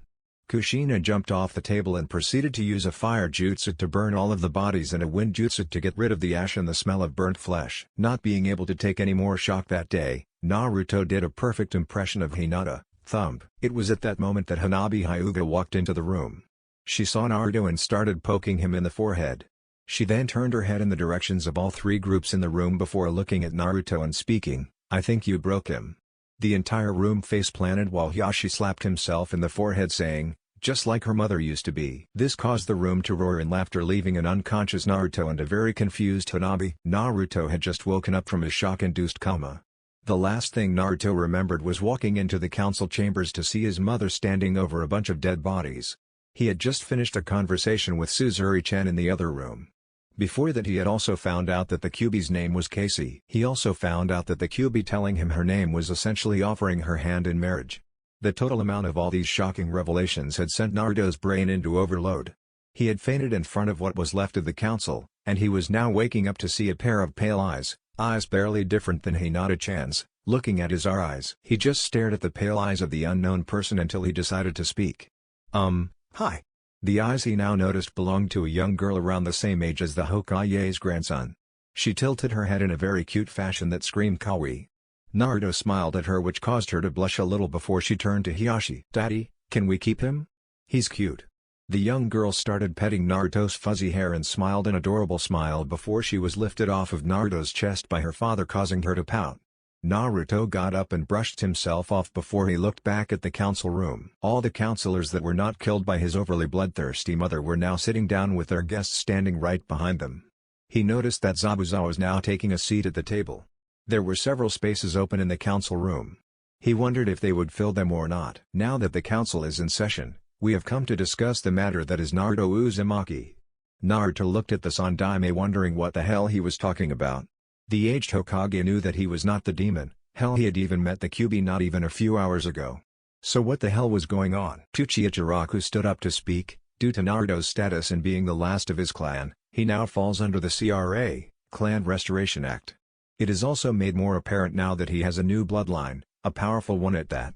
Kushina jumped off the table and proceeded to use a fire jutsu to burn all of the bodies and a wind jutsu to get rid of the ash and the smell of burnt flesh. Not being able to take any more shock that day, Naruto did a perfect impression of Hinata, thumb. It was at that moment that Hanabi Hyuga walked into the room. She saw Naruto and started poking him in the forehead. She then turned her head in the directions of all 3 groups in the room before looking at Naruto and speaking, "I think you broke him." The entire room face-planted while Hiashi slapped himself in the forehead saying, "Just like her mother used to be." This caused the room to roar in laughter leaving an unconscious Naruto and a very confused Hanabi. Naruto had just woken up from his shock-induced coma. The last thing Naruto remembered was walking into the council chambers to see his mother standing over a bunch of dead bodies. He had just finished a conversation with Suzuri-chan in the other room. Before that he had also found out that the Kyuubi's name was Casey. He also found out that the Kyuubi telling him her name was essentially offering her hand in marriage. The total amount of all these shocking revelations had sent Naruto's brain into overload. He had fainted in front of what was left of the council, and he was now waking up to see a pair of pale eyes barely different than Hinata-chan's, looking at his eyes. He just stared at the pale eyes of the unknown person until he decided to speak. Hi. The eyes he now noticed belonged to a young girl around the same age as the Hokage's grandson. She tilted her head in a very cute fashion that screamed kawaii. Naruto smiled at her which caused her to blush a little before she turned to Hiashi. "Daddy, can we keep him? He's cute." The young girl started petting Naruto's fuzzy hair and smiled an adorable smile before she was lifted off of Naruto's chest by her father causing her to pout. Naruto got up and brushed himself off before he looked back at the council room. All the counselors that were not killed by his overly bloodthirsty mother were now sitting down with their guests standing right behind them. He noticed that Zabuza was now taking a seat at the table. There were several spaces open in the council room. He wondered if they would fill them or not. Now that the council is in session, we have come to discuss the matter that is Naruto Uzumaki. Naruto looked at the Sandaime wondering what the hell he was talking about. The aged Hokage knew that he was not the demon, hell he had even met the Kyuubi not even a few hours ago. So what the hell was going on? Tuchi Ichiraku stood up to speak. Due to Naruto's status and being the last of his clan, he now falls under the CRA, Clan Restoration Act. It is also made more apparent now that he has a new bloodline, a powerful one at that.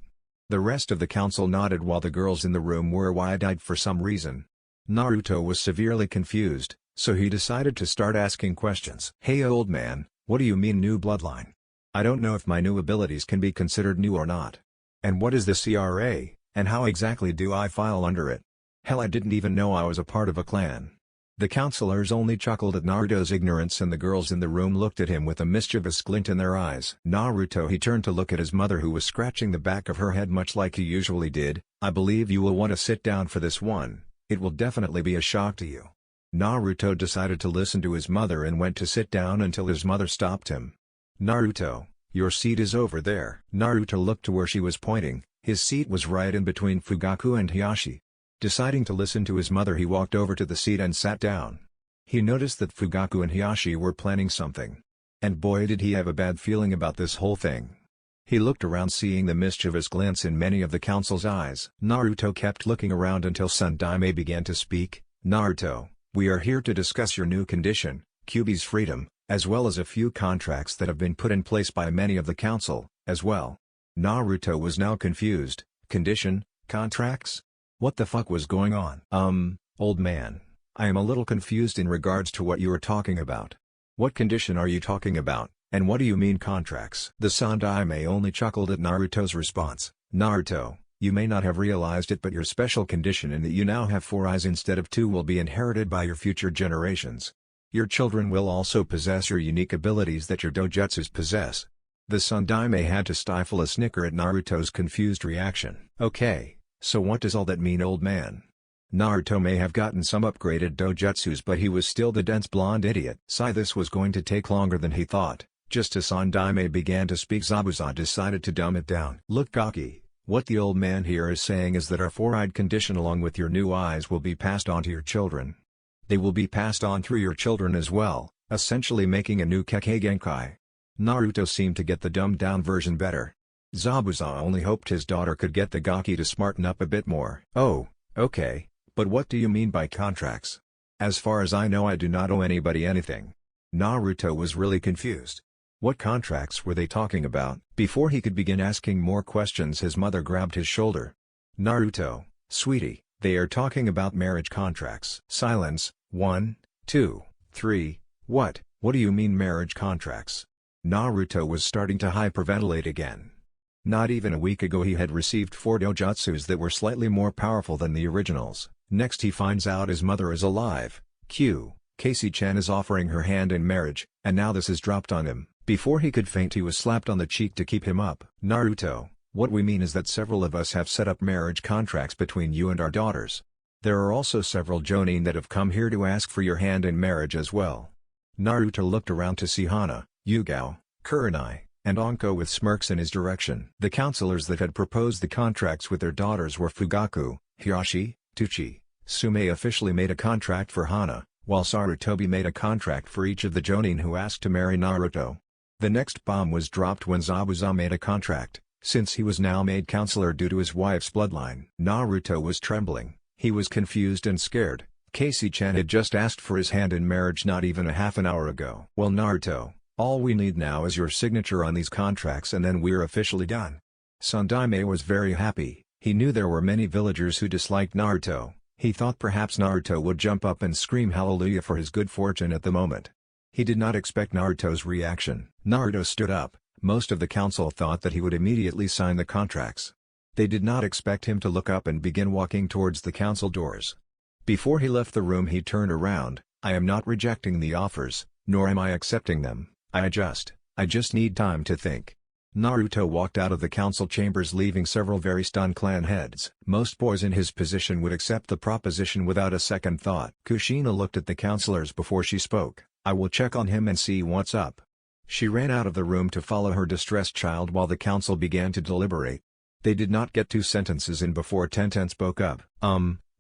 The rest of the council nodded while the girls in the room were wide-eyed for some reason. Naruto was severely confused, so he decided to start asking questions. "Hey old man, what do you mean new bloodline? I don't know if my new abilities can be considered new or not. And what is the CRA, and how exactly do I file under it? Hell, I didn't even know I was a part of a clan." The counselors only chuckled at Naruto's ignorance, and the girls in the room looked at him with a mischievous glint in their eyes. "Naruto," he turned to look at his mother, who was scratching the back of her head much like he usually did, "I believe you will want to sit down for this one. It will definitely be a shock to you." Naruto decided to listen to his mother and went to sit down until his mother stopped him. "Naruto, your seat is over there." Naruto looked to where she was pointing. His seat was right in between Fugaku and Hiyashi. Deciding to listen to his mother, he walked over to the seat and sat down. He noticed that Fugaku and Hiyashi were planning something. And boy, did he have a bad feeling about this whole thing. He looked around, seeing the mischievous glance in many of the council's eyes. Naruto kept looking around until Sandaime began to speak. "Naruto, we are here to discuss your new condition, Kyuubi's freedom, as well as a few contracts that have been put in place by many of the council, as well." Naruto was now confused. Condition? Contracts? What the fuck was going on? Old man, I am a little confused in regards to what you are talking about. What condition are you talking about, and what do you mean contracts? The Sandaime only chuckled at Naruto's response. "Naruto, you may not have realized it, but your special condition in that you now have 4 eyes instead of 2 will be inherited by your future generations. Your children will also possess your unique abilities that your dojutsus possess." The Sandaime had to stifle a snicker at Naruto's confused reaction. "Okay. So what does all that mean, old man?" Naruto may have gotten some upgraded dojutsus, but he was still the dense blonde idiot. This was going to take longer than he thought. Just as Sandaime began to speak, Zabuza decided to dumb it down. "Look, Gaki, what the old man here is saying is that our 4-eyed condition along with your new eyes will be passed on to your children. They will be passed on through your children as well, essentially making a new Kekkei Genkai." Naruto seemed to get the dumbed-down version better. Zabuza only hoped his daughter could get the Gaki to smarten up a bit more. "Oh, okay, but what do you mean by contracts? As far as I know, I do not owe anybody anything." Naruto was really confused. What contracts were they talking about? Before he could begin asking more questions, his mother grabbed his shoulder. "Naruto, sweetie, they are talking about marriage contracts." Silence. 1, 2, 3, What do you mean marriage contracts? Naruto was starting to hyperventilate again. Not even a week ago he had received 4 dojutsus that were slightly more powerful than the originals. Next he finds out his mother is alive. Casey-chan is offering her hand in marriage, and now this is dropped on him. Before he could faint, he was slapped on the cheek to keep him up. "Naruto, what we mean is that several of us have set up marriage contracts between you and our daughters. There are also several jonin that have come here to ask for your hand in marriage as well." Naruto looked around to see Hana, Yugao, Kurenai, and Anko with smirks in his direction. The counselors that had proposed the contracts with their daughters were Fugaku, Hiyashi, Tuchi. Sume officially made a contract for Hana, while Sarutobi made a contract for each of the jonin who asked to marry Naruto. The next bomb was dropped when Zabuza made a contract, since he was now made counselor due to his wife's bloodline. Naruto was trembling, he was confused and scared. Casey-chan had just asked for his hand in marriage not even a half an hour ago. "Well Naruto, all we need now is your signature on these contracts and then we're officially done." Sandaime was very happy. He knew there were many villagers who disliked Naruto. He thought perhaps Naruto would jump up and scream hallelujah for his good fortune at the moment. He did not expect Naruto's reaction. Naruto stood up. Most of the council thought that he would immediately sign the contracts. They did not expect him to look up and begin walking towards the council doors. Before he left the room he turned around. "I am not rejecting the offers, nor am I accepting them. I just need time to think." Naruto walked out of the council chambers, leaving several very stunned clan heads. Most boys in his position would accept the proposition without a second thought. Kushina looked at the counselors before she spoke. "I will check on him and see what's up." She ran out of the room to follow her distressed child while the council began to deliberate. They did not get 2 sentences in before Tenten spoke up.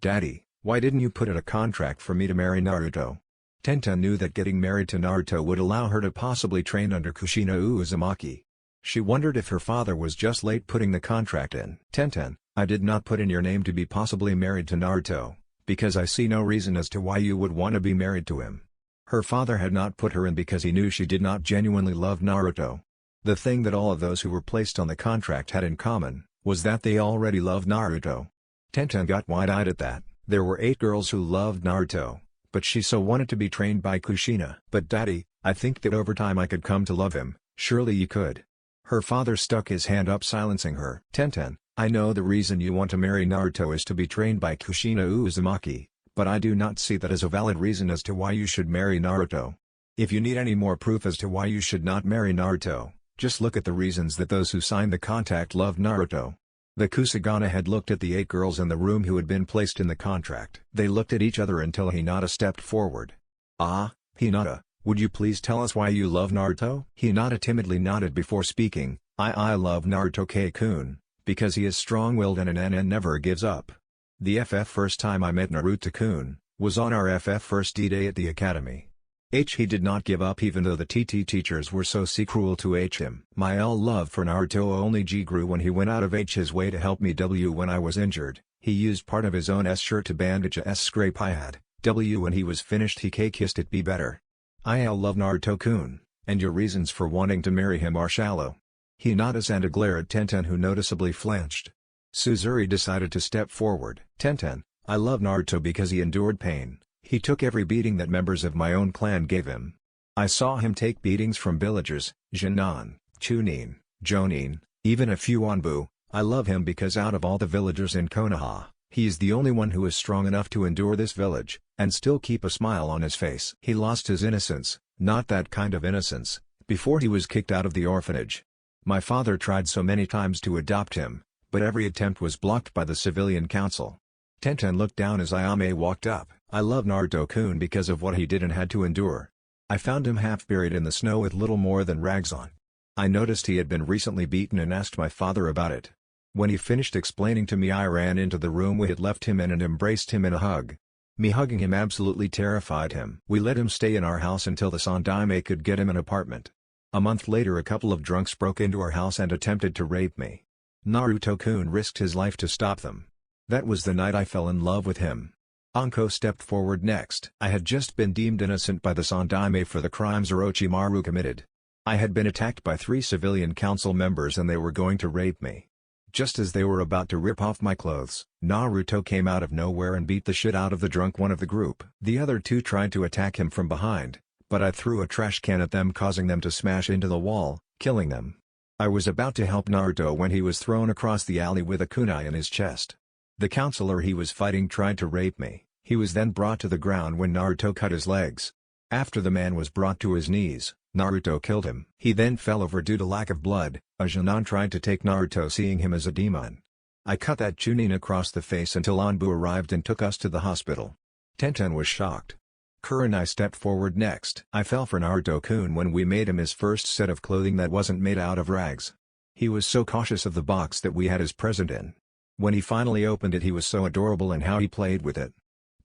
Daddy, why didn't you put in a contract for me to marry Naruto?" Tenten knew that getting married to Naruto would allow her to possibly train under Kushina Uzumaki. She wondered if her father was just late putting the contract in. "Tenten, I did not put in your name to be possibly married to Naruto, because I see no reason as to why you would want to be married to him." Her father had not put her in because he knew she did not genuinely love Naruto. The thing that all of those who were placed on the contract had in common, Was that they already loved Naruto? Tenten got wide-eyed at that. There were 8 girls who loved Naruto, but she so wanted to be trained by Kushina. But daddy, I think that over time I could come to love him. Surely you could. Her father stuck his hand up, silencing her. Tenten, I know the reason you want to marry Naruto is to be trained by Kushina Uzumaki, but I do not see that as a valid reason as to why you should marry Naruto. If you need any more proof as to why you should not marry Naruto, just look at the reasons that those who signed the contract loved Naruto. The Kusagana had looked at the 8 girls in the room who had been placed in the contract. They looked at each other until Hinata stepped forward. Ah, Hinata, would you please tell us why you love Naruto? Hinata timidly nodded before speaking. I love Naruto K-kun, because he is strong-willed and never gives up. The first time I met Naruto-kun, was on our first D-Day at the academy. He did not give up even though the TT teachers were so cruel to him. My love for Naruto only grew when he went out of his way to help me when I was injured. He used part of his own shirt to bandage a scrape I had. When he was finished he kissed it be better. I love Naruto-kun, and your reasons for wanting to marry him are shallow. Hinata sent a glare at Tenten who noticeably flinched. Suzuri decided to step forward. Tenten, I love Naruto because he endured pain. He took every beating that members of my own clan gave him. I saw him take beatings from villagers, Jinan, Chunin, Jonin, even a few Anbu. I love him because out of all the villagers in Konoha, he is the only one who is strong enough to endure this village, and still keep a smile on his face. He lost his innocence, not that kind of innocence, before he was kicked out of the orphanage. My father tried so many times to adopt him, but every attempt was blocked by the civilian council. Tenten looked down as Ayame walked up. I love Naruto-kun because of what he did and had to endure. I found him half buried in the snow with little more than rags on. I noticed he had been recently beaten and asked my father about it. When he finished explaining to me I ran into the room we had left him in and embraced him in a hug. Me hugging him absolutely terrified him. We let him stay in our house until the Sandaime could get him an apartment. A month later a couple of drunks broke into our house and attempted to rape me. Naruto-kun risked his life to stop them. That was the night I fell in love with him. Anko stepped forward next. I had just been deemed innocent by the Sandaime for the crimes Orochimaru committed. I had been attacked by 3 civilian council members and they were going to rape me. Just as they were about to rip off my clothes, Naruto came out of nowhere and beat the shit out of the drunk one of the group. The other 2 tried to attack him from behind, but I threw a trash can at them causing them to smash into the wall, killing them. I was about to help Naruto when he was thrown across the alley with a kunai in his chest. The counselor he was fighting tried to rape me. He was then brought to the ground when Naruto cut his legs. After the man was brought to his knees, Naruto killed him. He then fell over due to lack of blood. A Jinan tried to take Naruto seeing him as a demon. I cut that Chunin across the face until Anbu arrived and took us to the hospital. Tenten was shocked. Kurenai stepped forward next. I fell for Naruto-kun when we made him his first set of clothing that wasn't made out of rags. He was so cautious of the box that we had his present in. When he finally opened it he was so adorable in how he played with it.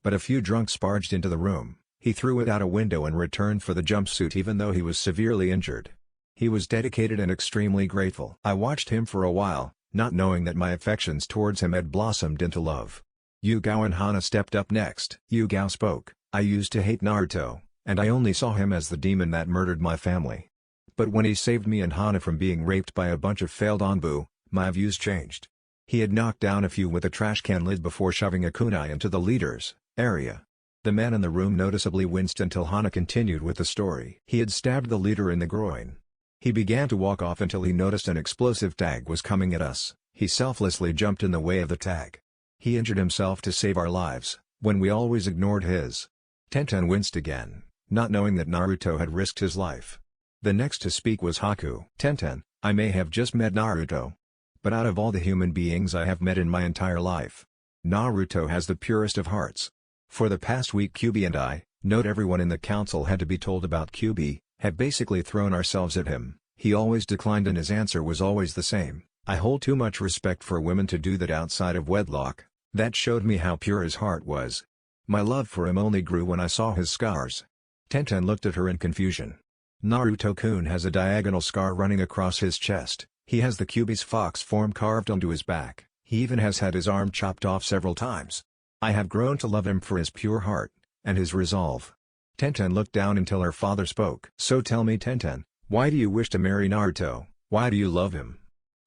But a few drunks barged into the room. He threw it out a window and returned for the jumpsuit even though he was severely injured. He was dedicated and extremely grateful. I watched him for a while, not knowing that my affections towards him had blossomed into love. Yugao and Hana stepped up next. Yugao spoke, I used to hate Naruto, and I only saw him as the demon that murdered my family. But when he saved me and Hana from being raped by a bunch of failed Anbu, my views changed. He had knocked down a few with a trash can lid before shoving a kunai into the leader's area. The man in the room noticeably winced until Hana continued with the story. He had stabbed the leader in the groin. He began to walk off until he noticed an explosive tag was coming at us. He selflessly jumped in the way of the tag. He injured himself to save our lives, when we always ignored his. Tenten winced again, not knowing that Naruto had risked his life. The next to speak was Haku. Tenten, I may have just met Naruto, but out of all the human beings I have met in my entire life, Naruto has the purest of hearts. For the past week Kyubi and I, note everyone in the council had to be told about Kyubi, had basically thrown ourselves at him. He always declined and his answer was always the same. I hold too much respect for women to do that outside of wedlock. That showed me how pure his heart was. My love for him only grew when I saw his scars. Tenten looked at her in confusion. Naruto-kun has a diagonal scar running across his chest. He has the Kyubi's fox form carved onto his back. He even has had his arm chopped off several times. I have grown to love him for his pure heart, and his resolve. Tenten looked down until her father spoke. So tell me Tenten, why do you wish to marry Naruto? Why do you love him?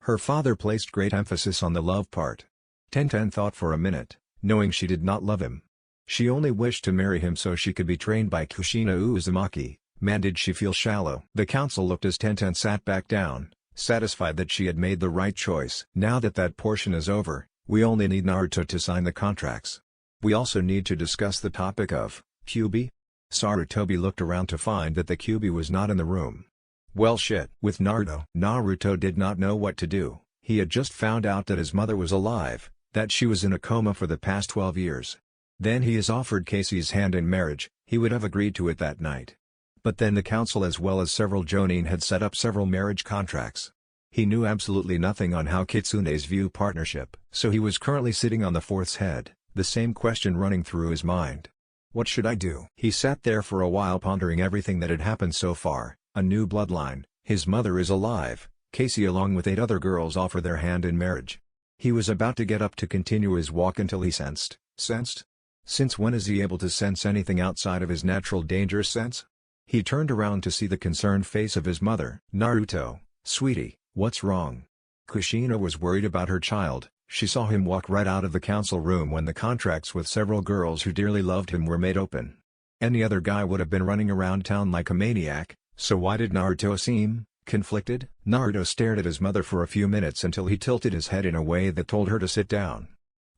Her father placed great emphasis on the love part. Tenten thought for a minute, knowing she did not love him. She only wished to marry him so she could be trained by Kushina Uzumaki. Man, did she feel shallow. The council looked as Tenten sat back down, satisfied that she had made the right choice. Now that that portion is over, we only need Naruto to sign the contracts. We also need to discuss the topic of Kyuubi. Sarutobi looked around to find that the Kyuubi was not in the room. Well shit. With Naruto. Naruto did not know what to do. He had just found out that his mother was alive, that she was in a coma for the past 12 years. Then he is offered Casey's hand in marriage. He would have agreed to it that night. But then the council as well as several jonin had set up several marriage contracts. He knew absolutely nothing on how kitsunes view partnership. So he was currently sitting on the fourth's head, the same question running through his mind. What should I do? He sat there for a while pondering everything that had happened so far. A new bloodline, his mother is alive, Casey along with 8 other girls offer their hand in marriage. He was about to get up to continue his walk until he sensed? Since when is he able to sense anything outside of his natural danger sense? He turned around to see the concerned face of his mother. Naruto, sweetie, what's wrong? Kushina was worried about her child. She saw him walk right out of the council room when the contracts with several girls who dearly loved him were made open. Any other guy would have been running around town like a maniac, so why did Naruto seem conflicted? Naruto stared at his mother for a few minutes until he tilted his head in a way that told her to sit down.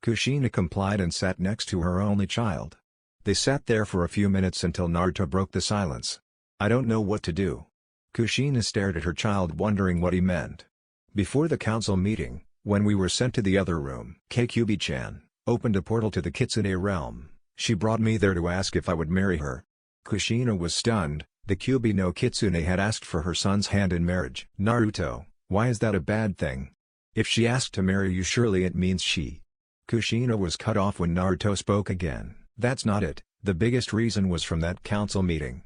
Kushina complied and sat next to her only child. They sat there for a few minutes until Naruto broke the silence. I don't know what to do. Kushina stared at her child wondering what he meant. Before the council meeting, when we were sent to the other room, Kyuubi-chan opened a portal to the kitsune realm. She brought me there to ask if I would marry her. Kushina was stunned. The Kyuubi no Kitsune had asked for her son's hand in marriage. Naruto, why is that a bad thing? If she asked to marry you, surely it means she. Kushina was cut off when Naruto spoke again. That's not it, the biggest reason was from that council meeting.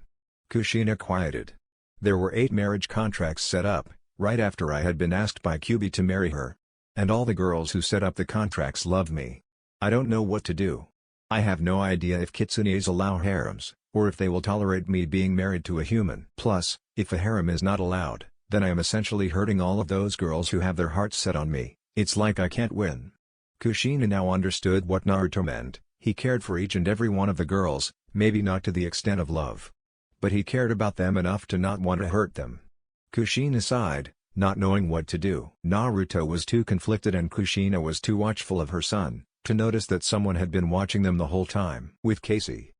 Kushina quieted. There were 8 marriage contracts set up, right after I had been asked by Kyuubi to marry her. And all the girls who set up the contracts love me. I don't know what to do. I have no idea if kitsunes allow harems, or if they will tolerate me being married to a human. Plus, if a harem is not allowed, then I am essentially hurting all of those girls who have their hearts set on me. It's like I can't win. Kushina now understood what Naruto meant. He cared for each and every one of the girls, maybe not to the extent of love. But he cared about them enough to not want to hurt them. Kushina sighed, not knowing what to do. Naruto was too conflicted and Kushina was too watchful of her son, to notice that someone had been watching them the whole time. With Casey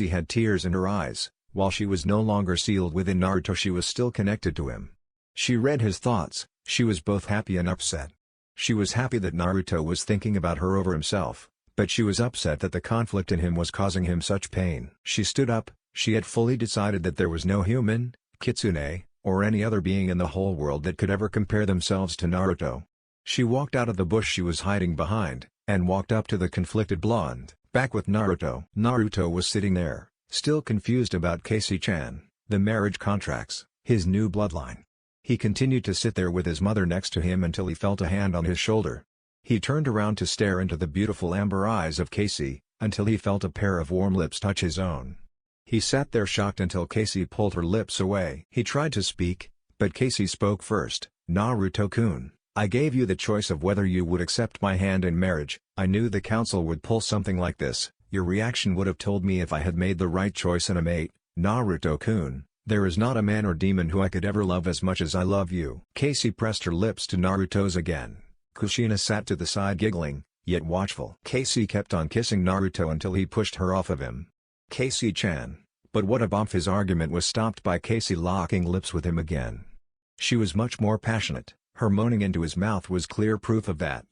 had tears in her eyes. While she was no longer sealed within Naruto, she was still connected to him. She read his thoughts. She was both happy and upset. She was happy that Naruto was thinking about her over himself, but she was upset that the conflict in him was causing him such pain. She stood up. She had fully decided that there was no human, kitsune, or any other being in the whole world that could ever compare themselves to Naruto. She walked out of the bush she was hiding behind, and walked up to the conflicted blonde, back with Naruto. Naruto was sitting there, still confused about Casey-chan, the marriage contracts, his new bloodline. He continued to sit there with his mother next to him until he felt a hand on his shoulder. He turned around to stare into the beautiful amber eyes of Casey, until he felt a pair of warm lips touch his own. He sat there shocked until Casey pulled her lips away. He tried to speak, but Casey spoke first. Naruto-kun, I gave you the choice of whether you would accept my hand in marriage. I knew the council would pull something like this. Your reaction would have told me if I had made the right choice and a mate. Naruto-kun, there is not a man or demon who I could ever love as much as I love you. Casey pressed her lips to Naruto's again. Kushina sat to the side giggling, yet watchful. Casey kept on kissing Naruto until he pushed her off of him. Casey-chan. But what about his argument was stopped by Casey locking lips with him again. She was much more passionate. Her moaning into his mouth was clear proof of that.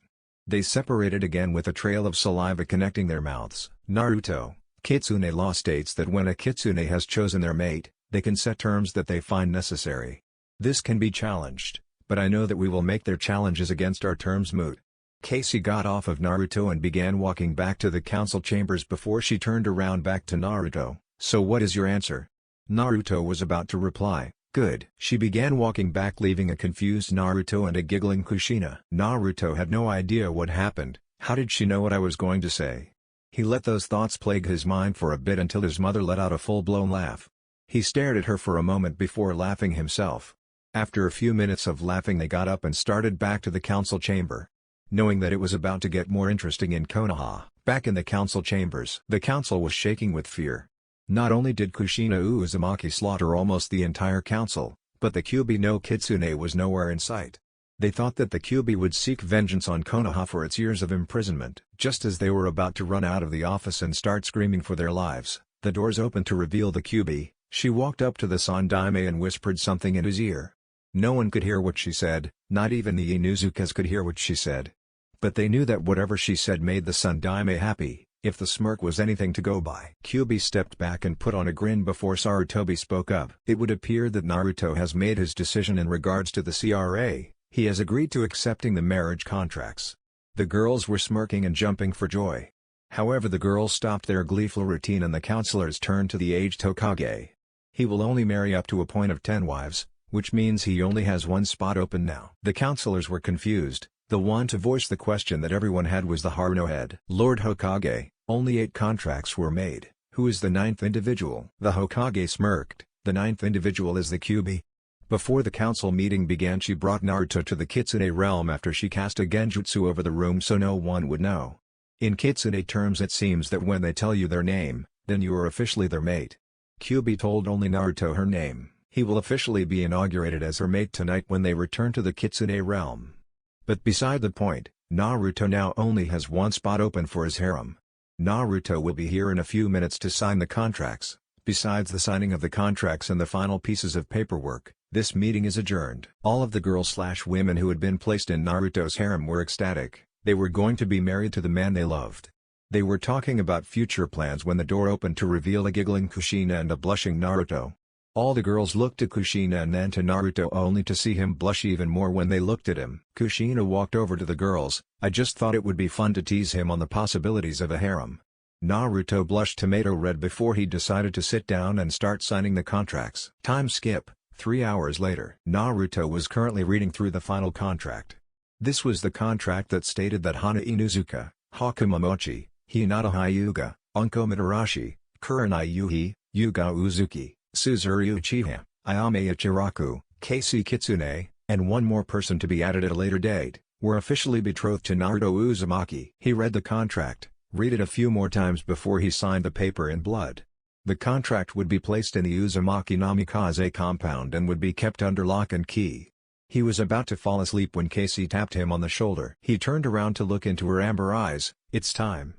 They separated again with a trail of saliva connecting their mouths. Naruto, kitsune law states that when a kitsune has chosen their mate, they can set terms that they find necessary. This can be challenged, but I know that we will make their challenges against our terms moot. Casey got off of Naruto and began walking back to the council chambers before she turned around back to Naruto. So what is your answer? Naruto was about to reply, good. She began walking back, leaving a confused Naruto and a giggling Kushina. Naruto had no idea what happened. How did she know what I was going to say? He let those thoughts plague his mind for a bit until his mother let out a full-blown laugh. He stared at her for a moment before laughing himself. After a few minutes of laughing they got up and started back to the council chamber. Knowing that it was about to get more interesting in Konoha, back in the council chambers, the council was shaking with fear. Not only did Kushina Uzumaki slaughter almost the entire council, but the Kyuubi no Kitsune was nowhere in sight. They thought that the Kyuubi would seek vengeance on Konoha for its years of imprisonment. Just as they were about to run out of the office and start screaming for their lives, the doors opened to reveal the Kyuubi. She walked up to the Sandaime and whispered something in his ear. No one could hear what she said, not even the Inuzukas could hear what she said. But they knew that whatever she said made the Sandaime happy, if the smirk was anything to go by. Kyuubi stepped back and put on a grin before Sarutobi spoke up. It would appear that Naruto has made his decision in regards to the CRA, he has agreed to accepting the marriage contracts. The girls were smirking and jumping for joy. However, the girls stopped their gleeful routine and the counselors turned to the aged Hokage. He will only marry up to a point of 10 wives, which means he only has one spot open now. The counselors were confused. The one to voice the question that everyone had was the Haruno head. Lord Hokage, only 8 contracts were made. Who is the 9th individual? The Hokage smirked. The 9th individual is the Kyuubi. Before the council meeting began, she brought Naruto to the kitsune realm after she cast a genjutsu over the room so no one would know. In kitsune terms, it seems that when they tell you their name, then you are officially their mate. Kyuubi told only Naruto her name. He will officially be inaugurated as her mate tonight when they return to the kitsune realm. But beside the point, Naruto now only has one spot open for his harem. Naruto will be here in a few minutes to sign the contracts. Besides the signing of the contracts and the final pieces of paperwork, this meeting is adjourned. All of the girls/women who had been placed in Naruto's harem were ecstatic. They were going to be married to the man they loved. They were talking about future plans when the door opened to reveal a giggling Kushina and a blushing Naruto. All the girls looked at Kushina and then to Naruto only to see him blush even more when they looked at him. Kushina walked over to the girls. I just thought it would be fun to tease him on the possibilities of a harem. Naruto blushed tomato red before he decided to sit down and start signing the contracts. Time skip, 3 hours later. Naruto was currently reading through the final contract. This was the contract that stated that Hana Inuzuka, Hakumamochi, Hinata Hyuga, Unko Mitarashi, Kurenai Yuhi, Yuga Uzuki, Suzuru Uchiha, Ayame Ichiraku, Casey Kitsune, and one more person to be added at a later date, were officially betrothed to Naruto Uzumaki. He read the contract, read it a few more times before he signed the paper in blood. The contract would be placed in the Uzumaki Namikaze compound and would be kept under lock and key. He was about to fall asleep when Casey tapped him on the shoulder. He turned around to look into her amber eyes. It's time.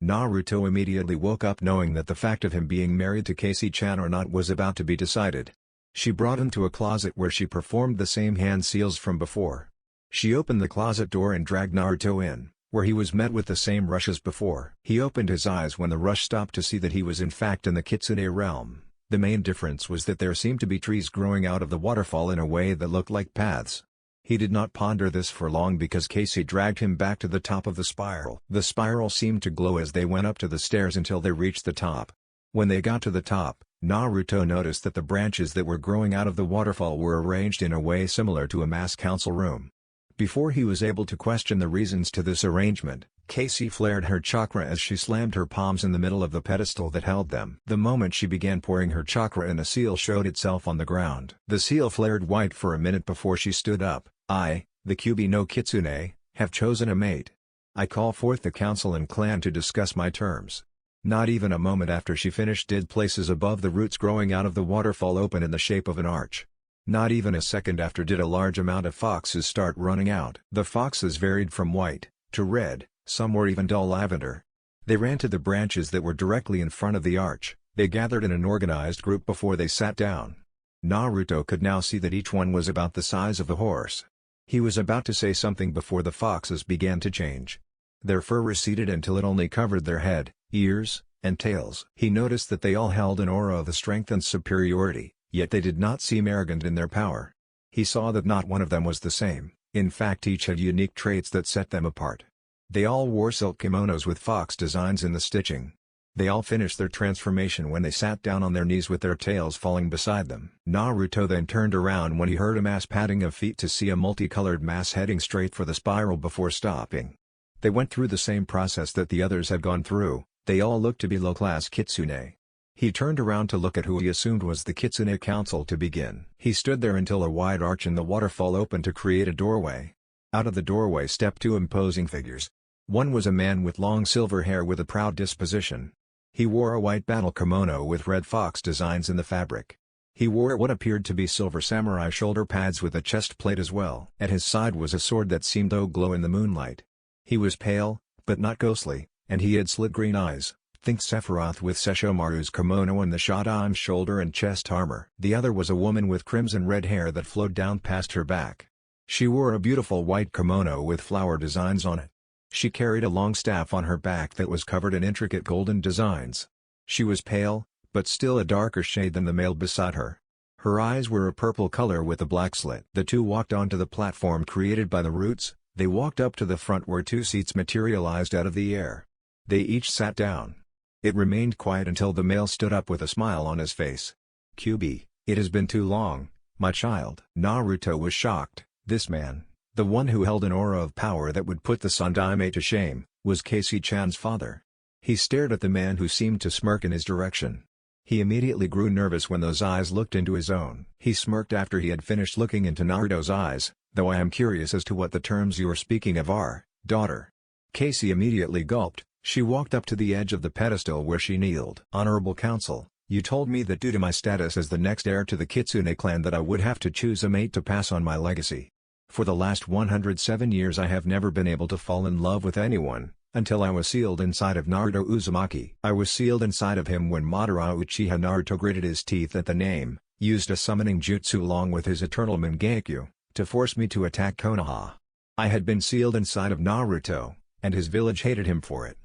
Naruto immediately woke up knowing that the fact of him being married to Casey-chan or not was about to be decided. She brought him to a closet where she performed the same hand seals from before. She opened the closet door and dragged Naruto in, where he was met with the same rush as before. He opened his eyes when the rush stopped to see that he was in fact in the kitsune realm. The main difference was that there seemed to be trees growing out of the waterfall in a way that looked like paths. He did not ponder this for long because Casey dragged him back to the top of the spiral. The spiral seemed to glow as they went up to the stairs until they reached the top. When they got to the top, Naruto noticed that the branches that were growing out of the waterfall were arranged in a way similar to a mass council room. Before he was able to question the reasons to this arrangement, Casey flared her chakra as she slammed her palms in the middle of the pedestal that held them. The moment she began pouring her chakra in, a seal showed itself on the ground. The seal flared white for a minute before she stood up. I, the Kyuubi no Kitsune, have chosen a mate. I call forth the council and clan to discuss my terms. Not even a moment after she finished did places above the roots growing out of the waterfall open in the shape of an arch. Not even a second after did a large amount of foxes start running out. The foxes varied from white to red, some were even dull lavender. They ran to the branches that were directly in front of the arch. They gathered in an organized group before they sat down. Naruto could now see that each one was about the size of a horse. He was about to say something before the foxes began to change. Their fur receded until it only covered their head, ears, and tails. He noticed that they all held an aura of strength and superiority, yet they did not seem arrogant in their power. He saw that not one of them was the same. In fact, each had unique traits that set them apart. They all wore silk kimonos with fox designs in the stitching. They all finished their transformation when they sat down on their knees with their tails falling beside them. Naruto then turned around when he heard a mass padding of feet to see a multicolored mass heading straight for the spiral before stopping. They went through the same process that the others had gone through. They all looked to be low-class kitsune. He turned around to look at who he assumed was the Kitsune Council to begin. He stood there until a wide arch in the waterfall opened to create a doorway. Out of the doorway stepped two imposing figures. One was a man with long silver hair with a proud disposition. He wore a white battle kimono with red fox designs in the fabric. He wore what appeared to be silver samurai shoulder pads with a chest plate as well. At his side was a sword that seemed to glow in the moonlight. He was pale, but not ghostly, and he had slit green eyes. Think Sephiroth with Sesshomaru's kimono and the Shodan's shoulder and chest armor. The other was a woman with crimson red hair that flowed down past her back. She wore a beautiful white kimono with flower designs on it. She carried a long staff on her back that was covered in intricate golden designs. She was pale, but still a darker shade than the male beside her. Her eyes were a purple color with a black slit. The two walked onto the platform created by the roots. They walked up to the front where two seats materialized out of the air. They each sat down. It remained quiet until the male stood up with a smile on his face. "QB, it has been too long, my child." Naruto was shocked. This man, the one who held an aura of power that would put the Sandaime to shame, was Casey-chan's father. He stared at the man who seemed to smirk in his direction. He immediately grew nervous when those eyes looked into his own. He smirked after he had finished looking into Naruto's eyes, "Though I am curious as to what the terms you are speaking of are, daughter." Casey immediately gulped. She walked up to the edge of the pedestal where she kneeled. "Honorable Council, you told me that due to my status as the next heir to the Kitsune clan that I would have to choose a mate to pass on my legacy. For the last 107 years I have never been able to fall in love with anyone, until I was sealed inside of Naruto Uzumaki. I was sealed inside of him when Madara Uchiha Naruto gritted his teeth at the name, used a summoning jutsu along with his eternal Mangekyo, to force me to attack Konoha. I had been sealed inside of Naruto, and his village hated him for it.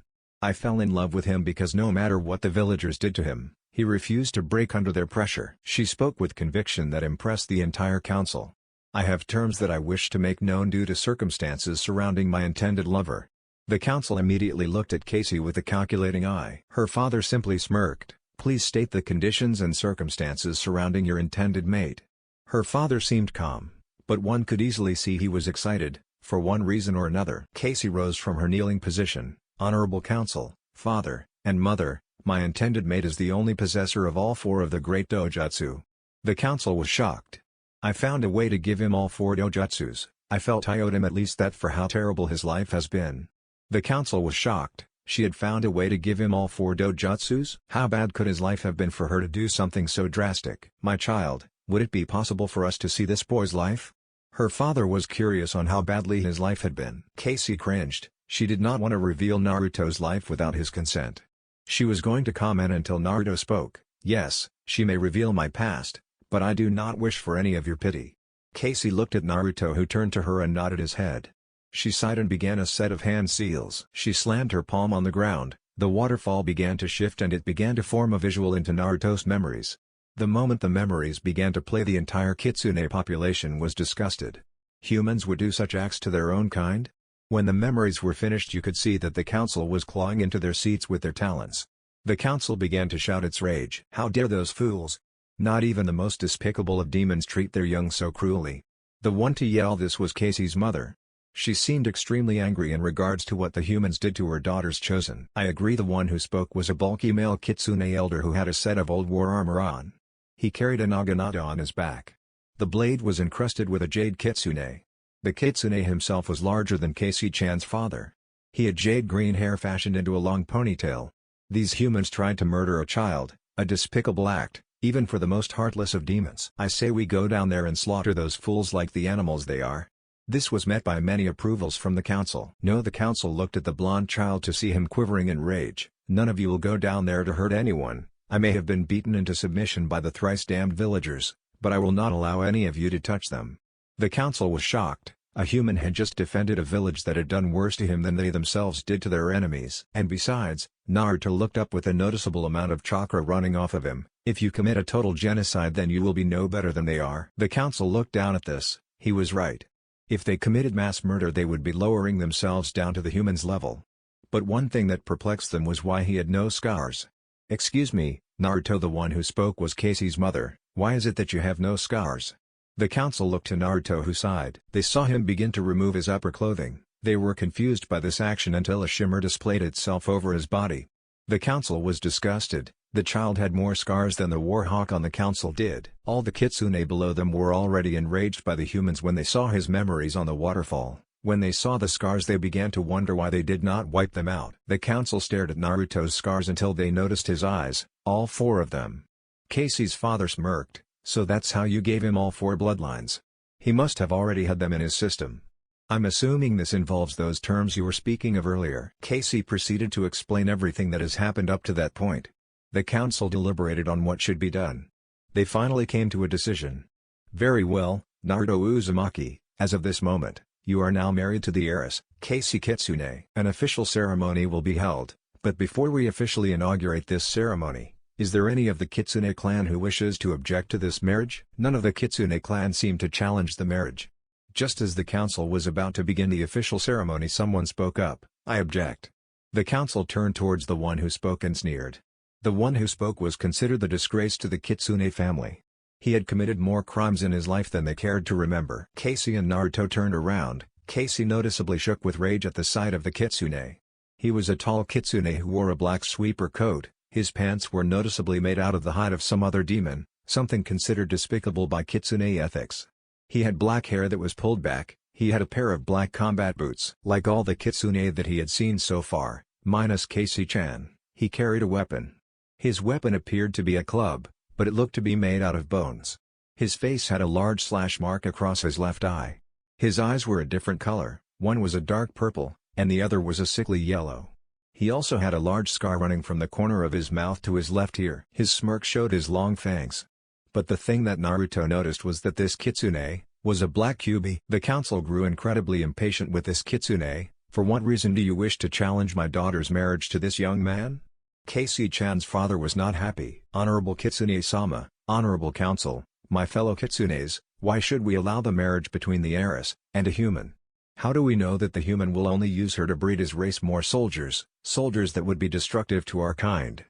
I fell in love with him because no matter what the villagers did to him, he refused to break under their pressure." She spoke with conviction that impressed the entire council. "I have terms that I wish to make known due to circumstances surrounding my intended lover." The council immediately looked at Casey with a calculating eye. Her father simply smirked. "Please state the conditions and circumstances surrounding your intended mate." Her father seemed calm, but one could easily see he was excited, for one reason or another. Casey rose from her kneeling position. "Honorable Council, Father, and Mother, my intended mate is the only possessor of all four of the great Dojutsu." The council was shocked. "I found a way to give him all four Dojutsus. I felt I owed him at least that for how terrible his life has been." The council was shocked. She had found a way to give him all four Dojutsus? How bad could his life have been for her to do something so drastic? "My child, would it be possible for us to see this boy's life?" Her father was curious on how badly his life had been. Casey cringed. She did not want to reveal Naruto's life without his consent. She was going to comment until Naruto spoke. "Yes, she may reveal my past, but I do not wish for any of your pity." Casey looked at Naruto, who turned to her and nodded his head. She sighed and began a set of hand seals. She slammed her palm on the ground, the waterfall began to shift and it began to form a visual into Naruto's memories. The moment the memories began to play, the entire Kitsune population was disgusted. Humans would do such acts to their own kind? When the memories were finished, you could see that the council was clawing into their seats with their talons. The council began to shout its rage. "How dare those fools! Not even the most despicable of demons treat their young so cruelly." The one to yell this was Casey's mother. She seemed extremely angry in regards to what the humans did to her daughter's chosen. "I agree." The one who spoke was a bulky male Kitsune elder who had a set of old war armor on. He carried a naginata on his back. The blade was encrusted with a jade kitsune. The kitsune himself was larger than Casey-chan's father. He had jade green hair fashioned into a long ponytail. These humans tried to murder a child, a despicable act, even for the most heartless of demons. "I say we go down there and slaughter those fools like the animals they are." This was met by many approvals from the council. "No." The council looked at the blonde child to see him quivering in rage. "None of you will go down there to hurt anyone. I may have been beaten into submission by the thrice-damned villagers, but I will not allow any of you to touch them." The council was shocked. A human had just defended a village that had done worse to him than they themselves did to their enemies. And besides, Naruto looked up with a noticeable amount of chakra running off of him. "If you commit a total genocide, then you will be no better than they are." The council looked down at this. He was right. If they committed mass murder, they would be lowering themselves down to the humans' level. But one thing that perplexed them was why he had no scars. "Excuse me, Naruto." The one who spoke was Casey's mother. "Why is it that you have no scars?" The council looked to Naruto, who sighed. They saw him begin to remove his upper clothing. They were confused by this action until a shimmer displayed itself over his body. The council was disgusted. The child had more scars than the Warhawk on the council did. All the kitsune below them were already enraged by the humans when they saw his memories on the waterfall. When they saw the scars they began to wonder why they did not wipe them out. The council stared at Naruto's scars until they noticed his eyes, all 4 of them. Casey's father smirked, "So that's how you gave him all 4 bloodlines. He must have already had them in his system. I'm assuming this involves those terms you were speaking of earlier." Casey proceeded to explain everything that has happened up to that point. The council deliberated on what should be done. They finally came to a decision. "Very well, Naruto Uzumaki, as of this moment, you are now married to the heiress, Casey Kitsune. An official ceremony will be held, but before we officially inaugurate this ceremony, is there any of the Kitsune clan who wishes to object to this marriage?" None of the Kitsune clan seemed to challenge the marriage. Just as the council was about to begin the official ceremony, someone spoke up, "I object." The council turned towards the one who spoke and sneered. The one who spoke was considered the disgrace to the Kitsune family. He had committed more crimes in his life than they cared to remember. Casey and Naruto turned around. Casey noticeably shook with rage at the sight of the Kitsune. He was a tall Kitsune who wore a black sweeper coat. His pants were noticeably made out of the hide of some other demon, something considered despicable by Kitsune ethics. He had black hair that was pulled back. He had a pair of black combat boots. Like all the Kitsune that he had seen so far, minus Casey-chan, he carried a weapon. His weapon appeared to be a club, but it looked to be made out of bones. His face had a large slash mark across his left eye. His eyes were a different color, one was a dark purple, and the other was a sickly yellow. He also had a large scar running from the corner of his mouth to his left ear. His smirk showed his long fangs. But the thing that Naruto noticed was that this Kitsune was a black Kyuubi. The council grew incredibly impatient with this Kitsune. "For what reason do you wish to challenge my daughter's marriage to this young man?" Casey-chan's father was not happy. "Honorable Kitsune-sama, honorable council, my fellow Kitsunes, why should we allow the marriage between the heiress and a human? How do we know that the human will only use her to breed his race more soldiers that would be destructive to our kind?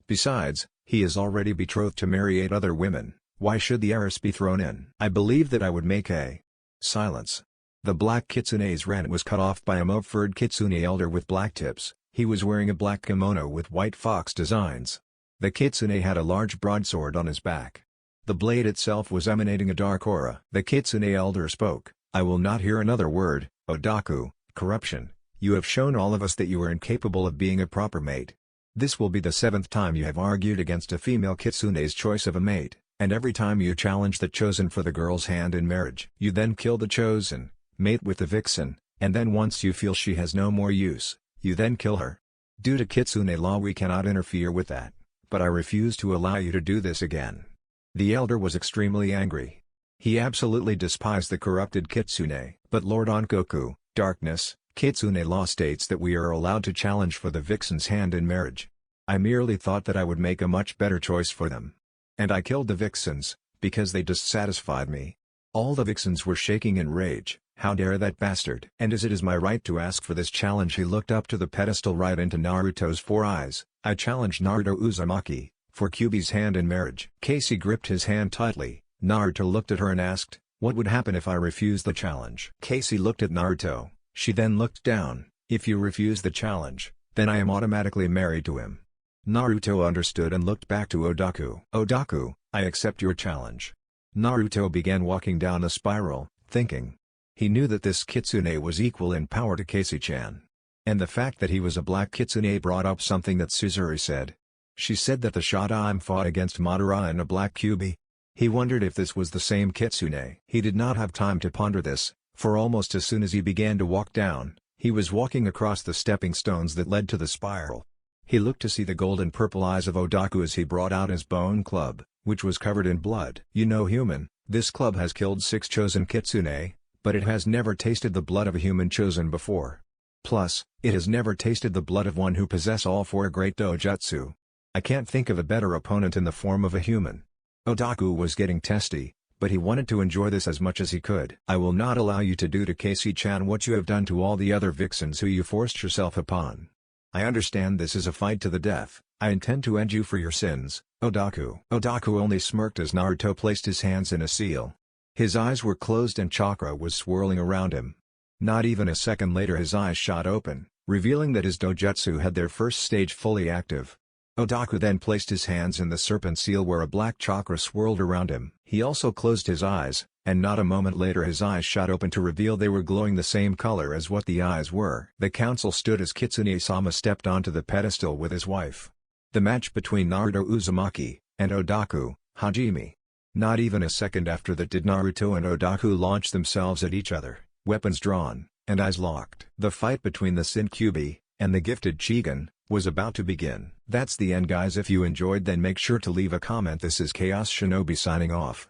Besides, he is already betrothed to marry 8 other women, why should the heiress be thrown in? I believe that I would make a..." Silence. The black Kitsune's rant was cut off by a mauve-furred Kitsune elder with black tips. He was wearing a black kimono with white fox designs. The Kitsune had a large broadsword on his back. The blade itself was emanating a dark aura. The Kitsune elder spoke, "I will not hear another word, Odaku, corruption. You have shown all of us that you are incapable of being a proper mate. This will be the 7th time you have argued against a female Kitsune's choice of a mate, and every time you challenge the chosen for the girl's hand in marriage. You then kill the chosen, mate with the vixen, and then once you feel she has no more use, you then kill her. Due to Kitsune law we cannot interfere with that, but I refuse to allow you to do this again." The elder was extremely angry. He absolutely despised the corrupted Kitsune. "But Lord Onkoku, darkness, Kitsune law states that we are allowed to challenge for the vixen's hand in marriage. I merely thought that I would make a much better choice for them. And I killed the vixens, because they dissatisfied me." All the vixens were shaking in rage. "How dare that bastard! And as it is my right to ask for this challenge." He looked up to the pedestal right into Naruto's 4 eyes. "I challenge Naruto Uzumaki, for Kyuubi's hand in marriage." Casey gripped his hand tightly. Naruto looked at her and asked, "What would happen if I refuse the challenge?" Casey looked at Naruto. She then looked down. "If you refuse the challenge, then I am automatically married to him." Naruto understood and looked back to Odaku. "Odaku, I accept your challenge." Naruto began walking down a spiral, thinking. He knew that this Kitsune was equal in power to Casey-chan. And the fact that he was a black Kitsune brought up something that Suzuri said. She said that the Shodaime fought against Madara in a black Kyuubi. He wondered if this was the same Kitsune. He did not have time to ponder this, for almost as soon as he began to walk down, he was walking across the stepping stones that led to the spiral. He looked to see the golden purple eyes of Odaku as he brought out his bone club, which was covered in blood. "You know, human, this club has killed 6 chosen Kitsune, but it has never tasted the blood of a human chosen before. Plus, it has never tasted the blood of one who possess all 4 great Dojutsu. I can't think of a better opponent in the form of a human." Odaku was getting testy, but he wanted to enjoy this as much as he could. "I will not allow you to do to Casey-chan what you have done to all the other vixens who you forced yourself upon. I understand this is a fight to the death. I intend to end you for your sins, Odaku." Odaku only smirked as Naruto placed his hands in a seal. His eyes were closed and chakra was swirling around him. Not even a second later his eyes shot open, revealing that his dojutsu had their first stage fully active. Odaku then placed his hands in the serpent seal where a black chakra swirled around him. He also closed his eyes, and not a moment later his eyes shot open to reveal they were glowing the same color as what the eyes were. The council stood as Kitsune-sama stepped onto the pedestal with his wife. The match between Naruto Uzumaki and Odaku, Hajime. Not even a second after that did Naruto and Odaku launch themselves at each other, weapons drawn, and eyes locked. The fight between the Syncubi and the gifted Chigan was about to begin. That's the end guys. If you enjoyed then make sure to leave a comment. This is Chaos Shinobi signing off.